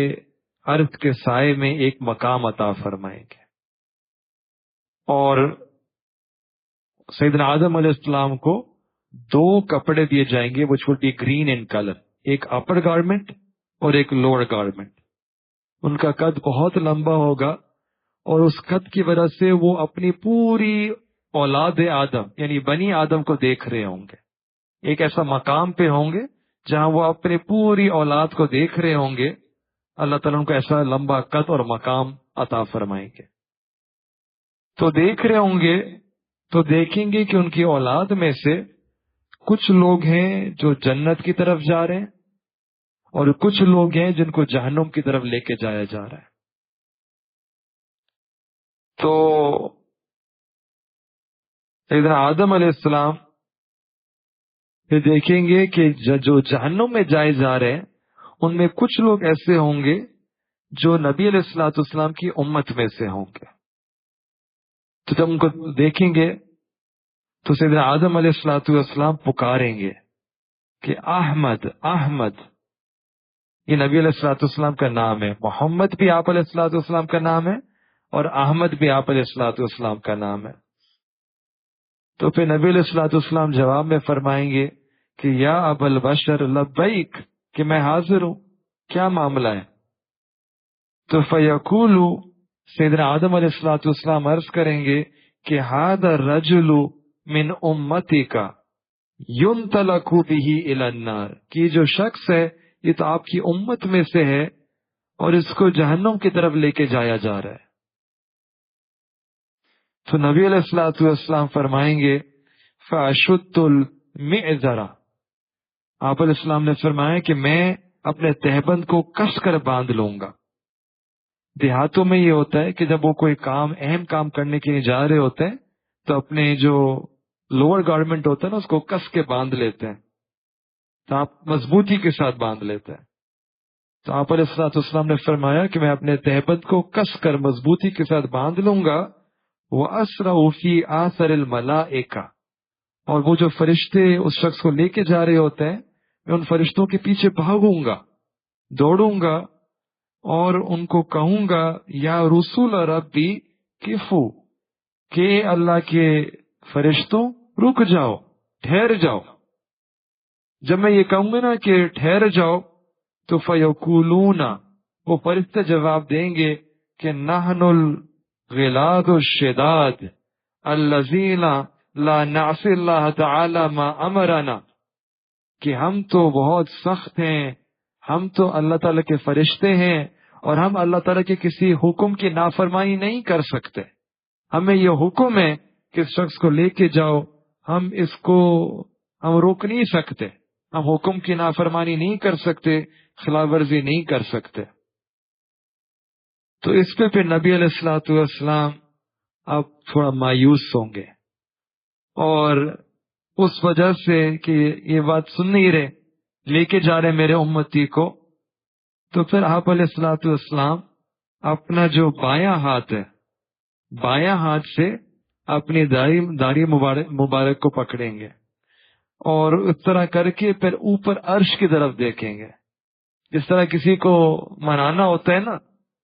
عرش کے سائے میں ایک مقام عطا فرمائیں گے، اور سیدنا آدم علیہ السلام کو 2 کپڑے دیے جائیں گے which will be green in color، ایک اپر گارمنٹ اور ایک لوور گارمنٹ۔ ان کا قد بہت لمبا ہوگا، اور اس قد کی وجہ سے وہ اپنی پوری اولاد آدم یعنی بنی آدم کو دیکھ رہے ہوں گے۔ ایک ایسا مقام پہ ہوں گے جہاں وہ اپنی پوری اولاد کو دیکھ رہے ہوں گے، اللہ تعالیٰ ان کو ایسا لمبا قد اور مقام عطا فرمائیں گے۔ تو دیکھ رہے ہوں گے تو دیکھیں گے کہ ان کی اولاد میں سے کچھ لوگ ہیں جو جنت کی طرف جا رہے ہیں، اور کچھ لوگ ہیں جن کو جہنم کی طرف لے کے جایا جا رہا ہے۔ تو سیدنا آدم علیہ السلام پھر دیکھیں گے کہ جو جہنم میں جائے جا رہے ہیں ان میں کچھ لوگ ایسے ہوں گے جو نبی علیہ الصلوۃ والسلام کی امت میں سے ہوں گے۔ تو جب ان کو دیکھیں گے تو سیدنا آدم علیہ الصلوۃ والسلام پکاریں گے کہ احمد احمد، یہ نبی علیہ الصلوۃ والسلام کا نام ہے، محمد بھی آپ علیہ الصلوۃ والسلام کا نام ہے، اور احمد بھی آپ علیہ الصلوۃ والسلام کا نام ہے۔ تو پھر نبی علیہ الصلوۃ والسلام جواب میں فرمائیں گے کہ یا ابا البشر لبیک، کہ میں حاضر ہوں، کیا معاملہ ہے؟ تو فیقول، سیدنا آدم علیہ الصلوۃ والسلام عرض کریں گے کہ ھذا الرجل من امتک ينطلق به الى النار، کہ جو شخص ہے یہ تو آپ کی امت میں سے ہے اور اس کو جہنم کی طرف لے کے جایا جا رہا ہے۔ تو نبی علیہ الصلوۃ والسلام فرمائیں گے فاشد المئزر، آپ علیہ السلام نے فرمایا کہ میں اپنے تہبند کو کس کر باندھ لوں گا۔ دیہاتوں میں یہ ہوتا ہے کہ جب وہ کوئی کام، اہم کام کرنے کے لیے جا رہے ہوتے ہیں تو اپنے جو لوور گارمنٹ ہوتا ہے نا اس کو کس کے باندھ لیتے ہیں، تو آپ مضبوطی کے ساتھ باندھ لیتے ہیں۔ تو آپ علیہ الصلوۃ والسلام نے فرمایا کہ میں اپنے تہبند کو کس کر مضبوطی کے ساتھ باندھ لوں گا، وَأَسْرَعُ فِي آثَرِ الْمَلَائِكَةِ، اور وہ جو فرشتے اس شخص کو لے کے جا رہے ہوتے ہیں میں ان فرشتوں کے پیچھے بھاگوں گا، دوڑوں گا، اور ان کو کہوں گا یا رسول ربی کفو، کہ اللہ کے فرشتوں رک جاؤ، ٹھہر جاؤ۔ جب میں یہ کہوں گا نا کہ ٹھہر جاؤ تو فیقولون، وہ فرشتے جواب دیں گے کہ نحن الغلاظ الشداد الذین لا نعصی اللہ تعالی ما امرنا، کہ ہم تو بہت سخت ہیں، ہم تو اللہ تعالیٰ کے فرشتے ہیں اور ہم اللہ تعالیٰ کے کسی حکم کی نافرمانی نہیں کر سکتے۔ ہمیں یہ حکم ہے کہ اس شخص کو لے کے جاؤ، ہم روک نہیں سکتے، ہم حکم کی نافرمانی نہیں کر سکتے، خلاف ورزی نہیں کر سکتے۔ تو اس پہ پھر نبی علیہ الصلوۃ والسلام اب تھوڑا مایوس ہوں گے، اور اس وجہ سے کہ یہ بات سن نہیں رہے، لے کے جا رہے میرے امتی کو، تو پھر آپ علیہ الصلوۃ والسلام اپنا جو بایاں ہاتھ ہے، بایاں ہاتھ سے اپنی داڑھی مبارک کو پکڑیں گے، اور اس طرح کر کے پھر اوپر عرش کی طرف دیکھیں گے۔ جس طرح کسی کو منانا ہوتا ہے نا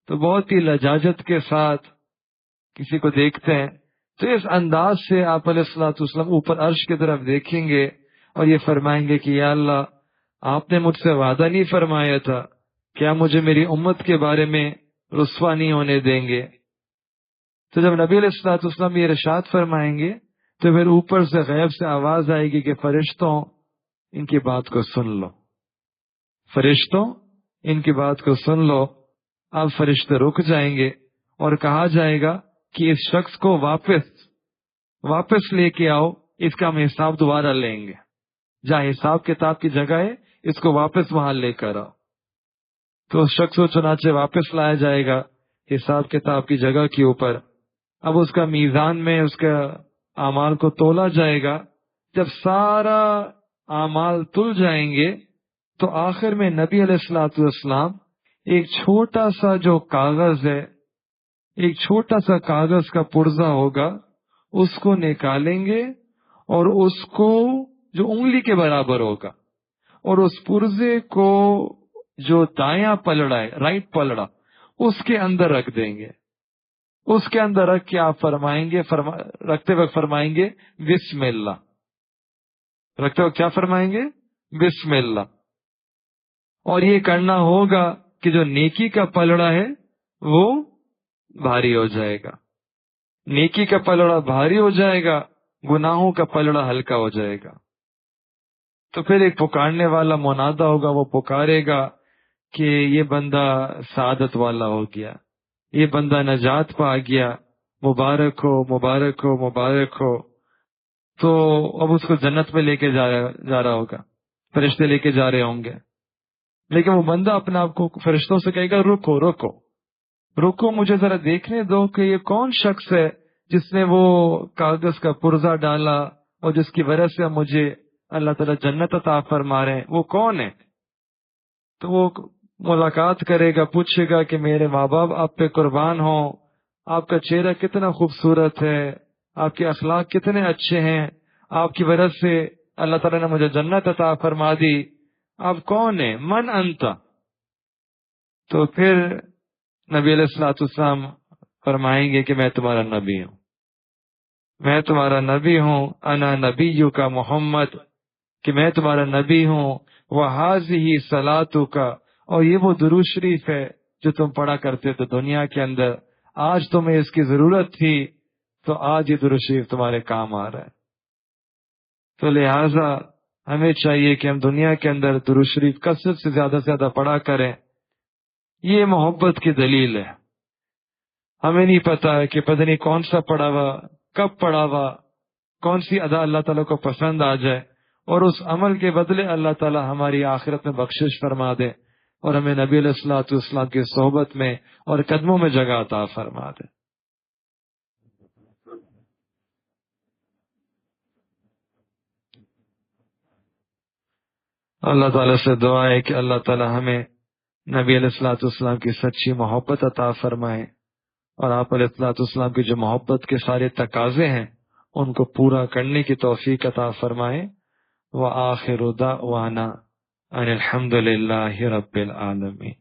تو بہت ہی لجاجت کے ساتھ کسی کو دیکھتے ہیں، تو اس انداز سے آپ علیہ الصلوۃ والسلام اوپر عرش کی طرف دیکھیں گے اور یہ فرمائیں گے کہ یا اللہ، آپ نے مجھ سے وعدہ نہیں فرمایا تھا، کیا مجھے میری امت کے بارے میں رسوا نہیں ہونے دیں گے؟ تو جب نبی علیہ الصلوۃ والسلام یہ ارشاد فرمائیں گے تو پھر اوپر سے غیب سے آواز آئے گی کہ فرشتوں ان کی بات کو سن لو، فرشتوں ان کی بات کو سن لو۔ اب فرشتے رک جائیں گے اور کہا جائے گا کہ اس شخص کو واپس لے کے آؤ، اس کا ہم حساب دوبارہ لیں گے، جہاں حساب کتاب کی جگہ ہے اس کو واپس وہاں لے کر آؤ۔ تو اس شخص کو چنانچہ واپس لایا جائے گا حساب کتاب کی جگہ کے اوپر۔ اب اس کا میزان میں اس کا اعمال کو تولا جائے گا، جب سارا اعمال تل جائیں گے تو آخر میں نبی علیہ الصلوۃ والسلام ایک چھوٹا سا جو کاغذ ہے، ایک چھوٹا سا کاغذ کا پرزہ ہوگا، اس کو نکالیں گے اور اس کو جو انگلی کے برابر ہوگا، اور اس پرزے کو جو دایاں پلڑا ہے، رائٹ پلڑا، اس کے اندر رکھ دیں گے۔ اس کے اندر رکھ کے آپ رکھتے وقت فرمائیں گے بسم اللہ۔ رکھتے وقت کیا فرمائیں گے؟ بسم اللہ۔ اور یہ کرنا ہوگا کہ جو نیکی کا پلڑا ہے وہ بھاری ہو جائے گا، نیکی کا پلڑا بھاری ہو جائے گا، گناہوں کا پلڑا ہلکا ہو جائے گا۔ تو پھر ایک پکارنے والا منادا ہوگا، وہ پکارے گا کہ یہ بندہ سعادت والا ہو گیا، یہ بندہ نجات پا گیا، مبارک ہو مبارک ہو مبارک ہو۔ تو اب اس کو جنت میں لے کے جا رہا ہوگا، فرشتے لے کے جا رہے ہوں گے، لیکن وہ بندہ اپنے آپ کو فرشتوں سے کہے گا رکو رکو رکو، مجھے ذرا دیکھنے دو کہ یہ کون شخص ہے جس نے وہ کاغذ کا پرزہ ڈالا اور جس کی وجہ سے مجھے اللہ تعالیٰ جنت عطا فرما رہے ہیں، وہ کون ہے؟ تو وہ ملاقات کرے گا، پوچھے گا کہ میرے ماں باپ آپ پہ قربان ہوں، آپ کا چہرہ کتنا خوبصورت ہے، آپ کے اخلاق کتنے اچھے ہیں، آپ کی وجہ سے اللہ تعالیٰ نے مجھے جنت عطا فرما دی، آپ کون ہیں؟ من انتا؟ تو پھر نبی علیہ الصلوۃ والسلام فرمائیں گے کہ میں تمہارا نبی ہوں، میں تمہارا نبی ہوں، انا نبیو کا محمد، کہ میں تمہارا نبی ہوں، وَهَذِهِ صَلَاتُكَ، اور یہ وہ درود شریف ہے جو تم پڑھا کرتے تھے دنیا کے اندر، آج تمہیں اس کی ضرورت تھی تو آج یہ درود شریف تمہارے کام آ رہا ہے۔ تو لہٰذا ہمیں چاہیے کہ ہم دنیا کے اندر درود شریف کثرت سے زیادہ پڑھا کریں، یہ محبت کی دلیل ہے۔ ہمیں نہیں پتا کہ پتہ نہیں کون سا پڑھا ہوا، کب پڑھا ہوا، کون سی ادا اللہ تعالیٰ کو پسند آ جائے، اور اس عمل کے بدلے اللہ تعالیٰ ہماری آخرت میں بخشش فرما دے اور ہمیں نبی علیہ الصلوۃ والسلام کی صحبت میں اور قدموں میں جگہ عطا فرما دے۔ اللہ تعالیٰ سے دعا ہے کہ اللہ تعالیٰ ہمیں نبی علیہ الصلوۃ والسلام کی سچی محبت عطا فرمائے، اور آپ علیہ الصلوۃ والسلام کی جو محبت کے سارے تقاضے ہیں ان کو پورا کرنے کی توفیق عطا فرمائے۔ وآخر دعوانا ان الحمد للہ رب العالمین۔